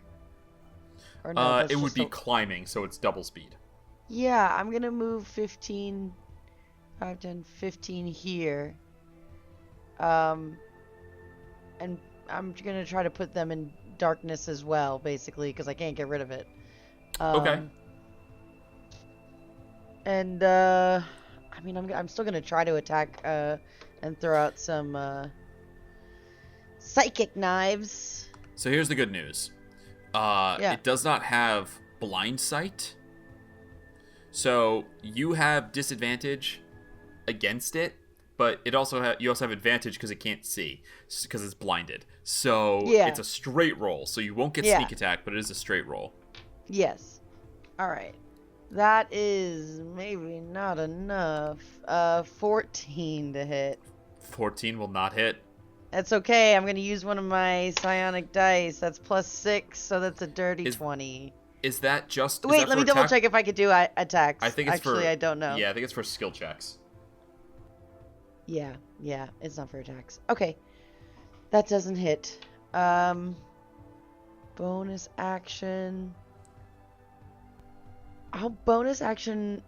Or no, that's It would just be climbing, so it's double speed. Yeah, I'm gonna move 15, 5, 10, 15 here. And I'm gonna try to put them in darkness as well, basically, because I can't get rid of it. Okay. And I mean, I'm still gonna try to attack and throw out some psychic knives. So here's the good news. Yeah. It does not have blind sight, So you have disadvantage against it, but it also you also have advantage because it can't see, because it's blinded. So it's a straight roll. So you won't get sneak attack, but it is a straight roll. Yes. All right. That is maybe not enough. 14 to hit. 14 will not hit. That's okay. I'm going to use one of my psionic dice. That's +6, so that's a dirty 20. Is that just... Wait, let me double check if I could do attacks. I think it's Actually, I don't know. Yeah, I think it's for skill checks. Yeah, it's not for attacks. Okay. That doesn't hit. Bonus action. I'll bonus action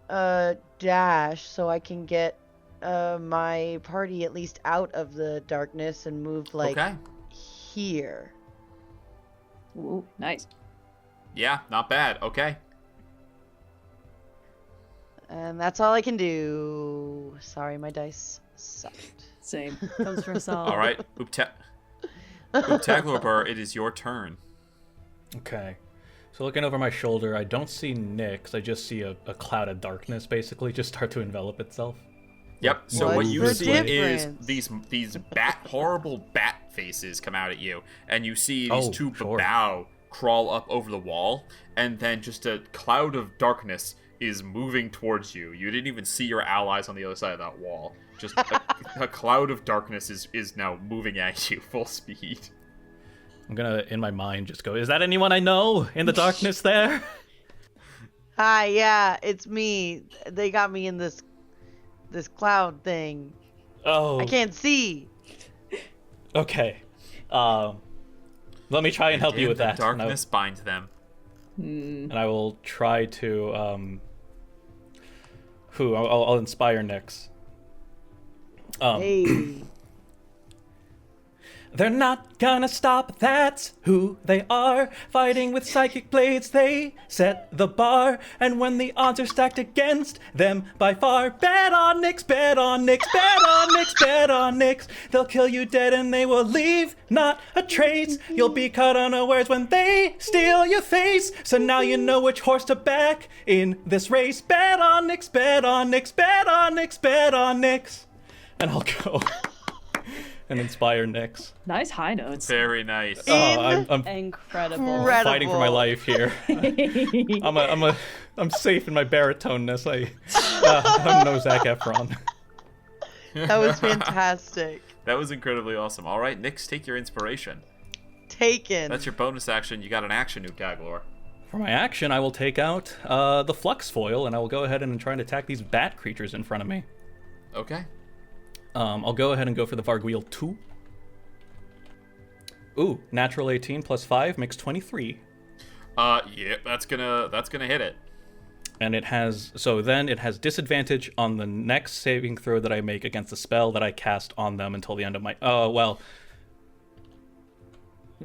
dash so I can get my party at least out of the darkness and move here. Ooh, nice. Yeah, not bad. Okay. And that's all I can do. Sorry, my dice sucked. Same. Comes for us all. All right, Oobtaglor, it is your turn. Okay. So looking over my shoulder, I don't see Nyx. I just see a cloud of darkness basically just start to envelop itself. Yep. So what you the see difference? is these horrible bat faces come out at you, and you see these two bow crawl up over the wall, and then just a cloud of darkness is moving towards you. You didn't even see your allies on the other side of that wall. Just a cloud of darkness is now moving at you full speed. I'm gonna, in my mind, just go, is that anyone I know in the darkness there? Hi, yeah, it's me. They got me in this cloud thing. Oh. I can't see. Okay. Let me try and help you with that. Darkness binds them. And I will try to, I'll inspire Nyx. Hey. They're not gonna stop, that's who they are. Fighting with psychic blades, they set the bar. And when the odds are stacked against them by far, bet on Nyx, bet on Nyx, bet on Nyx, bet on Nyx. They'll kill you dead and they will leave not a trace. You'll be caught unawares when they steal your face. So now you know which horse to back in this race. Bet on Nyx, bet on Nyx, bet on Nyx, bet on Nyx. And I'll go and inspire Nyx. Nice high notes. Very nice. I'm Incredible. fighting for my life here. I'm safe in my baritoneness. I'm no Zac Efron. That was fantastic. That was incredibly awesome. All right, Nyx, take your inspiration. Taken. That's your bonus action. You got an action, Oobtaglor. For my action, I will take out the Flux foil, and I will go ahead and try and attack these bat creatures in front of me. Okay. I'll go ahead and go for the Vargouille 2. Ooh, natural 18 plus 5 makes 23. Yeah, that's gonna hit it. And it has disadvantage on the next saving throw that I make against the spell that I cast on them until the end of my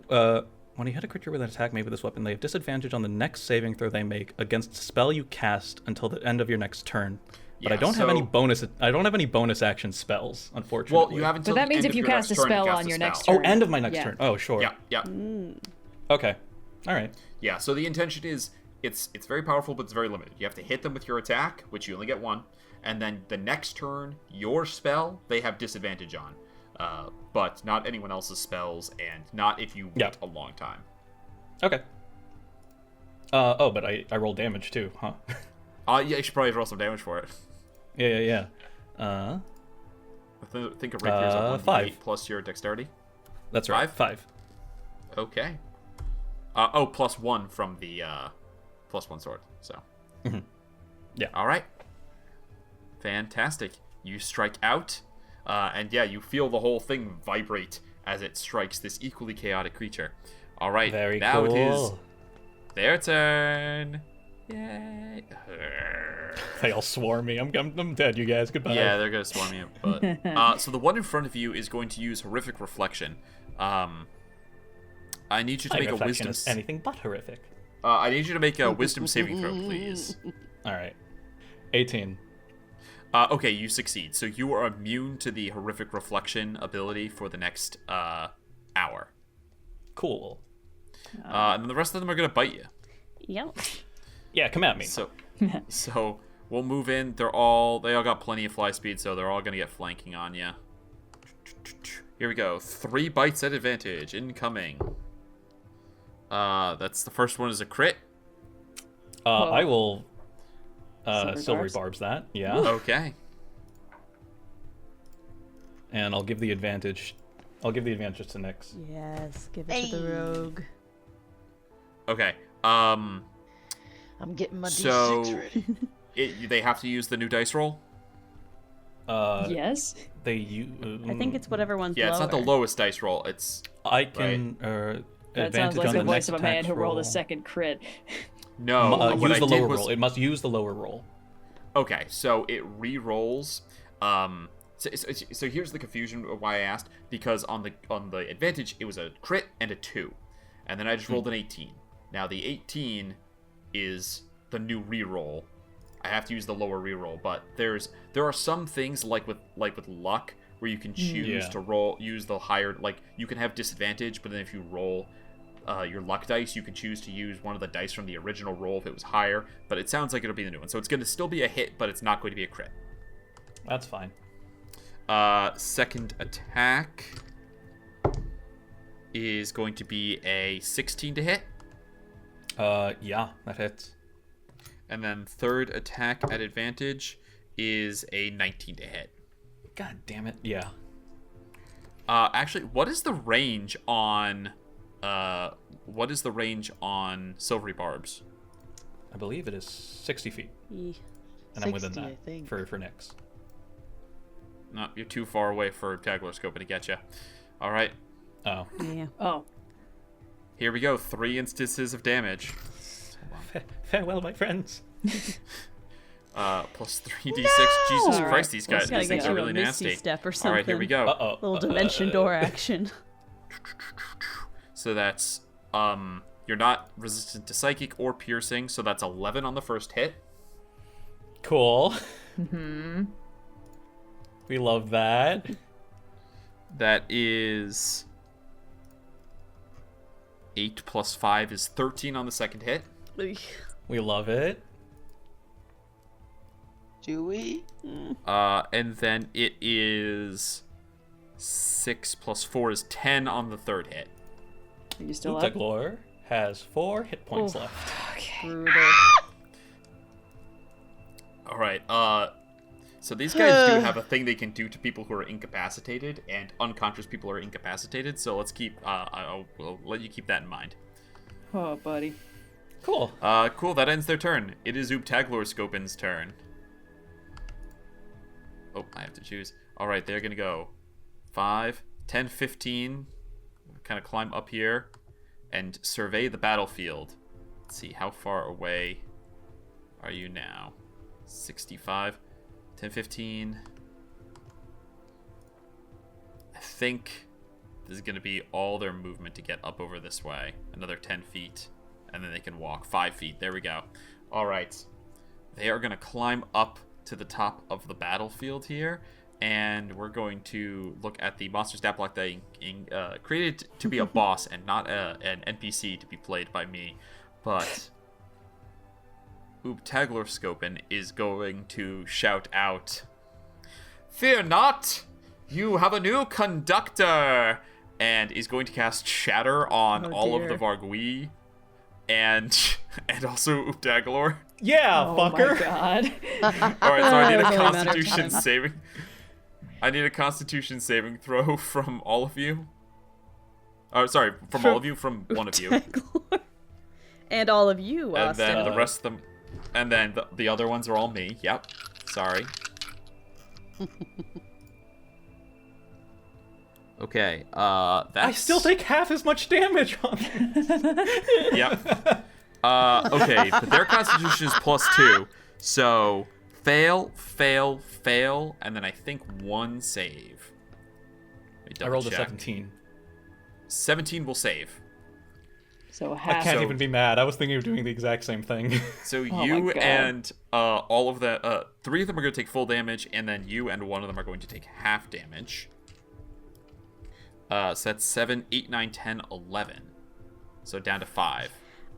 when you hit a creature with an attack made with this weapon, they have disadvantage on the next saving throw they make against the spell you cast until the end of your next turn. But I don't have any bonus. I don't have any bonus action spells, unfortunately. Well, you have until But that the means end if of you your cast next a turn, you spell cast on a your next spell. turn. end of my next Yeah. turn. Oh, sure. Yeah. Okay. All right. Yeah, so the intention is it's very powerful, but it's very limited. You have to hit them with your attack, which you only get one, and then the next turn, your spell, they have disadvantage on. But not anyone else's spells, and not if you wait a long time. Okay. But I roll damage too, huh? Yeah, you should probably roll some damage for it. Yeah. I think a rapier's a 1d8 5 plus your dexterity. That's right. 5. Okay. Plus 1 from the plus 1 sword. So. Mm-hmm. Yeah. All right. Fantastic. You strike out, and yeah, you feel the whole thing vibrate as it strikes this equally chaotic creature. All right. Very now cool. It is their turn. Yay. They all swarm me. I'm dead, you guys. Goodbye. Yeah, they're gonna swarm you. But so the one in front of you is going to use horrific reflection. I need you to make a wisdom. Is anything but horrific. I need you to make a wisdom saving throw, please. All right. 18. Okay, you succeed. So you are immune to the horrific reflection ability for the next hour. Cool. And then the rest of them are gonna bite you. Yep. Yeah, come at me. So we'll move in. They all got plenty of fly speed, so they're all gonna get flanking on you. Here we go. 3 bites at advantage incoming. That's the first one is a crit. I will Silvery silvery barbs? barbs that. Yeah. Okay. And I'll give the advantage. I'll give the advantage to Nyx. Yes, give it to the rogue. Okay. I'm getting my So D6 ready. they have to use the new dice roll. Yes. They use. I think it's whatever one's Yeah, lower. it's not the lowest dice roll. It's I can That advantage sounds like on the the voice next of a man attack's who rolled roll. a second crit. no. What Use I the did lower was roll. It must use the lower roll. okay. So it re-rolls. So here's the confusion of why I asked, because on the advantage it was a crit and a 2, and then I just rolled an 18. Now the 18 is the new re-roll. I have to use the lower re-roll, but there are some things like with luck where you can choose to use the higher, like you can have disadvantage, but then if you roll your luck dice, you can choose to use one of the dice from the original roll if it was higher. But it sounds like it'll be the new one, so it's going to still be a hit, but it's not going to be a crit. That's fine. Second attack is going to be a 16 to hit. Yeah, that hits. And then third attack at advantage is a 19 to hit. God damn it. Yeah. Actually, what is the range on silvery barbs? I believe it is 60 feet. Eeh. And I'm within 60, that I think. for Nyx. No, you're too far away for Oobtaglor Skopun to get you. All right, Oh. Yeah. Oh. here we go. 3 instances of damage. Farewell, my friends. Plus 3d6. Jesus All right. Christ, these guys, Gotta these things get are you a really Misty nasty. Step or All right, here we something. go. Uh-oh. Little dimension door action. So that's you're not resistant to psychic or piercing, so that's 11 on the first hit. Cool. We love that. That is 8 plus 5 is 13 on the second hit. We love it. Do we? And then it is 6 plus 4 is 10 on the third hit. Are you still up? Oobtaglor has 4 hit points left. Brutal. All right. So these guys do have a thing they can do to people who are incapacitated, and unconscious people are incapacitated. So let's keep. I'll let you keep that in mind. Oh, buddy. Cool. Cool. That ends their turn. It is Oobtaglor Skopun's turn. Oh, I have to choose. All right, they're gonna go 5, 10, 15. Kind of climb up here and survey the battlefield. Let's see, how far away are you now? 65, 10, 15. I think this is gonna be all their movement to get up over this way. Another 10 feet, and then they can walk 5 feet. There we go. All right, they are gonna climb up to the top of the battlefield here, and we're going to look at the monster stat block that I created to be a boss and not an NPC to be played by me. But Oobtaglor Skopun is going to shout out, "Fear not! You have a new conductor!" And is going to cast Shatter on all of the Vargouille and also Oobtaglor. Yeah, Oh fucker. my god. All right, so I need a That's all that matters. Constitution saving. I need a Constitution saving throw from all of you. Oh, sorry, from all of you, from one of you, And all of you, and Austin. then the rest of them, and then the other ones are all me. Yep. Sorry. Okay. That's... I still take half as much damage on it. Yep. Okay, but their Constitution is +2, so fail, fail, fail, and then I think 1 save. Let me I rolled a double check. 17. 17 will save. So I half. can't So- even be mad. I was thinking of doing the exact same thing. So Oh you my God. and all of the 3 of them are going to take full damage, and then you and 1 of them are going to take half damage. So that's 7, 8, 9, 10, 11. So down to 5.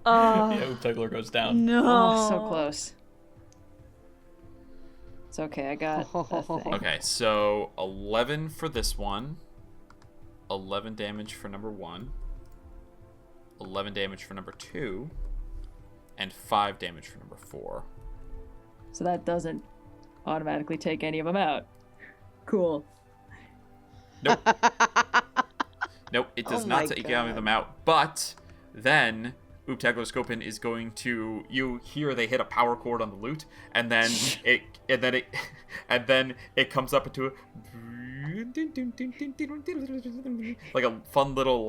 Oh, Yeah, Oobtaglor goes down. no. Oh, so close. It's okay, I got a thing. Okay, so 11 for this one. 11 damage for number 1. 11 damage for number 2. And 5 damage for number 4. So that doesn't automatically take any of them out. Cool. Nope. Nope, it does not take any of them out. But then Oobtaglor Skopun is going to, you hear they hit a power chord on the lute, and then it comes up into like a fun little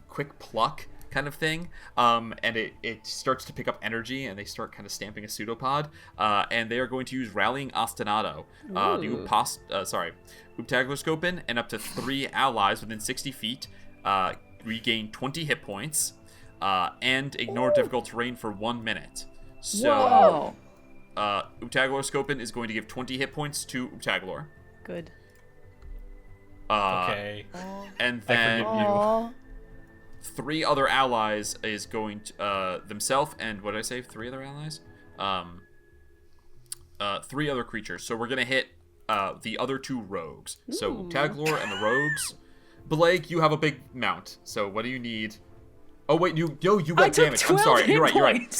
quick pluck kind of thing, and it starts to pick up energy, and they start kind of stamping a pseudopod, and they are going to use Rallying Ostinato. Oobtaglor Skopun and up to 3 allies within 60 feet regain 20 hit points, and ignore difficult terrain for 1 minute. So, Oobtaglor Skopun is going to give 20 hit points to Oobtaglor. Good. Okay. And then 3 other allies is going to themselves, and what did I say? 3 other allies? 3 other creatures. So we're gonna hit the other 2 rogues. Ooh. So Oobtaglor and the rogues. Bileyg, you have a big mount. So what do you need? Oh wait, you got damage. I'm sorry. You're right. You're right.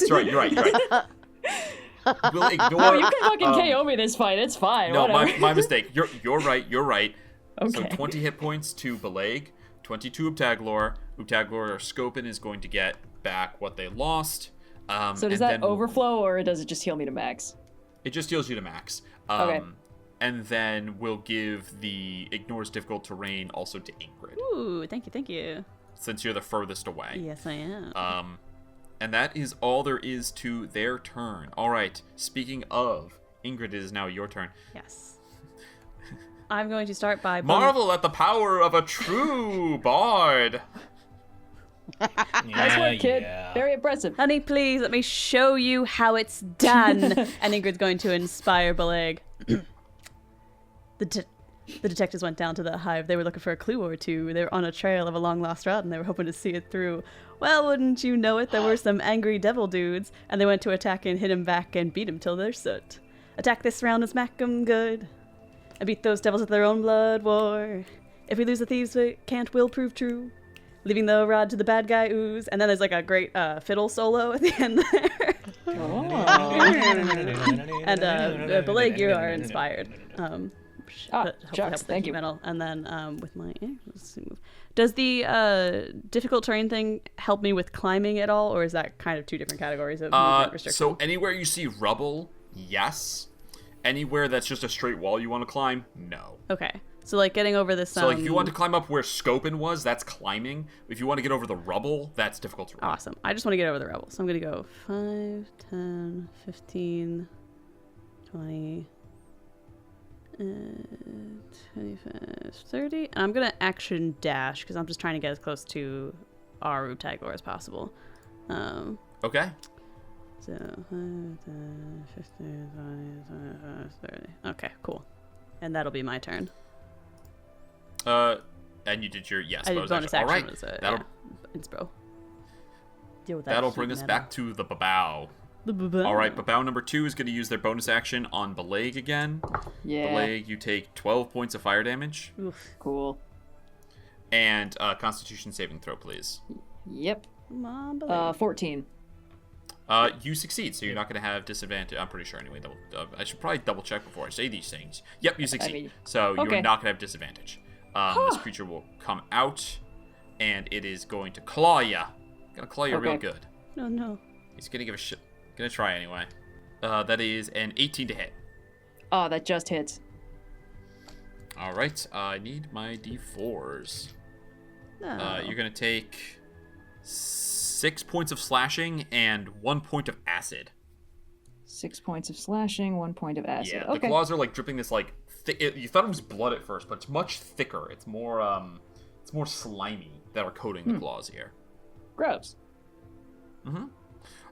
We'll ignore. Oh, you can fucking KO me this fight. It's fine. No, my mistake. You're right. You're right. Okay. So 20 hit points to Bileyg, 20 to Oobtaglor. Oobtaglor Skopun is going to get back what they lost. So does that overflow, or does it just heal me to max? It just heals you to max. Okay. And then we'll give the ignores difficult terrain also to Ingrid. Ooh, thank you. Since you're the furthest away. Yes, I am. And that is all there is to their turn. All right. Speaking of, Ingrid, it is now your turn. Yes. I'm going to start by... Marvel at the power of a true bard. Nice work, kid. Yeah. Very impressive. Honey, please, let me show you how it's done. And Ingrid's going to inspire Bileyg. The detectives went down to the hive. They were looking for a clue or two. They were on a trail of a long-lost rod, and they were hoping to see it through. Well, wouldn't you know it, there were some angry devil dudes, and they went to attack and hit him back and beat him till they're soot. Attack this round and smack 'em good, and beat those devils with their own blood war. If we lose the thieves, we can't will prove true. Leaving the rod to the bad guy ooze. And then there's like a great fiddle solo at the end there. And Bileyg, you are inspired. Shucks, thank you. Metal. And then with my let's see, move. Does the difficult terrain thing help me with climbing at all, or is that kind of 2 different categories of movement restriction? So anywhere you see rubble, yes. Anywhere that's just a straight wall you want to climb, no. Okay. So like getting over this. So like if you want to climb up where Skopun was, that's climbing. If you want to get over the rubble, that's difficult terrain. Awesome. I just want to get over the rubble. So I'm going to go 5, 10, 15, 20, 25, 30. And I'm going to action dash because I'm just trying to get as close to our Oobtaglor as possible. Okay. So 5, 10, 15, 20, 25, 30. Okay, cool. And that'll be my turn. And you did your I did bonus action. All right. Was that'll inspo. Deal with that. That'll bring us back to the Babao. All right, Babao number 2 is going to use their bonus action on Bileyg again. Yeah. Bileyg, you take 12 points of fire damage. Oof. Cool. And Constitution saving throw, please. Yep. Come on, Bileyg. 14. You succeed, so you're not going to have disadvantage. I'm pretty sure anyway. I should probably double check before I say these things. Yep, you succeed. So you're not going to have disadvantage. This creature will come out, and it is going to claw you. Gonna claw you real good. No. He's gonna give a shit. Gonna try anyway. That is an 18 to hit. Oh, that just hits. All right. I need my d4s. No. You're gonna take 6 points of slashing and 1 point of acid. 6 points of slashing, 1 point of acid. Yeah, okay. the claws are like dripping this like you thought it was blood at first, but it's much thicker. It's more slimy that are coating the claws here. Gross. Mm-hmm.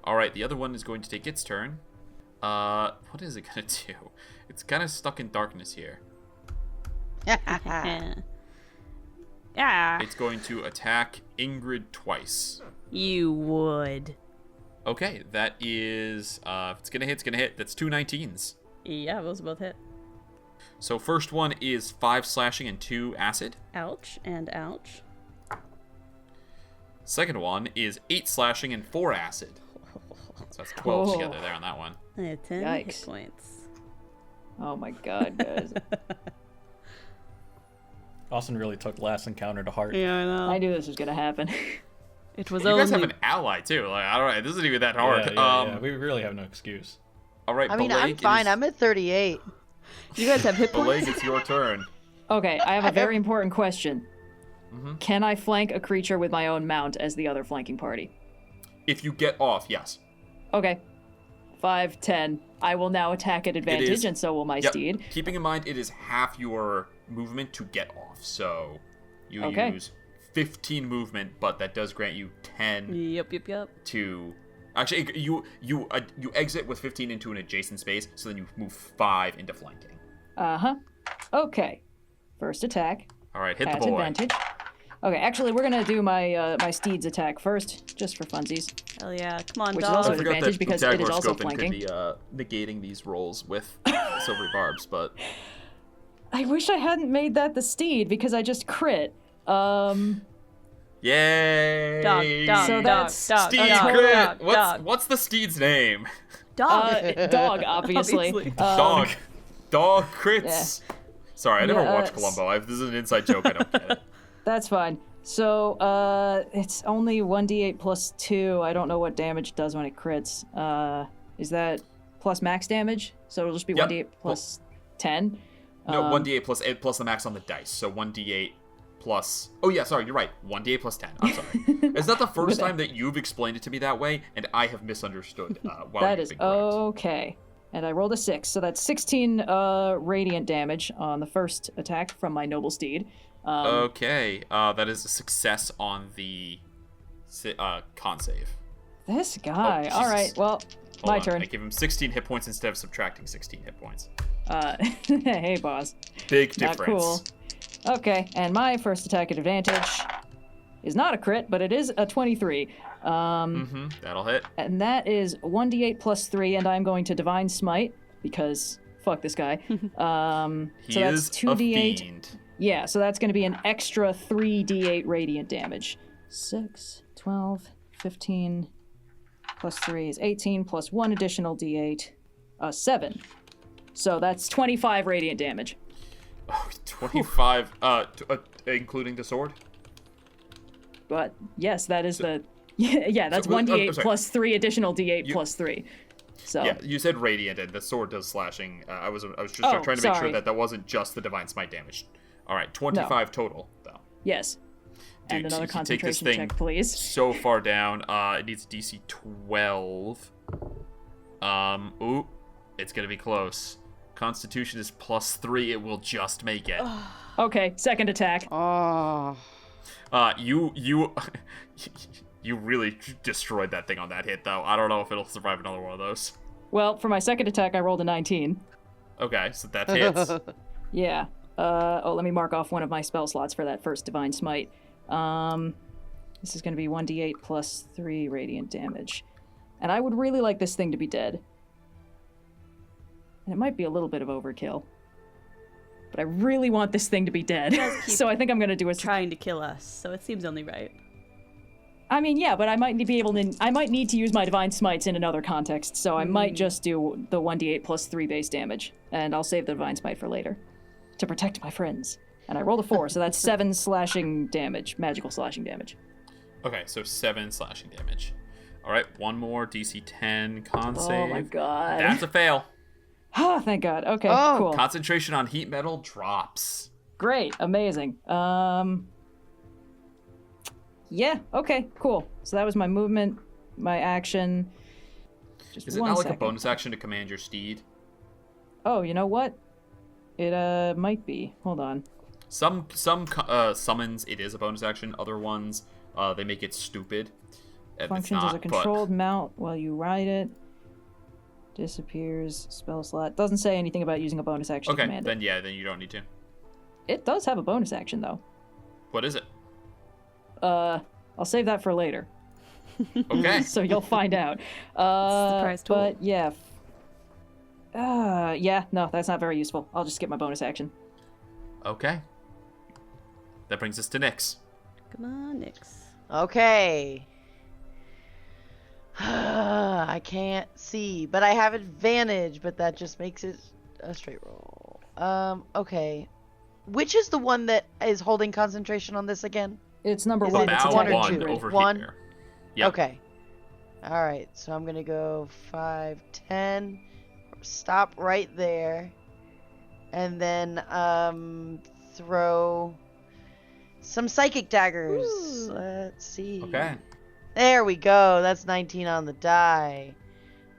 All right, the other one is going to take its turn. What is it gonna do? It's kind of stuck in darkness here. Yeah. It's going to attack Ingrid twice. You would. Okay, that is if it's gonna hit, it's gonna hit. That's 2 19s. Yeah, those both hit. So first one is 5 slashing and 2 acid. Ouch and ouch. Second one is 8 slashing and 4 acid. So that's 12 together there on that one. I had 10 Yikes. hit points. Oh my god, guys. Austin really took last encounter to heart. Yeah, I know. I knew this was gonna happen. It was You only... guys have an ally too. Like, I don't know. This isn't even that hard. Yeah. We really have no excuse. All right. I mean, I'm Bileyg fine. is- I'm at 38. You guys have hit points? Bileyg, it's your turn. Okay, I have a very important question. Can I flank a creature with my own mount as the other flanking party? If you get off, yes. Okay. 5, 10. I will now attack at advantage, is- and so will my Yep. steed. Keeping in mind, it is half your movement to get off. So you Okay. use 15 movement, but that does grant you 10 Yep. to. Actually, you exit with 15 into an adjacent space, so then you move 5 into flanking. Uh-huh. Okay. First attack All right, hit the at boy. advantage. Okay, actually, we're gonna do my my steed's attack first, just for funsies. Hell yeah. Come on, Which is dog. also I forgot advantage that because it is Oobtaglor also Skopun flanking. could be negating these rolls with silvery barbs, but I wish I hadn't made that the steed because I just crit. yay! Dog. So Dog. that's Dog. Steed Dog. crit. Dog. Dog. What's the steed's name? Dog. Dog, obviously. Obviously. Dog. Dog crits. Sorry, I never Yeah, watched Columbo. This is an inside joke. I don't get it. That's fine. So, it's only 1d8 plus 2. I don't know what damage it does when it crits. Is that plus max damage? So it'll just be Yep. 1d8 plus 10? No, 1d8 plus the max on the dice. So 1d8 plus. Oh yeah, sorry, you're right. 1d8 plus 10. I'm sorry. Is that the first time that you've explained it to me that way, and I have misunderstood? While That you've is been correct? okay. And I rolled a 6, so that's 16 radiant damage on the first attack from my noble steed. Okay, that is a success on the con save. This guy. Oh, All right, Jesus. well, Hold my on. turn. I give him 16 hit points instead of subtracting 16 hit points. Hey, boss. Big Not difference. cool. Okay, and my first attack at advantage is not a crit, but it is a 23. That'll hit. And that is 1d8 plus 3, and I'm going to Divine Smite, because fuck this guy. He so that's is 2d8. a fiend. Yeah, so that's going to be an extra 3d8 radiant damage. 6, 12, 15, plus 3 is 18, plus 1 additional d8, 7. So that's 25 radiant damage. Oh, 25, including the sword? But yes, that is the... Yeah, that's So, 1d8 I'm sorry. plus 3 additional d8 plus 3. So Yeah, you said radiant, and the sword does slashing. I was just Oh, trying to make sure sorry. that wasn't just the divine smite damage. All right, 25 total though. yes. And Dude, another you take this concentration thing check, please. so far down. It needs DC 12. Ooh, it's gonna be close. Constitution is +3. It will just make it. Okay, second attack. Oh. You you really destroyed that thing on that hit though. I don't know if it'll survive another one of those. Well, for my second attack, I rolled a 19. Okay, so that hits. Yeah. Let me mark off one of my spell slots for that first Divine Smite. This is going to be 1d8 plus 3 radiant damage. And I would really like this thing to be dead. And it might be a little bit of overkill. But I really want this thing to be dead. So I think I'm going to do a... Trying to kill us, so it seems only right. I mean, yeah, but I might be able to... I might need to use my Divine Smites in another context, so I might just do the 1d8 plus 3 base damage. And I'll save the Divine Smite for later. To protect my friends. And I rolled a 4, so that's 7 slashing damage. Magical slashing damage. Okay, so 7 slashing damage. All right, one more DC 10 con save. Oh my god. That's a fail. Oh, thank god. Okay, Oh. cool. Concentration on heat metal drops. Great, amazing. Yeah, okay, cool. So that was my movement, my action. Just Is it one not like second. a bonus action to command your steed? Oh, you know what? It might be. Hold on. Some summons it is a bonus action. Other ones they make it stupid. If Functions it's not, as a controlled mount while you ride it. Disappears spell slot. Doesn't say anything about using a bonus action Okay, to command then yeah, then you don't need to. it. It does have a bonus action though. What is it? I'll save that for later. Okay. So you'll find out. Surprise tool. But yeah. No, that's not very useful. I'll just skip my bonus action. Okay. That brings us to Nyx. Come on, Nyx. Okay. I can't see, but I have advantage, but that just makes it a straight roll. Okay. Which is the one that is holding concentration on this again? It's number Is one. it It's one attack or and two? trade. over One? here. Yep. Okay. All right, so I'm going to go 5, 10. Stop right there. And then throw some psychic daggers. Ooh. Let's see. Okay. There we go. That's 19 on the die.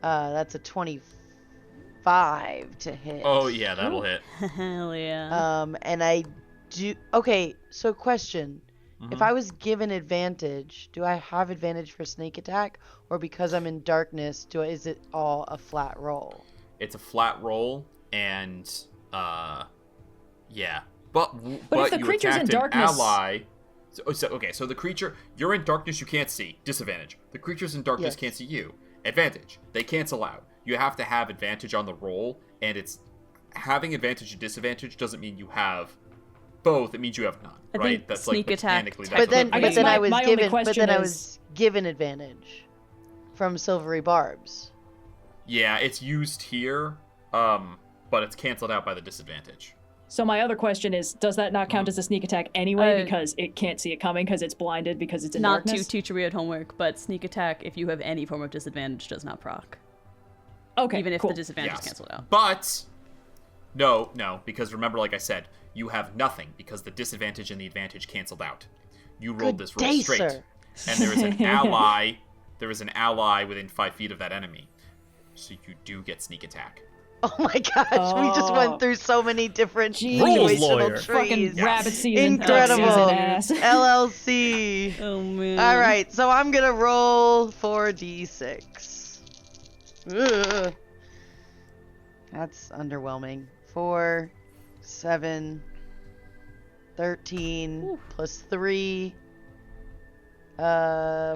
That's a 25 to hit. Oh, yeah, that'll hit. Hell yeah. And I do. Okay, so question. If I was given advantage, do I have advantage for sneak attack? Or because I'm in darkness, is it all a flat roll? It's a flat roll, and, yeah. But if the you creature's in attacked darkness- an ally. So the creature, you're in darkness, you can't see. Disadvantage. The creature's in darkness, Yes. can't see you. Advantage. They cancel out. You have to have advantage on the roll, and it's having advantage and disadvantage doesn't mean you have both. It means you have none, I right? think That's sneak attack mechanically. But then, I guess I was my only given. But question then I is- was given advantage from silvery barbs. Yeah, it's used here, but it's canceled out by the disadvantage. So my other question is, does that not count as a sneak attack anyway because it can't see it coming because it's blinded because it's in Not darkness? to teach Rhea homework, but sneak attack, if you have any form of disadvantage, does not proc. Okay, Even if cool. the disadvantage is canceled out. But no, because remember, like I said, you have nothing because the disadvantage and the advantage canceled out. You rolled Good this roll day, straight, sir. and there is an ally. There is an ally within 5 feet of that enemy, so you do get sneak attack. Oh my gosh, we just went through so many different Rules lawyer. situational Fucking trees. rabbit season. Incredible. Duck season ass. LLC. Oh man. All right, so I'm gonna roll 4d6. Ugh. That's underwhelming. 4, 7, 13 plus 3,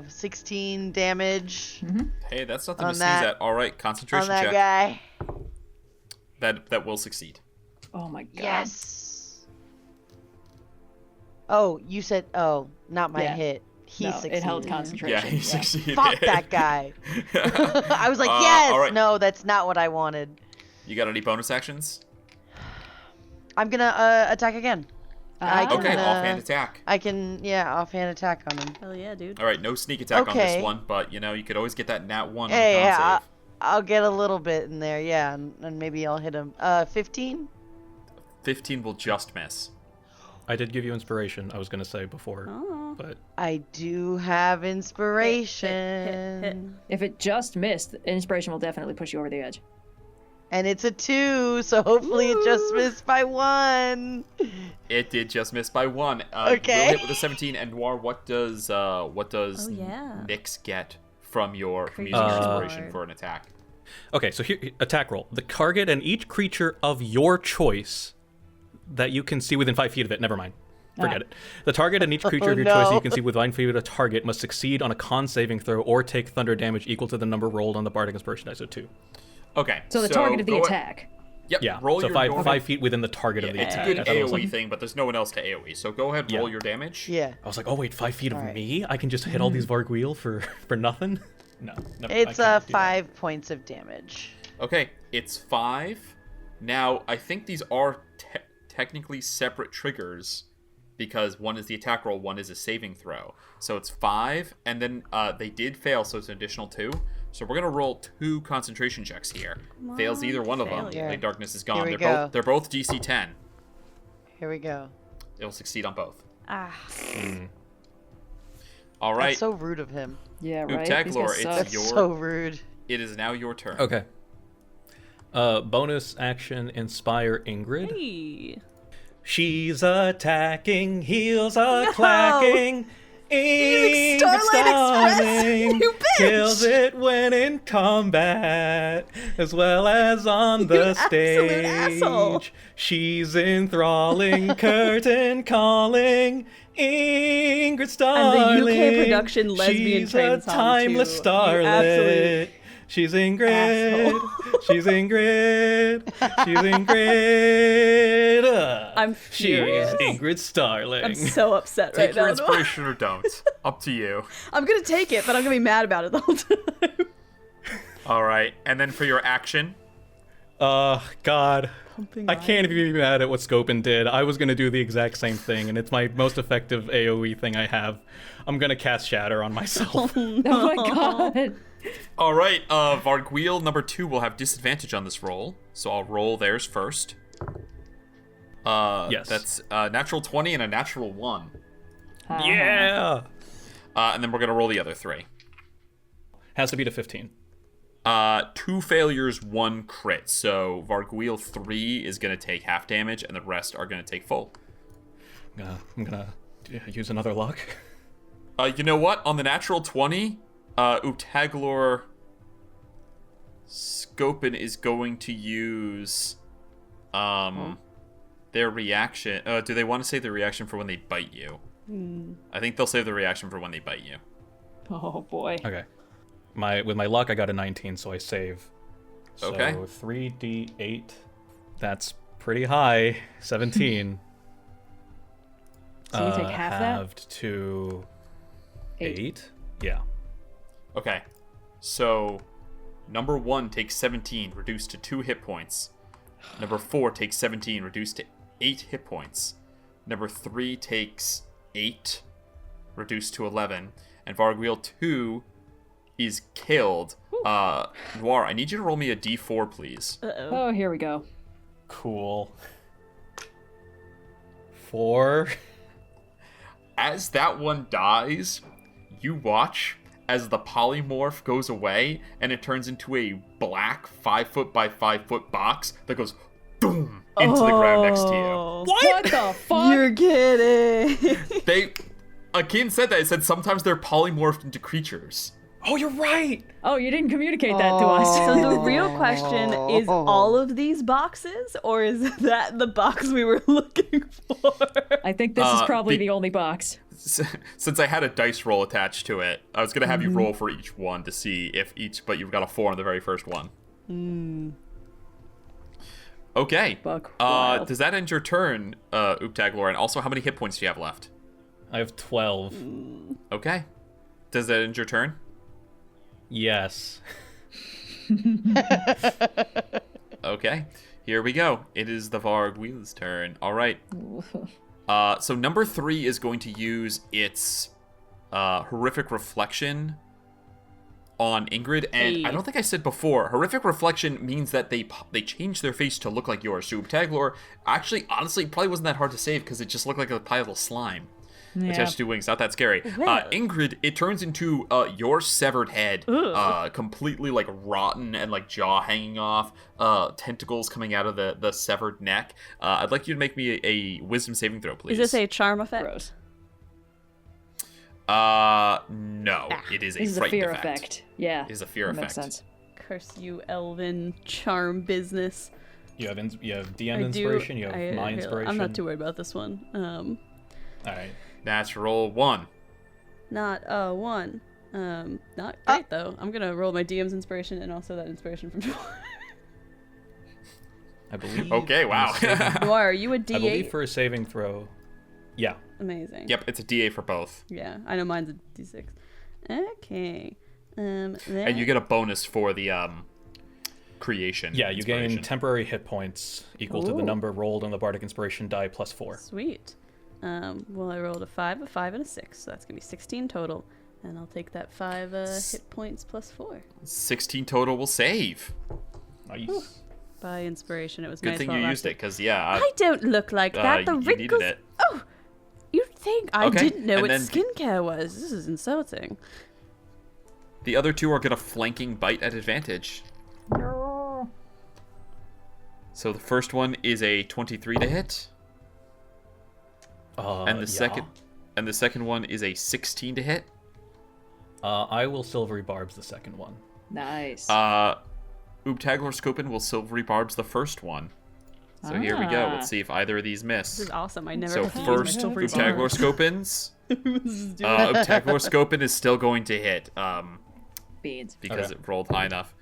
16 damage Hey, that's nothing On to that- sneeze at. All right, on concentration that check. guy. That will succeed. Oh my god. Yes. Oh, you said not my Yeah. hit. He No, succeeded. it held concentration. Yeah, he succeeded. Fuck that guy. I was like, all yes. right. No, that's not what I wanted. You got any bonus actions? I'm gonna attack again. I can, Okay, offhand attack. I can, offhand attack on him. Hell yeah, dude. All right, no sneak attack on Okay. this one, but you could always get that nat 1 on the Hey, con save. I'll get a little bit in there, and maybe I'll hit him. 15? 15 will just miss. I did give you inspiration, I was going to say before, Oh. but I do have inspiration. Hit. If it just missed, inspiration will definitely push you over the edge. And it's a 2, so hopefully it just missed by 1. It did just miss by 1. Okay. We'll hit with a 17. And Noir, what does Oh, yeah. Nyx get from using Creature your sword. inspiration for an attack? okay, so here, attack roll. The target and each creature of your choice that you can see within 5 feet of it, never mind. Forget it. The target and each creature of your choice that no. you can see within 5 feet of a target must succeed on a con saving throw or take thunder damage equal to the number rolled on the Bardic Inspiration die, so 2. Okay. So the target of the attack. Yep. Yeah, Roll so your 5 normal- 5 feet within the target of the It's a attack. good I thought it was AoE like- thing, but there's no one else to AoE. So go ahead, roll your damage. Yeah. I was like, oh wait, 5 feet of Alright. me? I can just hit all these Vargouille for nothing? No, never, I It's can't do that. 5 points of damage. Okay, it's 5. Now, I think these are technically separate triggers because one is the attack roll, one is a saving throw. So it's 5, and then they did fail, so it's an additional 2. So we're gonna roll 2 concentration checks here. Fails either one of them. failure. The darkness is Here gone. we They're go. both DC 10. Here we go. It'll succeed on both. Ah. All right, That's so rude of him. Yeah, right? These Oobtaglor, guys it's suck. That's your- so rude. it is now your turn. Okay. Bonus action, Inspire Ingrid. Hey. She's attacking, heels are clacking. Using Starlight Express, you bitch! Kills it when in combat, as well as on the absolute asshole. stage. She's enthralling, curtain calling, Ingrid Starling. And the UK production lesbian She's train a song, timeless too. You absolute starlet. She's Ingrid. asshole. She's Ingrid. She's Ingrid. I'm furious. She's Ingrid Starling. I'm so upset Take right your now. inspiration or don't. Up to you. I'm gonna take it, but I'm gonna be mad about it the whole time. All right, and then for your action, God. Pumping I can't even be mad at what Skopun did. I was gonna do the exact same thing, and it's my most effective AoE thing I have. I'm gonna cast Shatter on myself. Oh my god. all right, Vargouille number 2 will have disadvantage on this roll, so I'll roll theirs first. Yes. That's a natural 20 and a natural 1. Yeah. And then we're gonna roll the other 3. Has to be to 15. 2 failures, 1 crit. So Vargouille 3 is gonna take half damage, and the rest are gonna take full. I'm gonna use another luck. You know what? On the natural 20, Oobtaglor Skopun is going to use their reaction. Do they want to save the reaction for when they bite you? I think they'll save the reaction for when they bite you. Oh boy. Okay. With my luck, I got a 19, so I save. So Okay. 3d8. That's pretty high. 17. So you take half that? Halved to 8. Yeah. Okay. So number 1 takes 17, reduced to 2 hit points. Number 4 takes 17, reduced to 8 hit points. Number 3 takes 8, reduced to 11. And Vargouille 2 is killed. Noir, I need you to roll me a d4, please. Oh, here we go. Cool. 4. As that one dies, you watch as the polymorph goes away and it turns into a black 5-foot by 5-foot box that goes boom into the ground next to you. What the fuck? You're kidding. Akin said that. It said sometimes they're polymorphed into creatures. Oh, you're right. Oh, you didn't communicate that to us. So the real question is all of these boxes, or is that the box we were looking for? I think this is probably the only box. Since I had a dice roll attached to it, I was going to have you roll for each one to see if each, but you've got a 4 on the very first one. Okay. Buck wild. Does that end your turn, Oobtaglor? And also, how many hit points do you have left? I have 12. Okay. Does that end your turn? Yes. Okay. Here we go. It is the Vargouille's turn. All right. So number 3 is going to use its horrific reflection on Ingrid, and I don't think I said before, horrific reflection means that they change their face to look like yours. So Oobtaglor, actually, honestly, probably wasn't that hard to save because it just looked like a pile of slime. Attached to wings, not that scary. Ingrid, it turns into your severed head, completely like rotten and like jaw hanging off, tentacles coming out of the severed neck. I'd like you to make me a wisdom saving throw, please. Is this a charm effect? Gross. No, it is a This is a frightened fear effect. effect. Yeah. It is a fear that effect. Makes sense. Curse you, elven charm business. You have DM inspiration. You have my inspiration. I'm not too worried about this one. All right. Natural 1. Not a 1. Not great though. I'm gonna roll my DM's inspiration and also that inspiration from Noir. I believe. Okay, wow. Noir, are you a D8? I believe for a saving throw. Yeah. Amazing. Yep, it's a D8 for both. Yeah, I know mine's a D6. Okay. And you get a bonus for the creation. Yeah, you gain inspiration. temporary hit points equal to the number rolled on the Bardic Inspiration die plus 4. Sweet. Well, I rolled a 5, and a 6, so that's gonna be 16 total. And I'll take that 5 hit points plus 4. 16 total will save. Nice. By inspiration, it was Good nice thing while you it used it, lasted. because, yeah. I don't look like that. The you wrinkles. needed it. Oh, you'd think I Okay, didn't know and what then skincare was. This is insulting. The other 2 are going to flanking bite at advantage. So the first one is a 23 to hit. And the second And the second one is a 16 to hit. I will silvery barbs the second one. Nice. Oobtaglor Skopun will silvery barbs the first one. So here we go. Let's see if either of these miss. This is awesome. I never So have to use first, my silvery Oobtaglor barbs. Skopun's. Oobtaglor Skopun is still going to hit. Beans. Because it rolled high enough.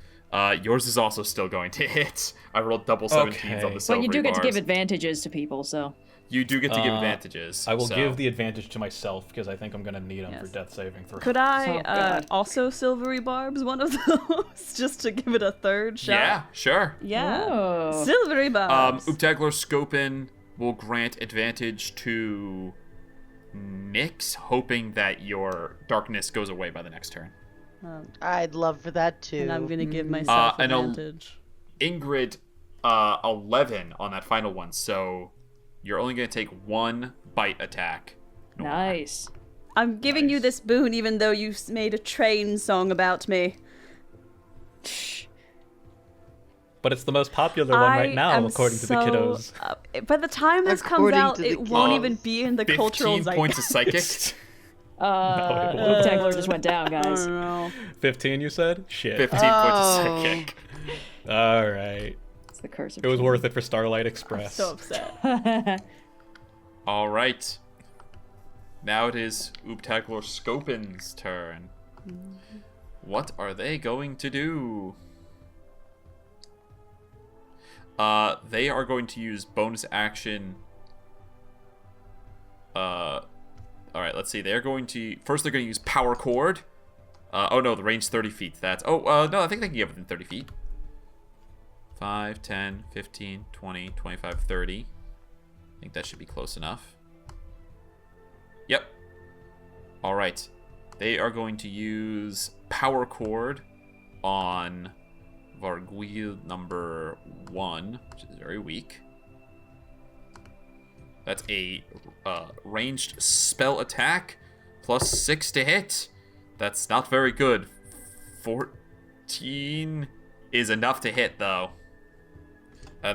Yours is also still going to hit. I rolled double 17s on the Okay. silvery But you do get to bars. give advantages to people, so. You do get to give advantages. I will so. give the advantage to myself because I think I'm going to need them Yes. for death saving throw. Could I Oh, God. also silvery barbs one of those just to give it a third shot? Yeah, sure. Yeah. Oh. Silvery barbs. Oobtaglor Skopun will grant advantage to Nyx, hoping that your darkness goes away by the next turn. I'd love for that too. And I'm gonna give myself and advantage. Ingrid, 11 on that final one, so you're only going to take one bite attack. Nice. I'm giving you this boon even though you made a train song about me. But it's the most popular one right now, according to the kiddos. By the time this comes According out, to the it won't kiddos. even be in the 15 cultural points of zeitgeist. psychic. Oobtaglor just went down, I guys. don't know. 15, you said? Shit. 15 points of psychic. All right. It's the curse of It was King. worth it for Starlight Express. So upset. All right. Now it is Oobtaglor Skopun's turn. What are they going to do? They are going to use bonus action. All right, let's see. They're going to first. They're going to use power chord. Oh no, the range 30 feet. That's no. I think they can get within 30 feet. 5, 10, 15, 20, 25, 30. I think that should be close enough. Yep. All right. They are going to use power chord on Vargouille number 1, which is very weak. That's a ranged spell attack plus 6 to hit. That's not very good. 14 is enough to hit, though.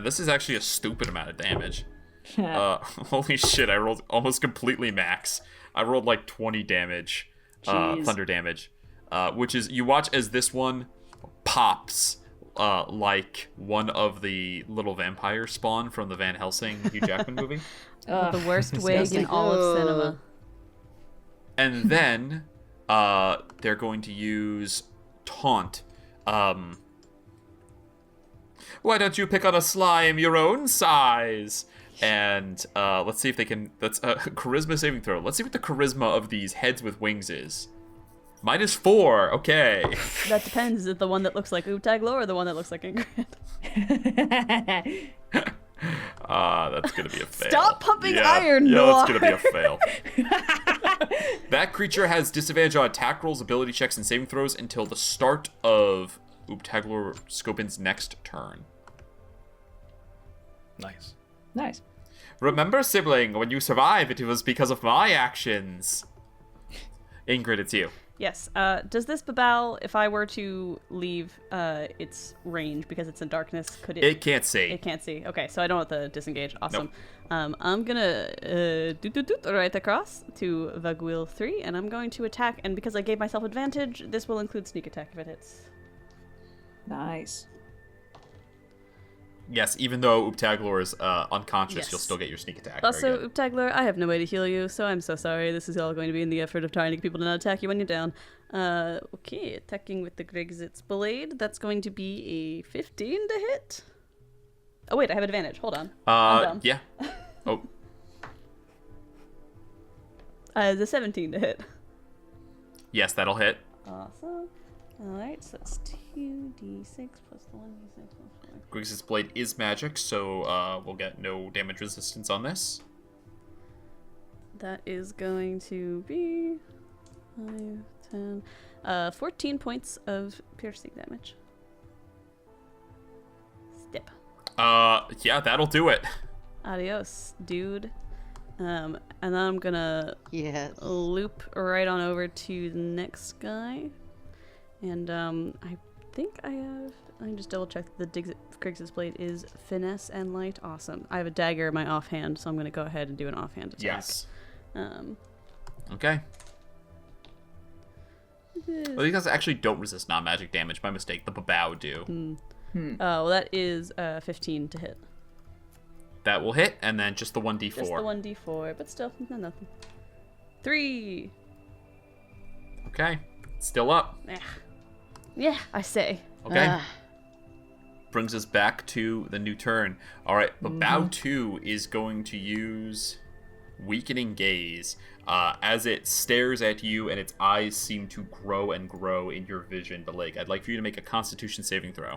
This is actually a stupid amount of damage. Holy shit, I rolled almost completely max. I rolled like 20 damage, thunder damage, which is, you watch as this one pops like one of the little vampire spawn from the Van Helsing Hugh Jackman movie. The worst wig in all of cinema. And then they're going to use taunt. Why don't you pick on a slime your own size? And let's see if they can. That's a charisma saving throw. Let's see what the charisma of these heads with wings is. -4. Okay. That depends. Is it the one that looks like Oobtaglor or the one that looks like Ingrid? That's gonna be a fail. Stop pumping iron, Yeah, Noir. that's gonna be a fail. That creature has disadvantage on attack rolls, ability checks, and saving throws until the start of Oobtaglor Skopun's next turn. Nice. Nice. Remember, sibling, when you survived, it was because of my actions. Ingrid, it's you. Yes. Does this Babal, if I were to leave its range because it's in darkness, could it? It can't see. It can't see. Okay, so I don't have to disengage. Awesome. I'm gonna right across to Vargouille 3, and I'm going to attack. And because I gave myself advantage, this will include sneak attack if it hits. Nice. Yes, even though Oobtaglor is unconscious, Yes. you'll still get your sneak attack. Also, Very good. Oobtaglor, I have no way to heal you, so I'm so sorry. This is all going to be in the effort of trying to get people to not attack you when you're down. Okay, attacking with the Grigzit's Blade. That's going to be a 15 to hit. Oh wait, I have advantage. Hold on. I'm dumb. Yeah. Oh, The 17 to hit. yes, that'll hit. Awesome. Alright, so that's 2d6 plus the 1d6 plus 4. Griggs' Blade is magic, so we'll get no damage resistance on this. That is going to be 5, 10, 14 points of piercing damage. Step. Yeah, that'll do it. Adios, dude. And then I'm gonna Yes. loop right on over to the next guy. And I think I have. I can just double check that the Griggs' Blade is finesse and light. Awesome. I have a dagger in my offhand, so I'm gonna go ahead and do an offhand attack. Yes. Okay. Well, these guys actually don't resist non-magic damage. My mistake. The Babao do. Well, that is 15 to hit. That will hit, and then just the 1d4. Just the 1d4, but still, not nothing. 3. Okay. Still up. Yeah, I say. Okay. Brings us back to the new turn. All right, Babao 2 is going to use Weakening Gaze as it stares at you, and its eyes seem to grow and grow in your vision. Bileyg, I'd like for you to make a Constitution saving throw.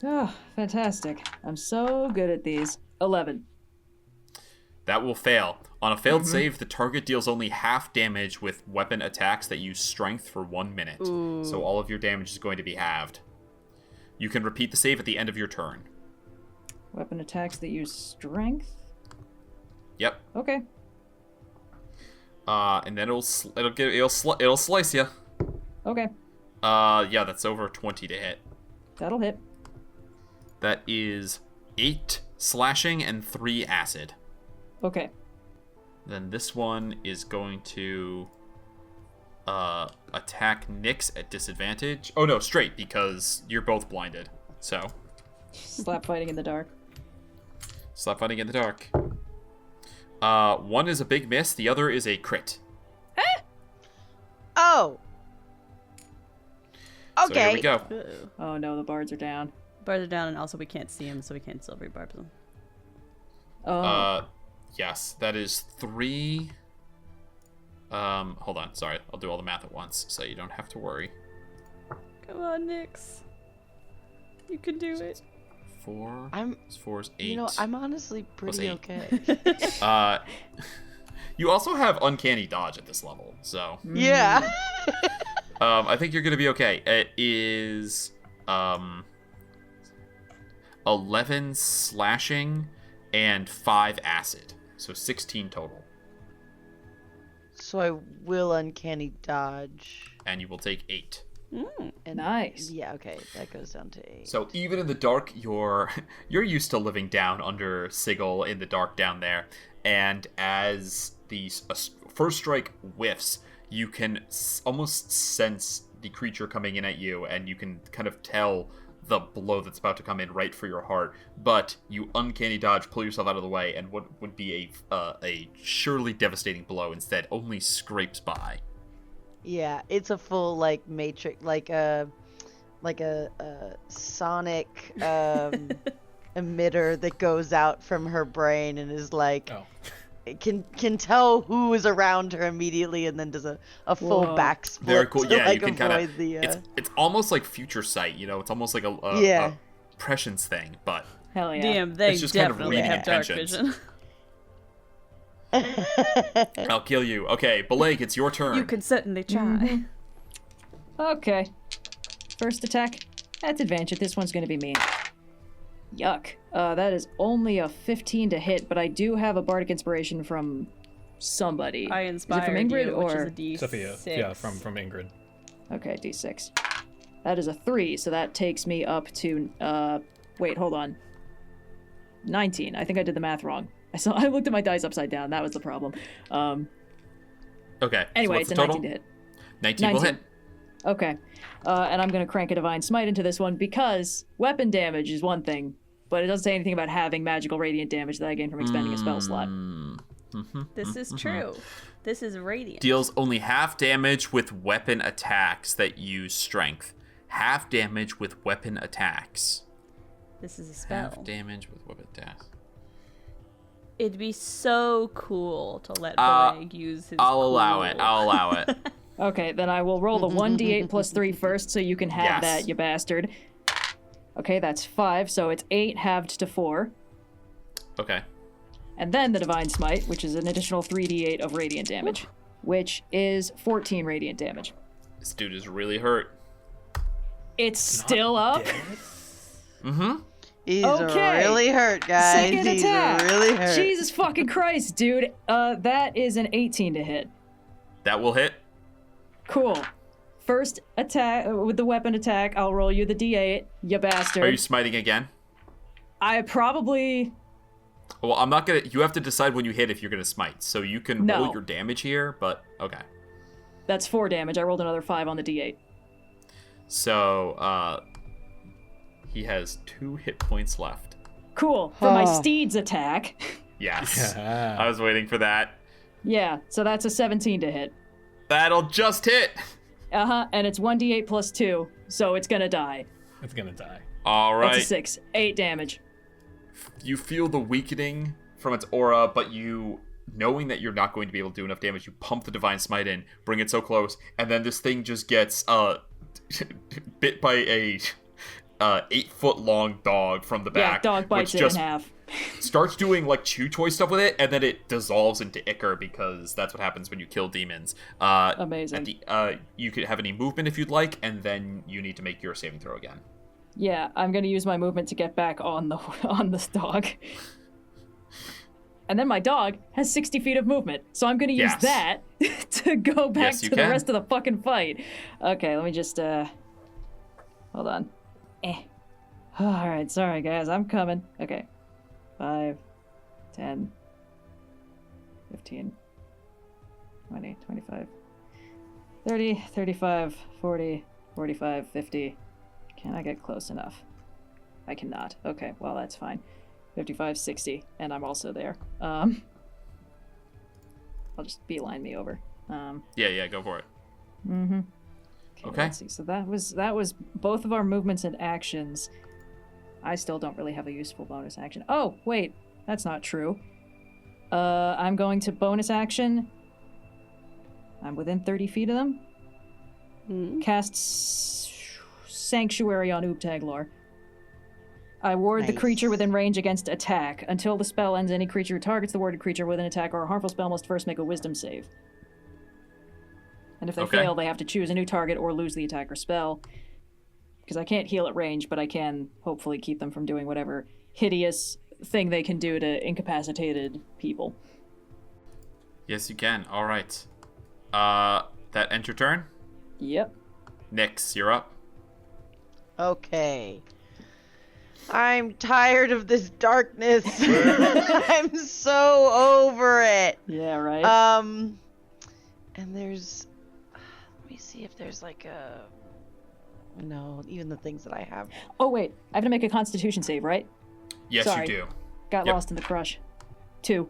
Oh, fantastic. I'm so good at these. 11. That will fail. On a failed save, the target deals only half damage with weapon attacks that use strength for 1 minute. Ooh. So all of your damage is going to be halved. You can repeat the save at the end of your turn. Weapon attacks that use strength? Yep. Okay. And then it'll slice you. Okay. Yeah, that's over 20 to hit. That'll hit. That is 8 slashing and 3 acid. Okay. Then this one is going to attack Nyx at disadvantage. Oh no, straight, because you're both blinded. So Slap fighting in the dark. slap fighting in the dark. One is a big miss, the other is a crit. Oh. So Okay. here we go. Uh-oh. Oh no, the bards are down. Bars are down, and also we can't see him, so we can't silvery barb them. Oh. Yes, that is 3. Hold on, sorry. I'll do all the math at once, so you don't have to worry. Come on, Nyx. You can do it. 4. I'm- 4 is 8. You know, I'm honestly pretty 8. okay. You also have uncanny dodge at this level, so Yeah. I think you're gonna be okay. It is 11 slashing and 5 acid, so 16 total. So I will uncanny dodge. And you will take 8. And Nice. Yeah, okay. That goes down to 8. So even in the dark, you're used to living down under Sigil in the dark down there, and as the first strike whiffs, you can almost sense the creature coming in at you, and you can kind of tell the blow that's about to come in right for your heart. But you uncanny dodge, pull yourself out of the way, and what would be a surely devastating blow instead only scrapes by. Yeah, it's a full like matrix, like a sonic emitter that goes out from her brain and is like it can tell who is around her immediately, and then does a full Whoa. back split. Very cool. To, Yeah, like, you can kind avoid of. the. It's almost like future sight. You know, it's almost like a Yeah. prescience thing, but Hell yeah. Damn, they It's just kind of definitely reading have dark intentions. vision. I'll kill you. Okay, Bileyg, it's your turn. You can certainly try. Okay. First attack. That's advantage. This one's gonna be me. Yuck. That is only a 15 to hit, but I do have a bardic inspiration from somebody. I inspired is it from Ingrid you, or which is a D6. Sophia. Yeah, from Ingrid. Okay, D6. That is a 3, so that takes me up to wait, hold on. 19. I think I did the math wrong. I looked at my dice upside down. That was the problem. Okay. Anyway, so what's it's a the total? 19 to hit. 19 will hit. Okay. And I'm going to crank a Divine Smite into this one because weapon damage is one thing, but it doesn't say anything about having magical radiant damage that I gain from expending a spell slot. This is true. This is radiant. Deals only half damage with weapon attacks that use strength. Half damage with weapon attacks. This is a spell. Half damage with weapon attacks. It'd be so cool to let Bileyg use his I'll allow it. I'll allow it. Okay, then I will roll the 1d8 plus 3 first so you can have Yes. that, you bastard. Okay, that's 5, so it's 8 halved to 4. Okay. And then the Divine Smite, which is an additional 3d8 of radiant damage, which is 14 radiant damage. This dude is really hurt. It's still up. He's Okay. really hurt, guys. Second He's attack. really hurt. Jesus fucking Christ, dude. That is an 18 to hit. That will hit. Cool. First attack with the weapon attack, I'll roll you the d8, you bastard. Are you smiting again? I probably. Well, I'm not gonna. You have to decide when you hit if you're gonna smite. So you can roll your damage here, but okay. That's 4 damage. I rolled another 5 on the d8. So he has 2 hit points left. Cool. For my steed's attack. Yes. I was waiting for that. Yeah, so that's a 17 to hit. That'll just hit. And it's 1d8 plus 2, so it's gonna die. It's gonna die. All right. That's a 6. 8 damage. You feel the weakening from its aura, but knowing that you're not going to be able to do enough damage, you pump the Divine Smite in, bring it so close, and then this thing just gets bit by a 8-foot-long dog from the back. Yeah, dog bites it in half. Starts doing like chew toy stuff with it, and then it dissolves into ichor because that's what happens when you kill demons. Amazing. You could have any movement if you'd like, and then you need to make your saving throw again. Yeah, I'm gonna use my movement to get back on this dog. And then my dog has 60 feet of movement, so I'm gonna use that to go back to the rest of the fucking fight. Okay, let me just hold on. Alright, sorry guys, I'm coming. Okay. 5, 10, 15, 20, 25, 30, 35, 40, 45, 50. Can I get close enough? I cannot. Okay, well, that's fine. 55, 60, and I'm also there. I'll just beeline me over. Yeah, go for it. Okay. Let's see. So that was both of our movements and actions. I still don't really have a useful bonus action. Oh, wait. That's not true. I'm going to bonus action. I'm within 30 feet of them. Cast Sanctuary on Oobtaglor. I ward the creature within range against attack. Until the spell ends, any creature who targets the warded creature with an attack or a harmful spell must first make a wisdom save. And if they fail, they have to choose a new target or lose the attack or spell. Because I can't heal at range, but I can hopefully keep them from doing whatever hideous thing they can do to incapacitated people. Yes, you can. All right. That ends your turn? Yep. Nyx, you're up. Okay. I'm tired of this darkness. I'm so over it. Yeah, right? And there's... Let me see if there's like a... No, even the things that I have. Oh, wait. I have to make a constitution save, right? Yes, Sorry. you do. Got lost in the crush. 2.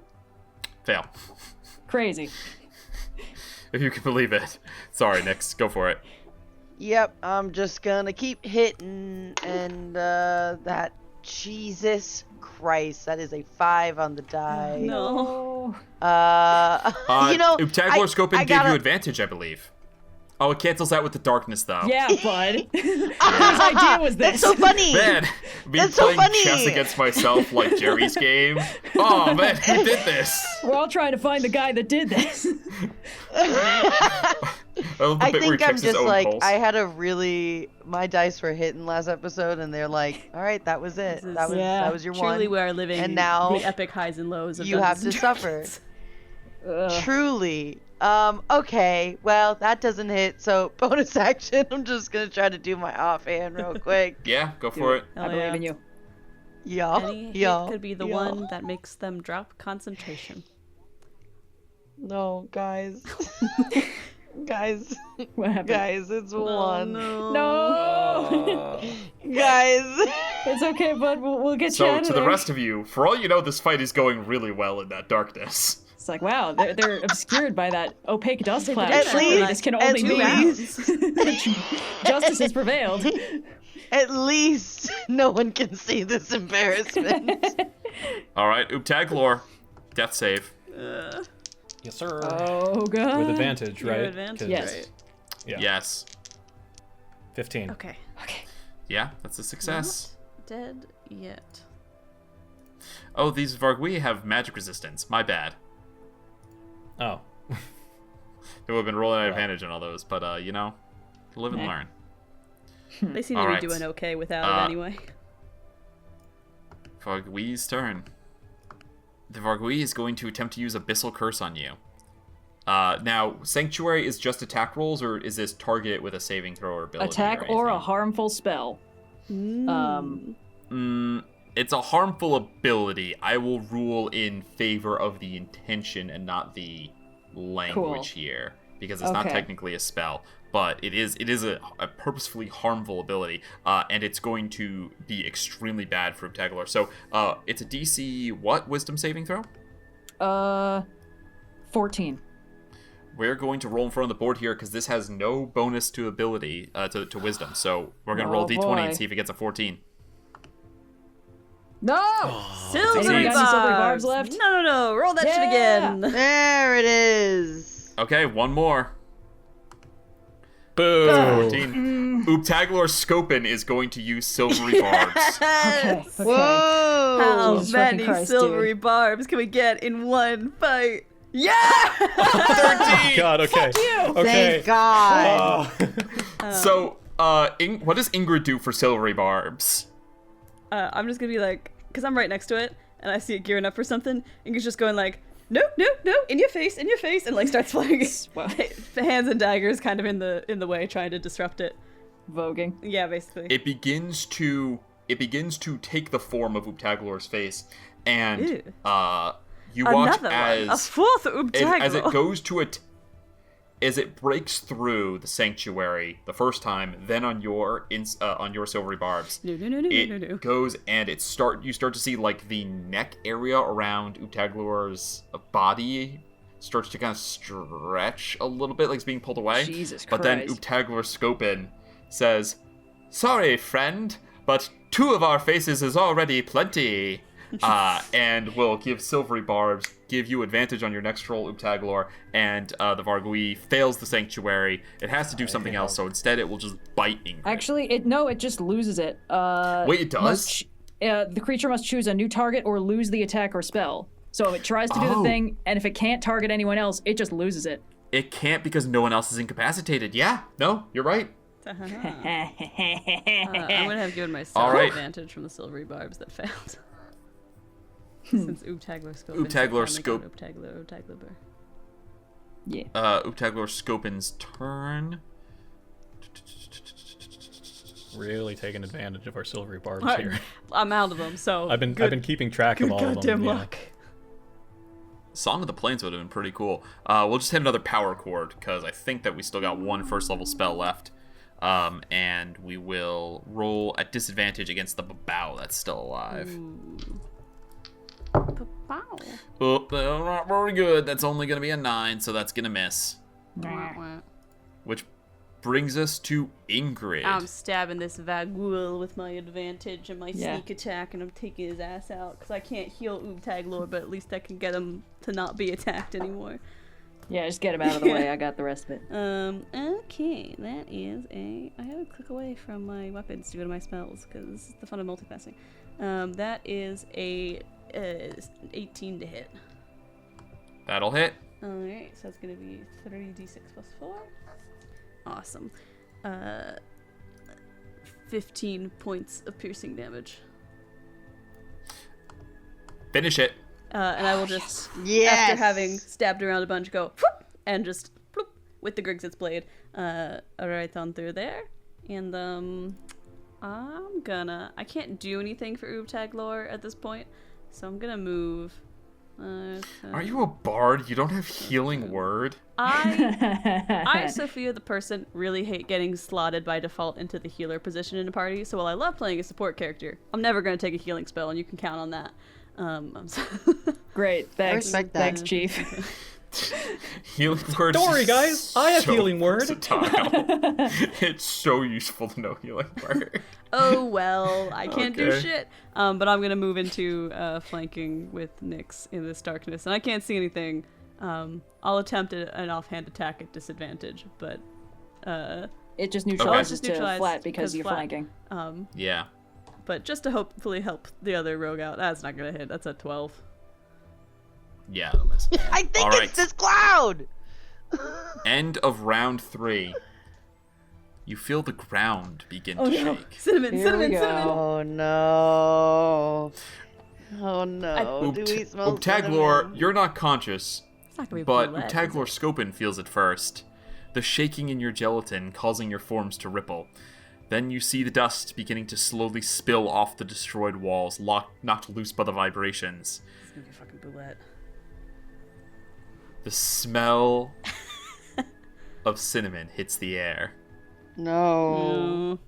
Fail. Crazy. If you can believe it. Sorry, Nyx. Go for it. Yep, I'm just gonna keep hitting, and that... Jesus Christ, that is a 5 on the die. No. Oobtaglor Skopun gave you advantage, I believe. Oh, it cancels out with the darkness, though. Yeah, bud. Whose idea was this? That's so funny. Man, me That's playing so funny. chess against myself like Jerry's game. Oh, man, who did this? We're all trying to find the guy that did this. I think I'm just like, pulse. I had my dice were hitting last episode, and they're like, all right, that was it. That was your one. Truly, we are living and now the epic highs and lows of you have to suffer. Truly. Okay, well, that doesn't hit, so bonus action, I'm just gonna try to do my offhand real quick. Yeah, go for it. I believe in you. Any hit could be the one that makes them drop concentration. No, guys. Guys. What happened? Guys, it's 1. No! Guys. It's okay, bud. We'll get you out of So, to there. the rest of you, for all you know, this fight is going really well in that darkness. It's like, wow, they're obscured by that opaque dust cloud. At Surely least- this can at only be least- Justice has prevailed. At least no one can see this embarrassment. All right, Oobtaglor, death save. Yes, sir. Oh, God. With advantage, You have right? advantage, Yes. right? Yeah. Yes. 15. Okay. Yeah, that's a success. Not dead yet. Oh, these Vargouille have magic resistance. My bad. Oh. They would have been rolling at advantage on all those, but, live and learn. They seem to All be right. doing okay without it anyway. Vargouille's turn. The Vargouille is going to attempt to use Abyssal Curse on you. Now, Sanctuary is just attack rolls, or is this target with a saving throw or ability? Attack or a harmful spell. it's a harmful ability. I will rule in favor of the intention and not the language here, because it's not technically a spell, but it is a purposefully harmful ability, and it's going to be extremely bad for Oobtaglor. So it's a DC what wisdom saving throw? 14. We're going to roll in front of the board here because this has no bonus to ability to wisdom. So we're going to roll D20 and see if it gets a 14. No! Silvery barbs left? No. Roll that shit again. There it is. Okay, one more. Boo! 14. Oobtaglor Skopun is going to use silvery barbs. Okay. Whoa! How Jesus many fucking Christ, silvery dude. barbs can we get in one fight? Yeah! 13! God, okay. Okay. Thank God. So, what does Ingrid do for silvery barbs? I'm just gonna be like, because I'm right next to it, and I see it gearing up for something. Ingrid's just going like, no, in your face, and like starts flying. Hands and daggers kind of in the way, trying to disrupt it. Voguing. Yeah, basically. It begins to take the form of Oobtaglor's face, and Ew. you watch Another as one. A fourth Oobtaglor. as it goes to as it breaks through the sanctuary the first time, then on your silvery barbs, No. goes and you start to see like the neck area around Oobtaglor's body starts to kind of stretch a little bit, like it's being pulled away. Jesus But then Christ. Oobtaglor Skopun says, "Sorry, friend, but 2 of our faces is already plenty." And will give silvery barbs, give you advantage on your next roll, Oobtaglor, and the Vargouille fails the sanctuary. It has to do something else, so instead it will just bite Ingrid. Actually, it just loses it. Wait, it does? The creature must choose a new target or lose the attack or spell. So if it tries to do the thing, and if it can't target anyone else, it just loses it. It can't because no one else is incapacitated. Yeah, no, you're right. I'm gonna have given myself All right. advantage from the silvery barbs that failed. Since Oobtaglor Skopun. Oobtaglor Skopun. Oobtaglor Bear. Yeah. Oobtaglor Skopun's turn. Really taking advantage of our silvery barbs Alright, here. I'm out of them, so I've been keeping track of all of them. goddamn yeah. luck. Song of the Plains would have been pretty cool. We'll just hit another power chord, because I think that we still got one first level spell left. And we will roll at disadvantage against the Babao that's still alive. Wow. Oh, not very good. That's only going to be a 9, so that's going to miss. Which brings us to Ingrid. I'm stabbing this Vargouille with my advantage and my sneak attack, and I'm taking his ass out, because I can't heal Oobtaglor, but at least I can get him to not be attacked anymore. Yeah, just get him out of the way. I got the rest of it. Okay, that is I gotta click away from my weapons to go to my spells, because this is the fun of multipassing. That is a 18 to hit. That'll hit. Alright, so it's gonna be 30d6 plus 4. Awesome. 15 points of piercing damage. Finish it. And I will just, Yes! after having stabbed around a bunch, go whoop, and just bloop, with the Grixis blade right on through there. And I can't do anything for Oobtaglor at this point, so I'm gonna move. Are you a bard? You don't have healing word? I, Sophia the person, really hate getting slotted by default into the healer position in a party, so while I love playing a support character, I'm never gonna take a healing spell, and you can count on that. Great, thanks. respect that. Thanks, Chief. Healing word. Don't worry, guys. I have healing word. versatile. It's so useful to know healing word. Oh well, I can't do Okay. shit. But I'm gonna move into flanking with Nyx in this darkness, and I can't see anything. I'll attempt an offhand attack at disadvantage, but It just neutralizes Just to neutralize flat because you're flat. flanking. Yeah. But just to hopefully help the other rogue out. That's not gonna hit. That's a 12. Yeah, that'll miss. I think All it's right. this cloud! End of round 3. You feel the ground begin to shake. Cinnamon, Here cinnamon, we go. cinnamon. Oh no. Oh no. Do we smell Oobtaglor, cinnamon? you're not conscious, It's not gonna be but blue lead, is Oobtaglor it? Skopun feels it first. The shaking in your gelatin causing your forms to ripple. Then you see the dust beginning to slowly spill off the destroyed walls, knocked loose by the vibrations. It's gonna be a fucking boulette. The smell of cinnamon hits the air. No.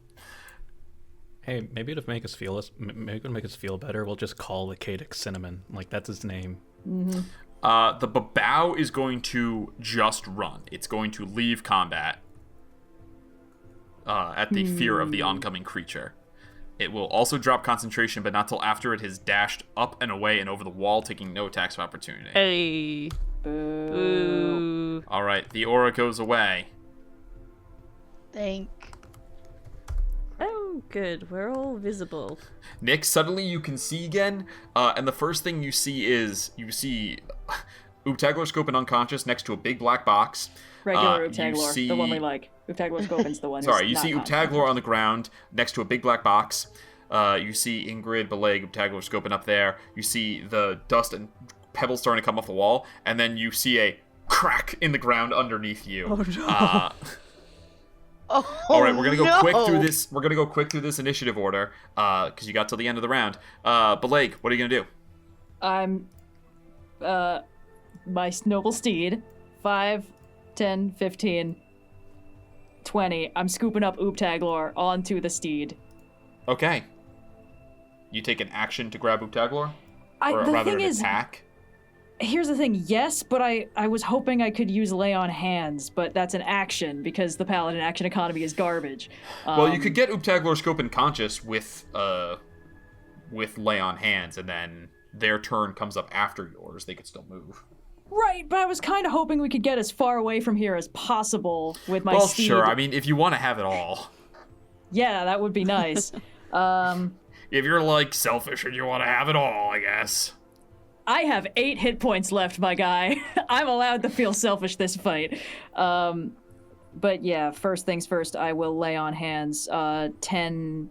Hey, maybe to make us feel better, we'll just call the Cadix Cinnamon. Like, that's his name. Mm-hmm. The babao is going to just run. It's going to leave combat at the fear of the oncoming creature. It will also drop concentration, but not till after it has dashed up and away and over the wall, taking no attacks of opportunity. Hey. Boo. All right, the aura goes away. Thank. Oh, good. We're all visible. Nick, suddenly you can see again, and the first thing you see is Oobtaglor Skopun unconscious next to a big black box. Regular Oobtaglor, the one we like. Oobtaglor Skopun's the one. Sorry, you who's see not Oobtaglor on the ground next to a big black box. You see Ingrid, Bileyg, Oobtaglor Skopun up there. You see the dust and pebbles starting to come off the wall, and then you see a crack in the ground underneath you. Oh, no. All right, we're gonna go quick through this. We're gonna go quick through this initiative order, because you got till the end of the round. Bileyg, what are you gonna do? I'm, my noble steed, 5, 10, 15, 20. I'm scooping up Oobtaglor onto the steed. Okay. You take an action to grab Oobtaglor, or The rather thing an is, attack. here's the thing, yes, but I was hoping I could use lay on hands, but that's an action because the paladin action economy is garbage. Well, you could get Oobtaglor Skopun conscious with lay on hands, and then their turn comes up after yours. They could still move. Right, but I was kind of hoping we could get as far away from here as possible with my Well, steed. sure. I mean, if you want to have it all. Yeah, that would be nice. If you're, like, selfish and you want to have it all, I guess. I have 8 hit points left, my guy. I'm allowed to feel selfish this fight. But yeah, first things first, I will lay on hands 10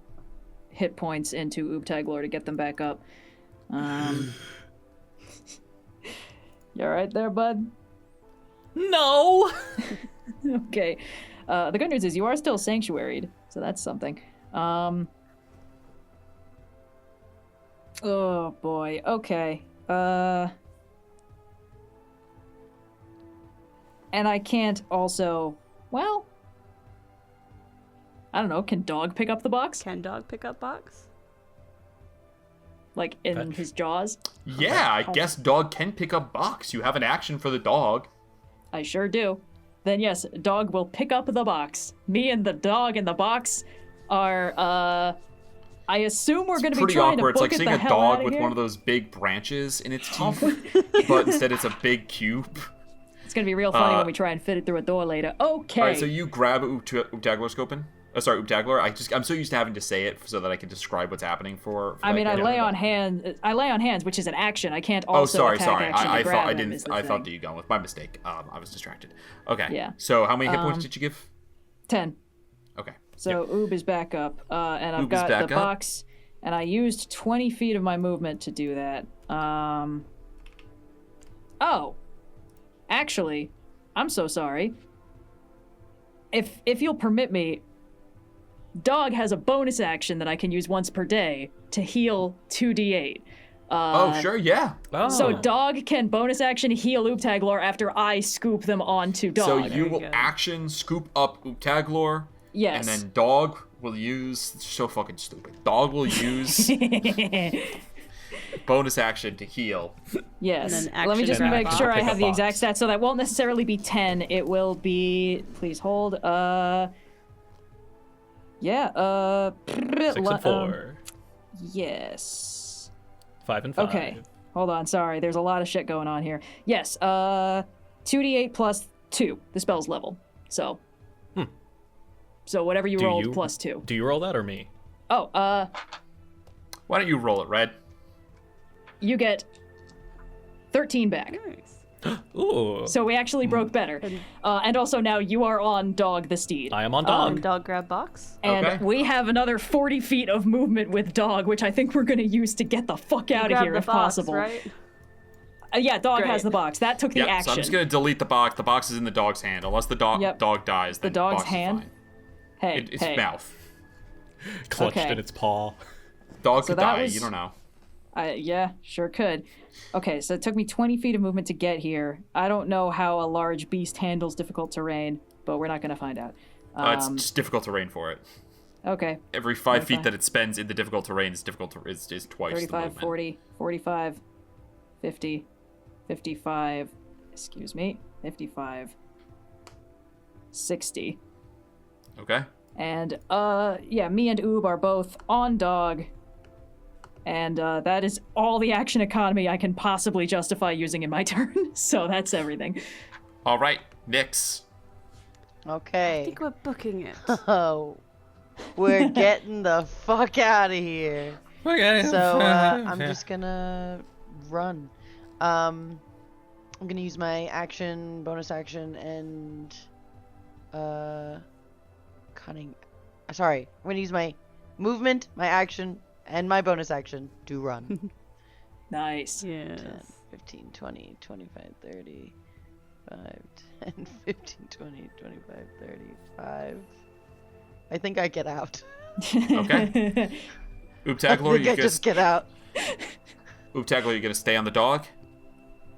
hit points into Oobtaglor to get them back up. You alright there, bud? No! Okay. The good news is you are still sanctuaried, so that's something. Oh boy, okay. And I can't also... Well... I don't know, can dog pick up the box? Can dog pick up box? Like, in his jaws? Yeah, I guess dog can pick up box. You have an action for the dog. I sure do. Then yes, dog will pick up the box. Me and the dog in the box are, I assume we're going to be Pretty trying awkward. to It's book like it seeing the a hell dog outta with here. one of those big branches in its teeth, but instead it's a big cube. It's going to be real funny when we try and fit it through a door later. Okay. All right, so you grab Oobtaglor Skopun. Sorry, Oobtaglor. I'm so used to having to say it so that I can describe what's happening for I mean, I lay on hands, which is an action. I can't also attack action to grab him, is the I thing. thought that you gone with my mistake. I was distracted. Okay. Yeah. So how many hit points did you give? 10. Okay. So Oob is back up, and I've Oob is got back the up. box, and I used 20 feet of my movement to do that. Oh, actually, I'm so sorry. If you'll permit me, dog has a bonus action that I can use once per day to heal 2d8. Oh, sure, yeah. Oh. So dog can bonus action heal Oobtaglor after I scoop them onto dog. So you will go. action scoop up Oobtaglor. Yes. And then dog will use... So fucking stupid. Dog will use bonus action to heal. Yes. And then Let me just action make and sure I pick have up the exact box. stats. So that won't necessarily be 10. It will be... Please hold. Yeah, 6 and 4. Yes. 5 and 5. Okay. Hold on, sorry. There's a lot of shit going on here. Yes, 2d8 plus 2. The spell's level. So. So whatever you rolled plus 2. Do you roll that or me? Oh, Why don't you roll it, Red? you get 13 back. Nice. Ooh. So we actually broke better. And also now you are on Dog the Steed. I am on dog. And dog grab box. And Okay. we have another 40 feet of movement with Dog, which I think we're going to use to get the fuck out of Grab here the if box, possible. right? Yeah, Dog Great. has the box. That took the Yeah, action. so I'm just going to delete the box. The box is in the dog's hand. Unless the dog Yep. dog dies, then The dog's box is hand? fine. Hey, It's hey. mouth. Clutched Okay. in its paw. Dog So could that die. was- You don't know. Yeah, sure could. Okay, so it took me 20 feet of movement to get here. I don't know how a large beast handles difficult terrain, but we're not going to find out. It's just difficult terrain for it. Okay. Every 5 feet 35. that it spends in the difficult terrain is is twice the 35, movement. 40, 45, 50, 55, excuse me, 55, 60. Okay. And, yeah, me and Oob are both on dog. And that is all the action economy I can possibly justify using in my turn. So that's everything. All right, Nyx. I Okay. think we're booking it. Oh, we're getting the fuck out of here. So I'm just gonna run. I'm gonna use my action, bonus action, and cunning. Sorry, I'm gonna use my movement, my action, and my bonus action to run. Nice. Yes. 10, 15, 20, 25, 30, 5, 10, 15, 20, 25, 35. I think I get out. Okay. I Oobtaglor, think I just get out. Oobtaglor, you gonna stay on the dog?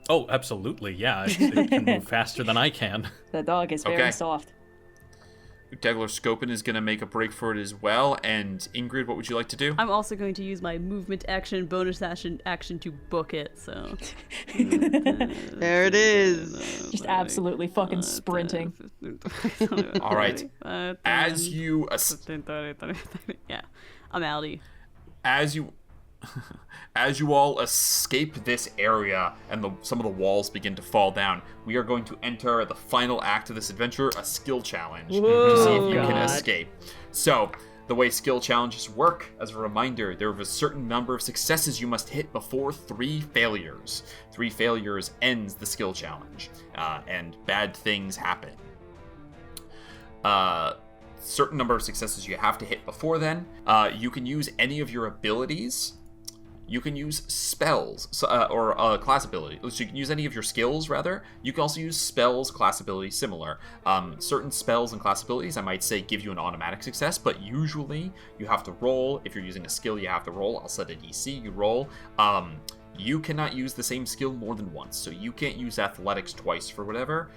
Oh, absolutely, yeah. It can move faster than I can. The dog is very Okay. soft. Oobtaglor Skopun is gonna make a break for it as well. And Ingrid, what would you like to do? I'm also going to use my movement action, bonus action to book it. So There it is. Just absolutely fucking sprinting. All right. As you yeah, I'm outie. as you all escape this area and some of the walls begin to fall down, we are going to enter the final act of this adventure, a skill challenge, to see if you can escape. So, the way skill challenges work, as a reminder, there is a certain number of successes you must hit before 3 failures. 3 failures ends the skill challenge, and bad things happen. Certain number of successes you have to hit before then. You can use any of your abilities. You can use spells, or class ability. So you can use any of your skills, rather. You can also use spells, class ability, similar. Certain spells and class abilities, I might say, give you an automatic success, but usually you have to roll. If you're using a skill, you have to roll. I'll set a DC, you roll. You cannot use the same skill more than once, so you can't use athletics twice for whatever.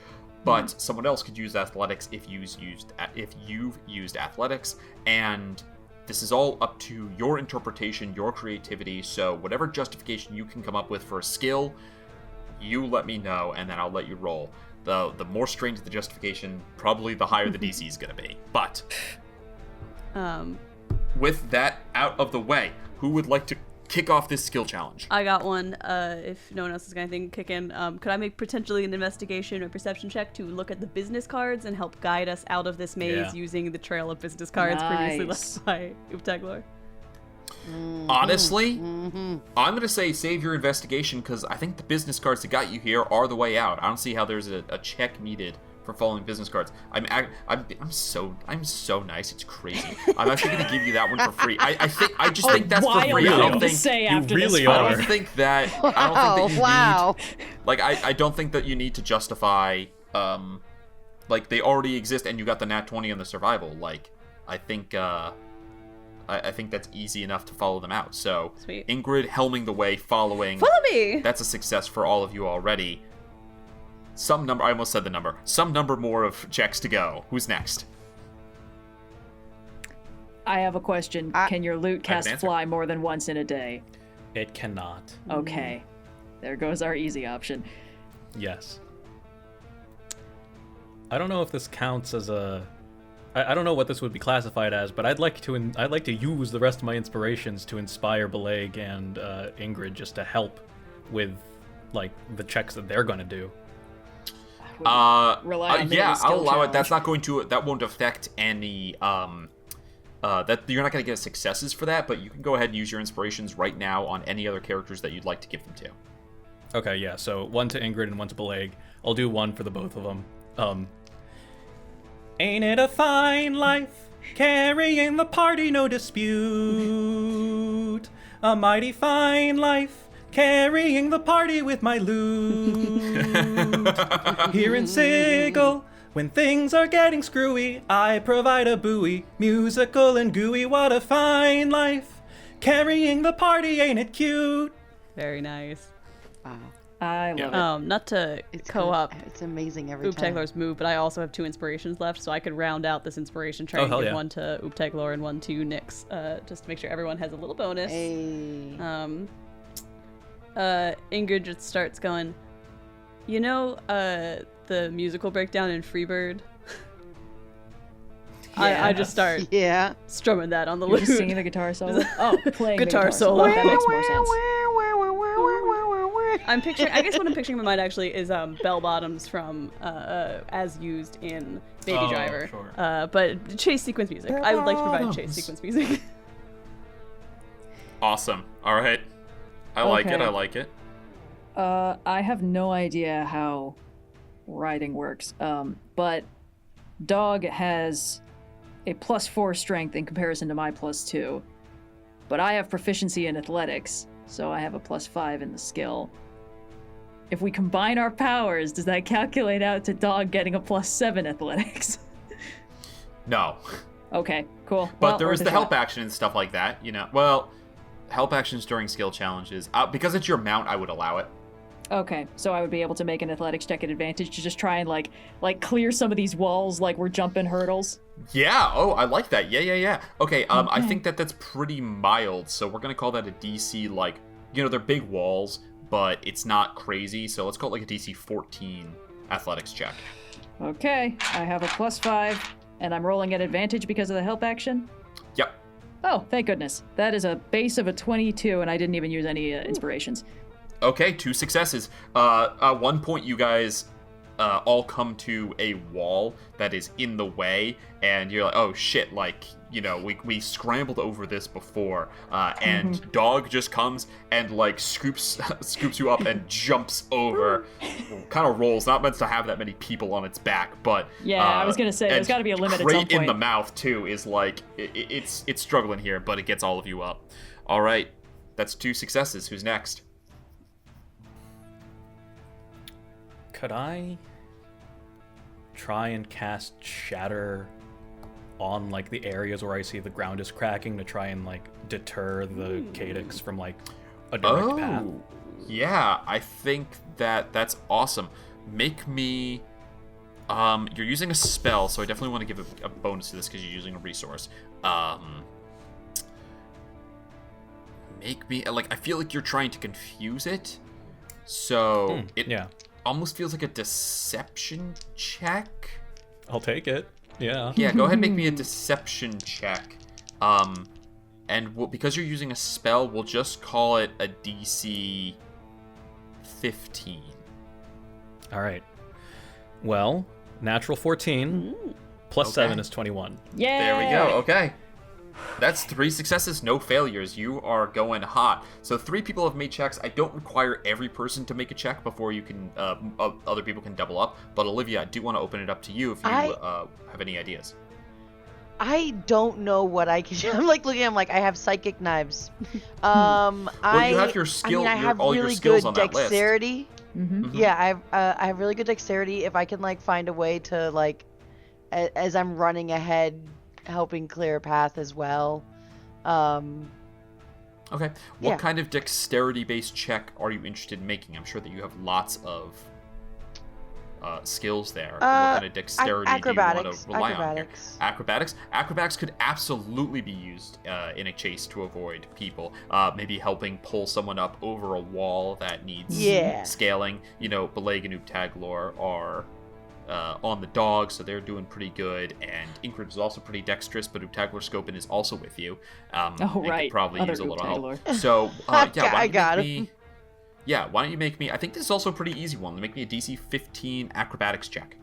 But someone else could use athletics if you've used athletics, and this is all up to your interpretation, your creativity. So whatever justification you can come up with for a skill, you let me know, and then I'll let you roll. The more stringent the justification, probably the higher the DC is going to be. But with that out of the way, who would like to kick off this skill challenge? I got one. If no one else is going to kick in, could I make potentially an investigation or perception check to look at the business cards and help guide us out of this maze using the trail of business cards previously left by Oobtaglor? Honestly, I'm going to say save your investigation, because I think the business cards that got you here are the way out. I don't see how there's a check needed for following business cards. I'm so nice. It's crazy. I'm actually going to give you that one for free. I think that's for free. I don't think say you after really this are. fight. I don't think that you Wow. need, like, I don't think that you need to justify, like, they already exist and you got the nat 20 on the survival. Like, I think that's easy enough to follow them out. So, Sweet. Ingrid helming the way, following. Follow me! That's a success for all of you already. I almost said the number. Some number more of checks to go. Who's next? I have a question. Can your loot I have an cast answer. fly more than once in a day? It cannot. Okay. There goes our easy option. Yes. I don't know if this counts as a... I don't know what this would be classified as, but I'd like to use the rest of my inspirations to inspire Bileyg and Ingrid just to help with, like, the checks that they're gonna do. Rely on me yeah, with skill I'll allow it. challenge. That won't affect any that you're not going to get successes for that, but you can go ahead and use your inspirations right now on any other characters that you'd like to give them to. Okay, yeah, so one to Ingrid and one to Bileyg. I'll do one for the both of them. Ain't it a fine life, carrying the party, no dispute. A mighty fine life, carrying the party with my loot. Here in Sigil, When things are getting screwy, I provide a buoy. Musical and gooey, what a fine life. Carrying the party, ain't it cute? Very nice. Wow. I love it. Not to co-op It's amazing every time. Oobtaglor's move, but I also have 2 inspirations left, so I could round out this inspiration try and give one to Oobtaglor and one to Nyx, just to make sure everyone has a little bonus. Hey. Ingrid just starts going, you know, the musical breakdown in Freebird? Yeah. I just start strumming that on the You're lute. just singing the guitar solo? Oh, playing the Guitar solo. That makes more sense. I'm picturing. I guess what I'm picturing in my mind actually is bell bottoms from as used in Baby Driver. Sure. But chase sequence music. I would like to provide chase sequence music. Awesome. All right. I like it. Okay. I like it. I have no idea how riding works, but Dog has a +4 strength in comparison to my +2, but I have proficiency in athletics, so I have a +5 in the skill. If we combine our powers, does that calculate out to Dog getting a +7 athletics? No. Okay, cool. But well, there is worth a the help shot. action and stuff like that, you know. Well, help actions during skill challenges. Because it's your mount, I would allow it. Okay, so I would be able to make an athletics check at advantage to just try and like clear some of these walls like we're jumping hurdles. Yeah. Oh, I like that. Yeah. Okay. I think that's pretty mild. So we're gonna call that a DC. Like, you know, they're big walls, but it's not crazy. So let's call it like a DC 14 athletics check. Okay, I have a +5, and I'm rolling at advantage because of the help action. Yep. Oh, thank goodness. That is a base of a 22, and I didn't even use any inspirations. Okay, 2 successes. At one point, you guys all come to a wall that is in the way, and you're like, oh shit, like, you know, we scrambled over this before, and Dog just comes and like scoops you up and jumps over, kind of rolls, not meant to have that many people on its back, but yeah, I was gonna say there's got to be a limit at some right point. in the mouth too is like it's struggling here, but it gets all of you up. All right, that's 2 successes. Who's next? Could I try and cast Shatter on like the areas where I see the ground is cracking to try and like deter the Cadix from like a direct path? Yeah, I think that's awesome. Make me you're using a spell, so I definitely want to give a bonus to this because you're using a resource. Make me like, I feel like you're trying to confuse it, so almost feels like a deception check. I'll take it. Yeah. Yeah, go ahead and make me a deception check. And because you're using a spell, we'll just call it a DC 15. All right. Well, natural 14 plus 7 is 21. Yeah. There we go. Okay. That's 3 successes, no failures. You are going hot. So 3 people have made checks. I don't require every person to make a check before you can, other people can double up. But Olivia, I do want to open it up to you if you have any ideas. I don't know what I can. I'm like looking. I'm like, I have psychic knives. Well, you have your skill. I have all really your skills good on that list. dexterity. Yeah, I have really good dexterity. If I can like find a way to like, as I'm running ahead, helping clear a path as well. Okay. What kind of dexterity-based check are you interested in making? I'm sure that you have lots of skills there. What kind of dexterity do you want to rely on here? Acrobatics. Acrobatics could absolutely be used in a chase to avoid people. Maybe helping pull someone up over a wall that needs scaling. You know, Bileyg and Oobtaglor are on the dog, so they're doing pretty good. And Ingrid is also pretty dexterous, but Oobtaglor Skopun is also with you. And could probably use a little help. So, I got him. Yeah, why don't you make me... I think this is also a pretty easy one. Make me a DC 15 acrobatics check.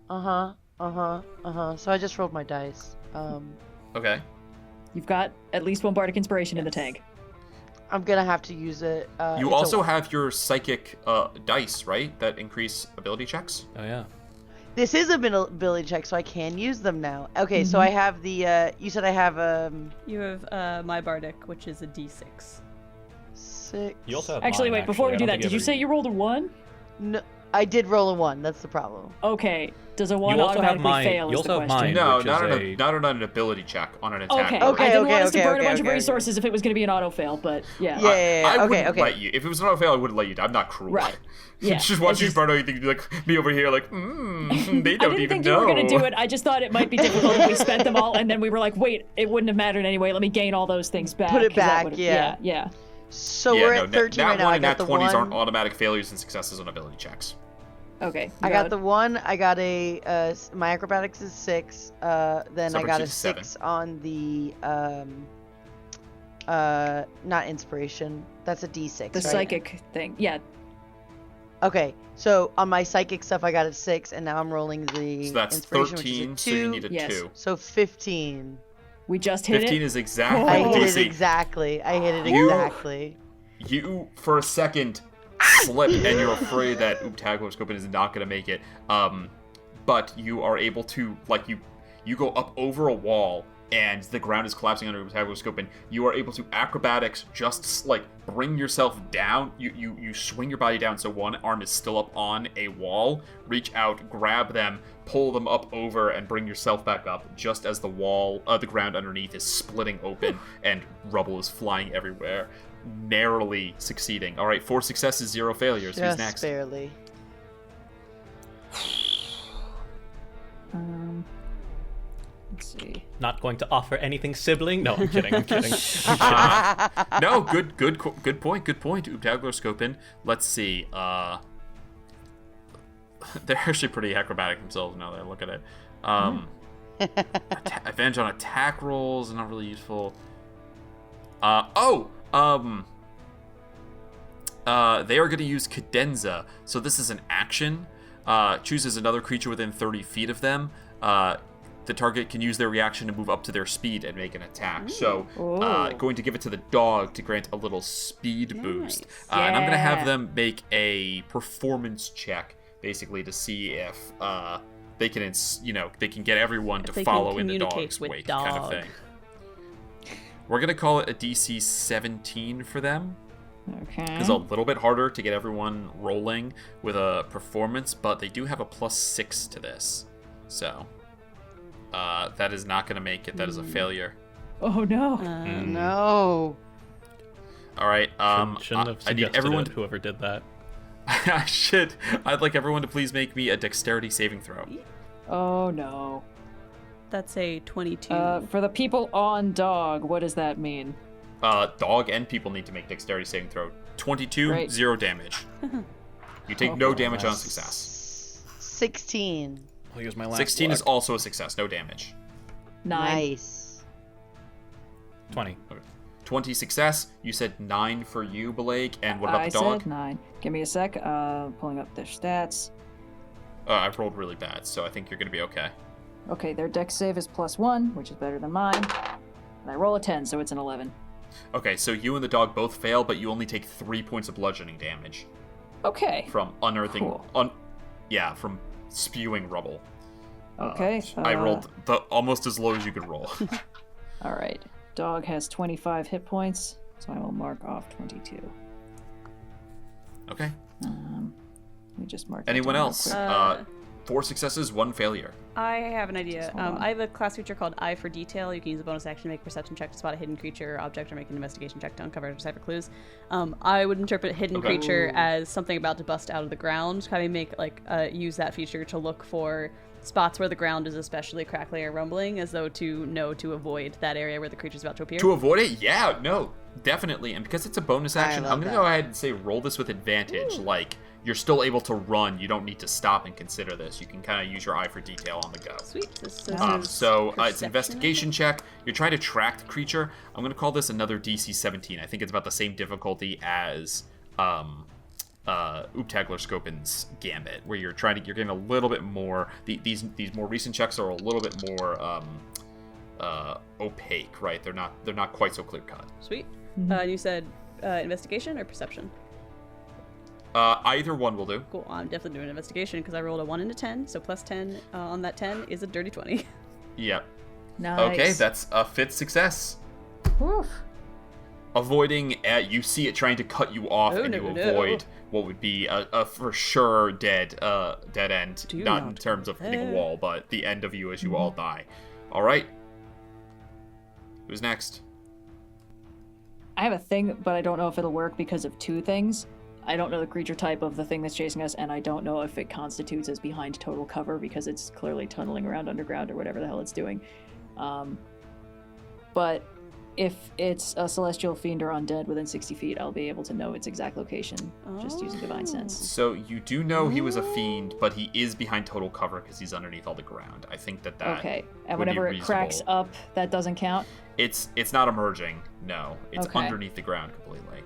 So I just rolled my dice. Okay. You've got at least 1 bardic inspiration in the tank. I'm gonna have to use it. You also have your psychic dice, right? That increase ability checks? Oh, yeah. This is a ability check, so I can use them now. Okay, so I have the... you said I have... You have my bardic, which is a D6. 6. You also have Actually, mine, wait, before we do I don't that, think did you say you rolled a 1? No, I did roll a 1. That's the problem. Okay. Does a 1 You also have automatically mine. fail? You Is the also have question. mine. No, which not is on an ability check. On an attack. Okay. roll. Okay, I didn't okay, want us to okay, burn a bunch okay, of okay. resources if it was going to be an auto fail, but yeah. Yeah. I Okay, wouldn't okay. let you. If it was an auto fail, I wouldn't let you. I'm not cruel. Right. Yeah. Just watch It's you just- burn everything. Be like me over here, like, they I don't didn't even think know. you were going to do it. I just thought it might be difficult if we spent them all, and then we were like, wait, it wouldn't have mattered anyway. Let me gain all those things back. Put it 'cause that back, would've- yeah. Yeah. So Yeah, we're no, at 13 right nat now. 1 I and got nat the 20s 1. aren't automatic failures and successes on ability checks. Okay. I got the 1. I got my acrobatics is 6. Then So I that got brings a you to 6 on the not inspiration. That's a D6. The right? psychic thing. Yeah. Okay, so on my psychic stuff, I got a 6, and now I'm rolling the So that's inspiration, 13, which so is a 2. you need a Yes. 2. So 15. We just hit 15 it. is exactly I the hit DC. it exactly. Exactly. You, for a second, slip, and you're afraid that Oobtaglor Skopun is not going to make it. But you are able to, like, you go up over a wall, and the ground is collapsing under Oobtaglor Skopun. You are able to acrobatics, just, like, bring yourself down. You swing your body down so one arm is still up on a wall, reach out, grab them, pull them up over, and bring yourself back up, just as the ground underneath is splitting open, and rubble is flying everywhere. Narrowly succeeding. All right, 4 successes, 0 failures. Who's Just next? barely. Let's see. Not going to offer anything, sibling. No, I'm kidding. I'm kidding. No, good point. Good point. Oobtaglor Skopun. Let's see. They're actually pretty acrobatic themselves now that I look at it. Advantage on attack rolls is not really useful. They are going to use Cadenza. So this is an action. Chooses another creature within 30 feet of them. The target can use their reaction to move up to their speed and make an attack. So, going to give it to the dog to grant a little speed boost. And I'm going to have them make a performance check, basically, to see if they can, they can get everyone to follow in the dog's wake, kind of thing. We're going to call it a DC 17 for them. Okay. It's a little bit harder to get everyone rolling with a performance, but they do have a +6 to this. So, that is not going to make it. That is a failure. Oh no. No. All right. Shouldn't have I need suggested everyone. it, whoever did that. I should. I'd like everyone to please make me a dexterity saving throw. Oh no. That's a 22. For the people on dog, what does that mean? Dog and people need to make dexterity saving throw. 22, Right. 0 damage. You take no damage on success. 16. I'll use my last 16 is luck. also a success, no damage. 9. Nice. 20. 20 success. You said 9 for you, Bileyg, and what about I the dog? said 9. Give me a sec. Pulling up their stats. I rolled really bad, so I think you're gonna be okay. Okay, their dex save is +1, which is better than mine. And I roll a 10, so it's an 11. Okay, so you and the dog both fail, but you only take 3 points of bludgeoning damage Okay. from unearthing. Cool. From spewing rubble. Okay. I rolled almost as low as you could roll. All right. Dog has 25 hit points, so I will mark off 22. Okay. Let me just mark. that Anyone down real else? quick. 4 successes, 1 failure. I have an idea. Hold on. I have a class feature called Eye for Detail. You can use a bonus action to make a perception check to spot a hidden creature or object, or make an investigation check to uncover or decipher clues. I would interpret hidden creature as something about to bust out of the ground. Kind of make use that feature to look for spots where the ground is especially crackly or rumbling, as though to know to avoid that area where the creature's about to appear. To avoid it? Yeah, no, definitely. And because it's a bonus action, love I'm going to that. go ahead and say roll this with advantage. Like, you're still able to run. You don't need to stop and consider this. You can kind of use your eye for detail on the go. Sweet. This is So it's perception. investigation check. You're trying to track the creature. I'm going to call this another DC 17. I think it's about the same difficulty as Oobtaglor Skopun's Gambit, where you're getting a little bit more. These more recent checks are a little bit more opaque, right? They're not quite so clear cut. Sweet. You said investigation or perception? Either one will do. Cool. I'm definitely doing investigation because I rolled a 1 and a 10, so plus 10 on that 10 is a dirty 20. Yep. Nice. Okay, that's a 5th success. Woof. avoiding, you see it trying to cut you off, and you avoid what would be a for sure dead end. Not in terms of hitting a wall, but the end of you as you all die. All right. Who's next? I have a thing, but I don't know if it'll work because of two things. I don't know the creature type of the thing that's chasing us, and I don't know if it constitutes as behind total cover because it's clearly tunneling around underground or whatever the hell it's doing. But if it's a celestial fiend or undead within 60 feet, I'll be able to know its exact location just using divine sense. So you do know he was a fiend, but he is behind total cover because he's underneath all the ground. I think that okay. And would whenever be it cracks up, that doesn't count? It's not emerging. No, it's underneath the ground completely.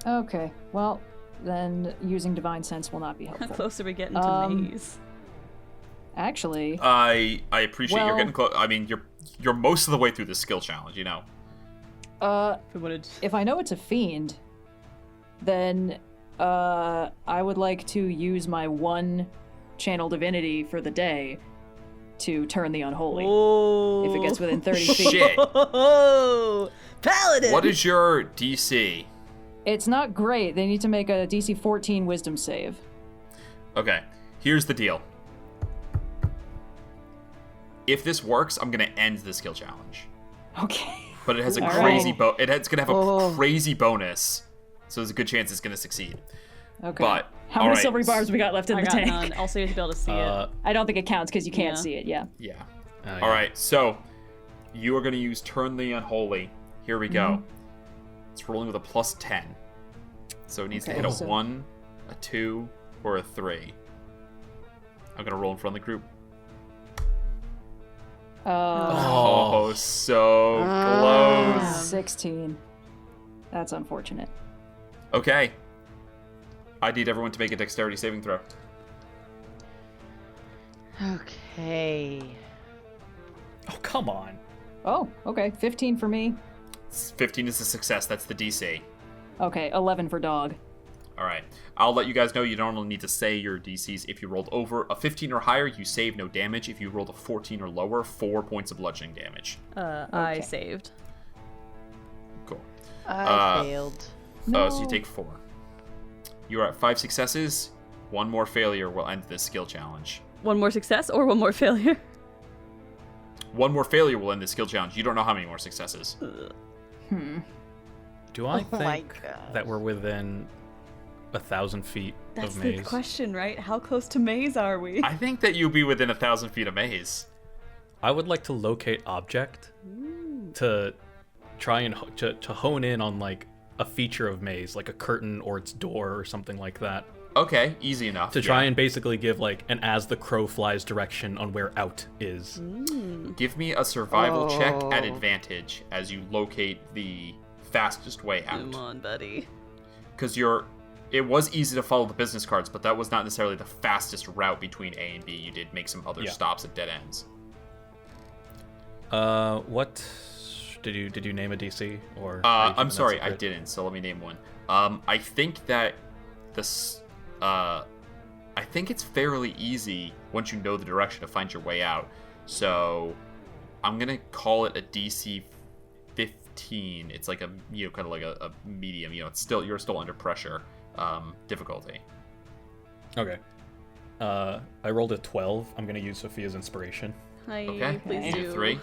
Okay. Well, then using divine sense will not be helpful. How close are we getting to maze? Actually, I appreciate you're getting close. I mean, you're most of the way through the skill challenge, you know. If I know it's a fiend, then I would like to use my one channel divinity for the day to turn the unholy. Oh. If it gets within 30 feet. Shit. Paladin! What is your DC? It's not great. They need to make a DC 14 wisdom save. Okay, here's the deal. If this works, I'm gonna end the skill challenge. Okay. But it has a All crazy right. It's gonna have a crazy bonus, so there's a good chance it's gonna succeed. Okay. But how many silvery barbs we got left in I the got tank? none. Also, you have to be able to see it. I don't think it counts because you can't Yeah. see it. Yeah. Yeah. Yeah. All right. So you are gonna use Turn the Unholy. Here we go. It's rolling with a +10, so it needs to hit a 1, a 2, or a 3. I'm gonna roll in front of the group. Oh, so close. 16. That's unfortunate. Okay. I need everyone to make a dexterity saving throw. Okay. Oh, come on. Oh, okay. 15 for me. 15 is a success. That's the DC. Okay, 11 for dog. All right. I'll let you guys know you don't only need to say your DCs. If you rolled over a 15 or higher, you save no damage. If you rolled a 14 or lower, 4 points of bludgeoning damage. I saved. Cool. I failed. Oh, so you take 4. You are at 5 successes. 1 more failure will end this skill challenge. One more success or one more failure? 1 more failure will end this skill challenge. You don't know how many more successes. Do I Oh my think God. that we're within 1,000 feet That's of the maze? question, right? How close to maze are we? I think that you'll be within 1,000 feet of maze. I would like to locate object to try and to hone in on like a feature of maze, like a curtain or its door or something like that, Okay, easy enough. to try and basically give like an as the crow flies direction on where out is. Give me a survival check at advantage as you locate the fastest way out. Come on, buddy. Because it was easy to follow the business cards, but that was not necessarily the fastest route between A and B. You did make some other stops at dead ends. What did you name a DC or? are you keeping I'm that sorry, I secret? didn't. So let me name one. I think that this. I think it's fairly easy once you know the direction to find your way out. So I'm gonna call it a DC 15. It's like a kind of like a medium. You're still under pressure. Difficulty. Okay. I rolled a 12. I'm gonna use Sophia's inspiration. Hi, Okay. please do. 3.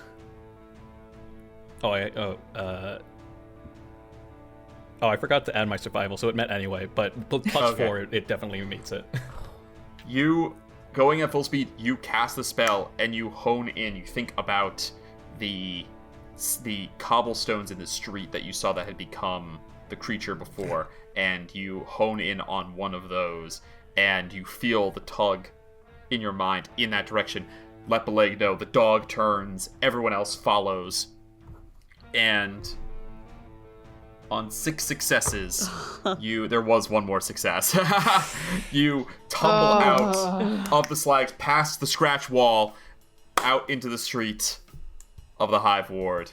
I forgot to add my survival, so it met anyway. But plus Okay. 4, it definitely meets it. You, going at full speed, you cast the spell and you hone in. You think about the cobblestones in the street that you saw that had become the creature before, and you hone in on one of those, and you feel the tug in your mind in that direction. Let Bileyg know. The dog turns. Everyone else follows. And on 6 successes, there was 1 more success. You tumble out of the slags, past the scratch wall, out into the street of the Hive Ward.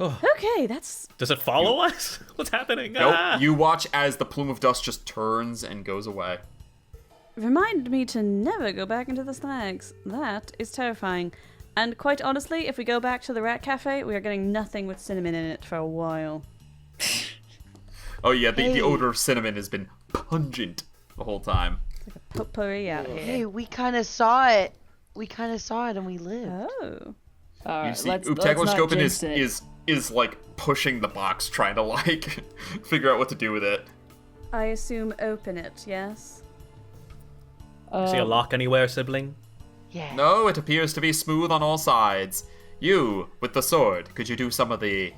Okay, that's... Does it follow us? What's happening? Nope. You watch as the plume of dust just turns and goes away. Remind me to never go back into the snags. That is terrifying. And quite honestly, if we go back to the Rat Cafe, we are getting nothing with cinnamon in it for a while. Oh yeah, the Hey. odor of cinnamon has been pungent the whole time. Potpourri out here. Hey, we kind of saw it. We kind of saw it and we lived. Oh. All You right, see, let's Oobtaglor not Skopun jinx it. is like pushing the box, trying to like figure out what to do with it. I assume open it, yes? See a lock anywhere, sibling? Yeah. No, it appears to be smooth on all sides. You, with the sword, could you do some of the...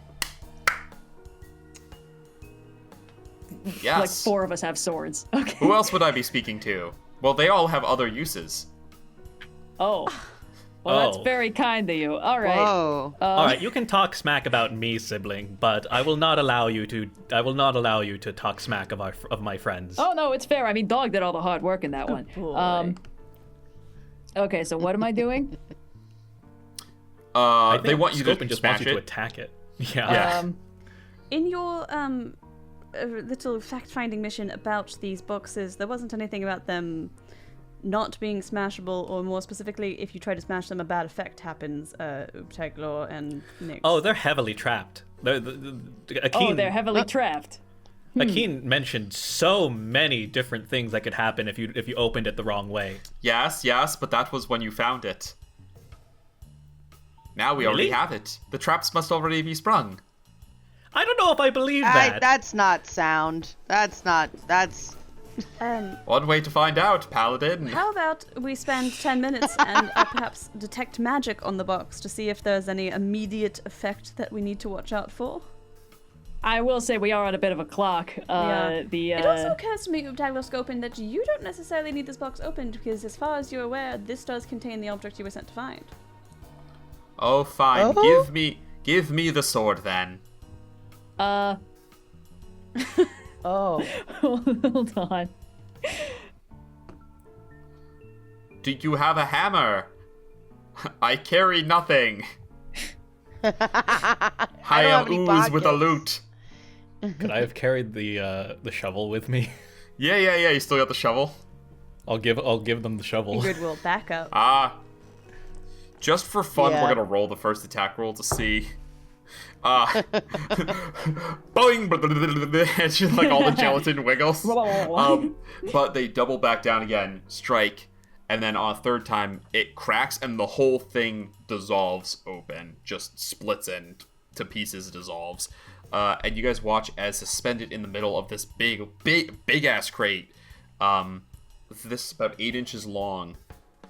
Yes. Like 4 of us have swords. Okay. Who else would I be speaking to? Well, they all have other uses. Oh. Well, that's Oh. very kind of you. All right. Whoa. All right, you can talk smack about me, sibling, but I will not allow you to. I will not allow you to talk smack of my friends. Oh no, it's fair. I mean, Dog did all the hard work in that one. boy. Okay, so what am I doing? I They think want you to Skopun just wants smash you to it. attack it. Yeah. Yeah. In your little fact-finding mission about these boxes, there wasn't anything about them not being smashable, or more specifically, if you try to smash them, a bad effect happens. Oobtaglor and Nyx. Oh, they're heavily trapped. Akin, They're heavily trapped. Akin mentioned so many different things that could happen if you opened it the wrong way. Yes, but that was when you found it. Now we already Really? have it. The traps must already be sprung. I don't know if I believe that. That's not sound. That's. One way to find out, Paladin. How about we spend 10 minutes and perhaps detect magic on the box to see if there's any immediate effect that we need to watch out for? I will say we are on a bit of a clock. It also occurs to me, Oobtaglor Skopun, that you don't necessarily need this box opened because, as far as you're aware, this does contain the object you were sent to find. Oh, fine. Oh? Give me the sword then. Oh. Hold on. Do you have a hammer? I carry nothing. I have am any ooze with a pockets. loot. Could I have carried the shovel with me? Yeah. You still got the shovel? I'll give them the shovel. Ingrid will back up. Just for fun, Yeah. we're gonna roll the first attack roll to see. Boing! It's just like all the gelatin wiggles. But they double back down again, strike, and then on a third time, it cracks and the whole thing dissolves open. Just splits into pieces, dissolves. And you guys watch as suspended in the middle of this big ass crate, this about 8 inches long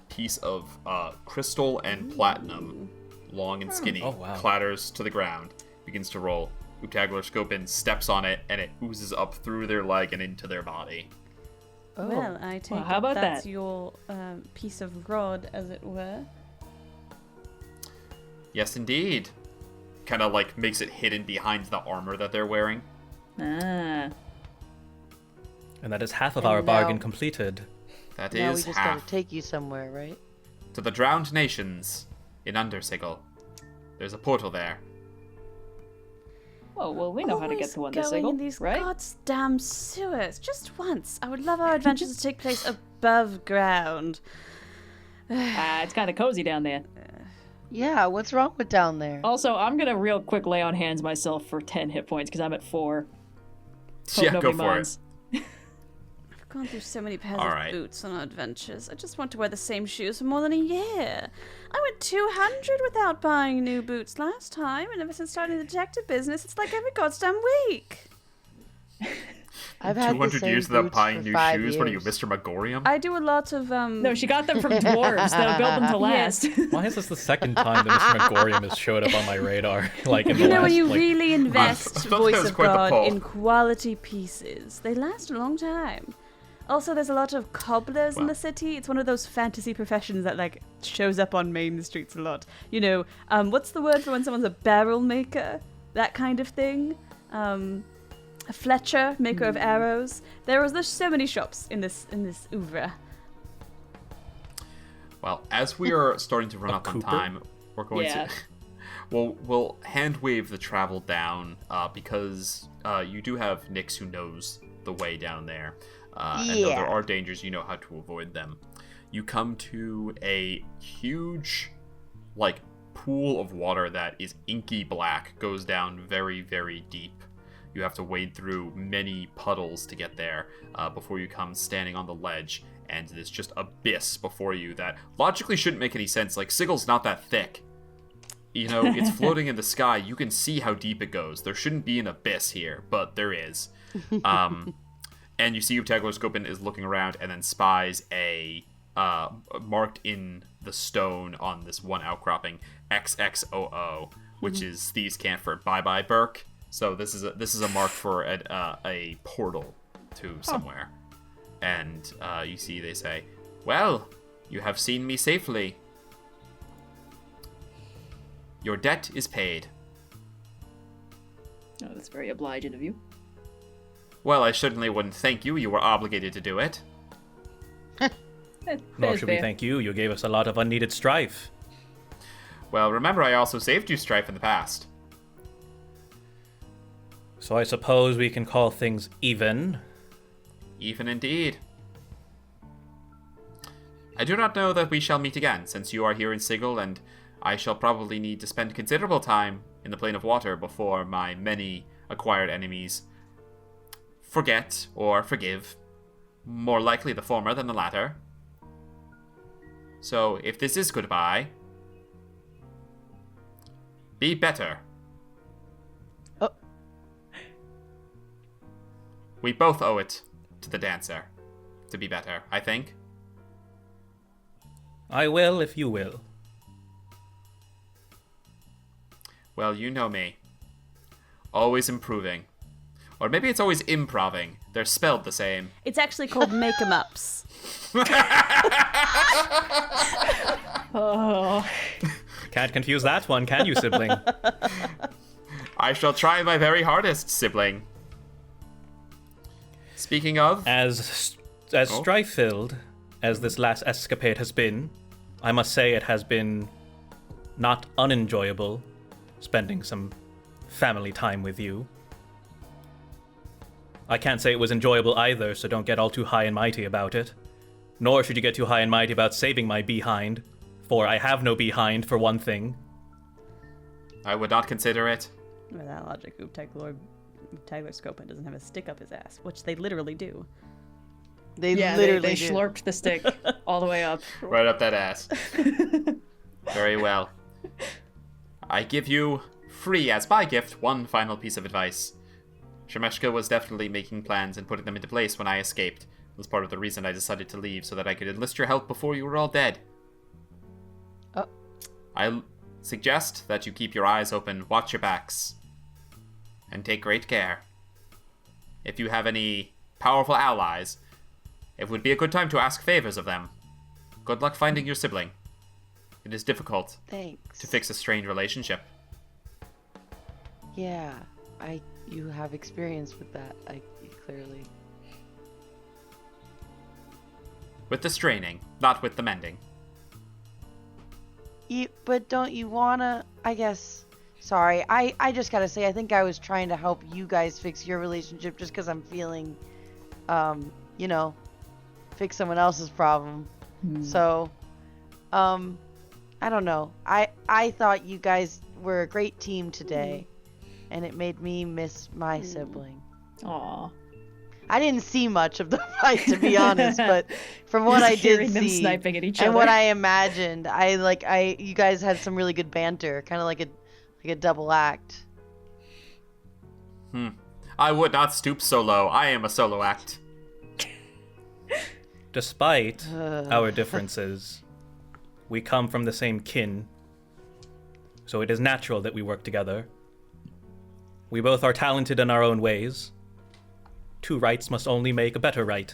piece of crystal and platinum, long and skinny, Oh, wow. clatters to the ground, begins to roll. Oobtaglor Skopun steps on it, and it oozes up through their leg and into their body. Well, I take how about that's that? your piece of rod, as it were. Yes, indeed. Kind of like makes it hidden behind the armor that they're wearing. Ah. And that is half of And our bargain now- completed. That Now we is just half. gotta take you somewhere, right? To the drowned nations in Sigil. There's a portal there. Oh, well, we know how to get to Always Undersigil, going in these right? goddamn sewers. Just once. I would love our adventures to take place above ground. It's kind of cozy down there. Yeah, what's wrong with down there? Also, I'm gonna real quick lay on hands myself for 10 hit points because I'm at 4. Hope Yeah, go nobody for minds. I've gone through so many pairs All of right. boots on our adventures. I just want to wear the same shoes for more than a year. I went 200 without buying new boots last time, and ever since starting the detective business, it's like every goddamn week. I've had the 200 same years without boots buying for new 5 shoes? What are you, years. Mr. Megorium? I do a lot of No, she got them from dwarves. They'll build them to last. Why is this the second time that Mr. Megorium has showed up on my radar? Like in the You know, last, when you like, really I invest thought that Voice was of quite the God pull. in quality pieces, they last a long time. Also, there's a lot of cobblers in Wow. the city. It's one of those fantasy professions that, like, shows up on main streets a lot. You know, what's the word for when someone's a barrel maker? That kind of thing. A fletcher, maker of arrows. There's so many shops in this oeuvre. Well, as we are starting to run up on Cooper? time, we're going Yeah. to... We'll hand wave the travel down because you do have Nyx who knows the way down there. And though Yeah. there are dangers, you know how to avoid them. You come to a huge, like, pool of water that is inky black, goes down very, very deep. You have to wade through many puddles to get there before you come standing on the ledge, and there's just abyss before you that logically shouldn't make any sense. Like, Sigil's not that thick. You know, it's floating in the sky. You can see how deep it goes. There shouldn't be an abyss here, but there is. And you see Oobtaglor Skopun is looking around and then spies a marked in the stone on this one outcropping XXOO, which is Thieves' Camphor. Bye-bye, Burke. So this is a mark for a portal to somewhere. And you see they say, "Well, you have seen me safely. Your debt is paid." Oh, that's very obliging of you. Well, I certainly wouldn't thank you. You were obligated to do it. Nor should we thank you. You gave us a lot of unneeded strife. Well, remember, I also saved you strife in the past. So I suppose we can call things even. Even indeed. I do not know that we shall meet again, since you are here in Sigil, and I shall probably need to spend considerable time in the plane of water before my many acquired enemies forget or forgive. More likely the former than the latter. So, if this is goodbye, be better. Oh. We both owe it to the dancer to be better, I think. I will if you will. Well, you know me. Always improving. Or maybe it's always improving. They're spelled the same. It's actually called make-em-ups. Oh. Can't confuse that one, can you, sibling? I shall try my very hardest, sibling. Speaking of... As strife-filled as this last escapade has been, I must say it has been not unenjoyable spending some family time with you. I can't say it was enjoyable either, so don't get all too high and mighty about it. Nor should you get too high and mighty about saving my behind, for I have no behind, for one thing. I would not consider it. By that logic, Oobtaglor Skopun doesn't have a stick up his ass, which they literally do. They literally slurped the stick all the way up. Right up that ass. Very well. I give you, free as my gift, one final piece of advice. Shemeshka was definitely making plans and putting them into place when I escaped. It was part of the reason I decided to leave, so that I could enlist your help before you were all dead. Oh. I suggest that you keep your eyes open, watch your backs, and take great care. If you have any powerful allies, it would be a good time to ask favors of them. Good luck finding your sibling. It is difficult Thanks. to fix a strained relationship. Yeah, you have experience with that, clearly. With the straining, not with the mending. But don't you wanna, I guess... Sorry, I just gotta say, I think I was trying to help you guys fix your relationship just because I'm feeling, fix someone else's problem. So, I don't know. I thought you guys were a great team today, and it made me miss my sibling. Aw. I didn't see much of the fight, to be honest, but from what I did hearing them see sniping at each and other. what I imagined, you guys had some really good banter, kind of like a double act. I would not stoop so low. I am a solo act. Despite our differences, we come from the same kin, so it is natural that we work together. We both are talented in our own ways. Two rights must only make a better right.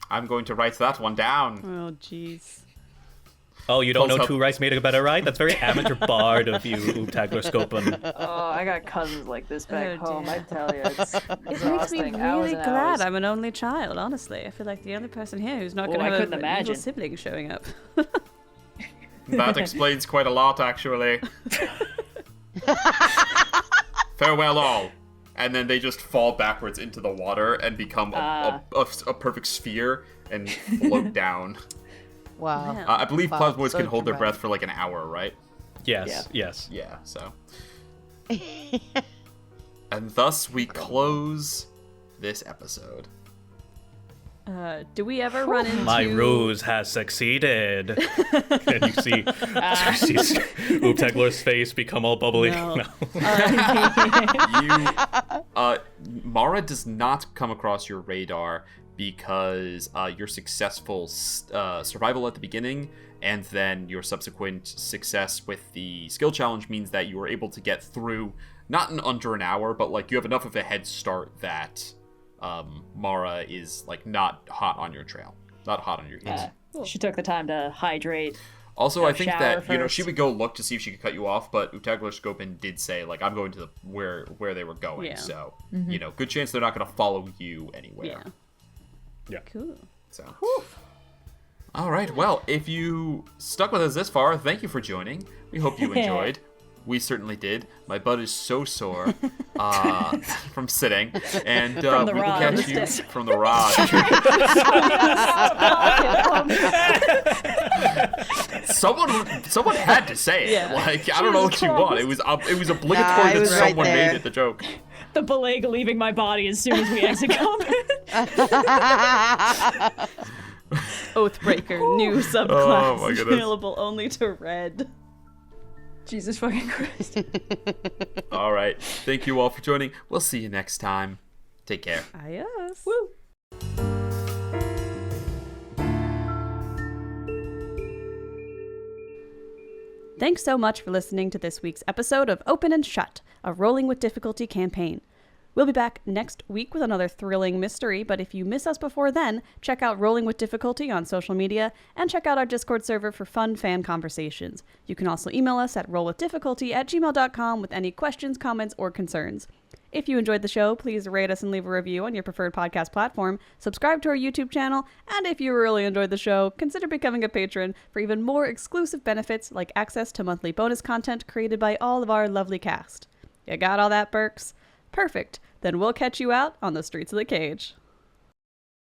I'm going to write that one down. Oh, jeez. Oh, you don't know Close up. two rights made a better right? That's very amateur bard of you, Oobtaglor Skopun. Oh, I got cousins like this back Oh, home, dear. I tell you. It's It makes me exhausting. Hours really and glad hours. I'm an only child, honestly. I feel like the only person here who's not Oh, going to I have couldn't a imagine. little sibling showing up. That explains quite a lot, actually. Farewell all. And then they just fall backwards into the water and become a perfect sphere and float down. Wow. Man. I believe Wow, plasmoids so can hold their dramatic. breath for like an hour, right? Yes, yes. Yeah, so. And thus we close this episode. Do we ever run into... My ruse has succeeded. And you see Oobtaglor's face become all bubbly. No. Mara does not come across your radar because your successful survival at the beginning and then your subsequent success with the skill challenge means that you were able to get through, not in under an hour, but like you have enough of a head start that Mara is like not hot on your trail, not hot on your heels. She took the time to hydrate. Also, I think that first. she would go look to see if she could cut you off, but Oobtaglor Skopun did say like I'm going to where they were going, Yeah. so good chance they're not going to follow you anywhere. Yeah. Cool. So. All right. Well, if you stuck with us this far, thank you for joining. We hope you enjoyed. We certainly did. My butt is so sore from sitting, and we will catch you from the rod. Someone had to say it. Yeah. Like I don't know what you want. It was obligatory I that was right someone there. made it the joke. The Bileyg leaving my body as soon as we exit combat. Oathbreaker, new subclass, Oh, my goodness. available only to Red. Jesus fucking Christ. All right. Thank you all for joining. We'll see you next time. Take care. Adios. Woo. Thanks so much for listening to this week's episode of Open and Shut, a Rolling with Difficulty campaign. We'll be back next week with another thrilling mystery, but if you miss us before then, check out Rolling with Difficulty on social media and check out our Discord server for fun fan conversations. You can also email us at rollwithdifficulty@gmail.com with any questions, comments, or concerns. If you enjoyed the show, please rate us and leave a review on your preferred podcast platform, subscribe to our YouTube channel, and if you really enjoyed the show, consider becoming a patron for even more exclusive benefits like access to monthly bonus content created by all of our lovely cast. You got all that, Berks? Perfect. Then we'll catch you out on the streets of the cage.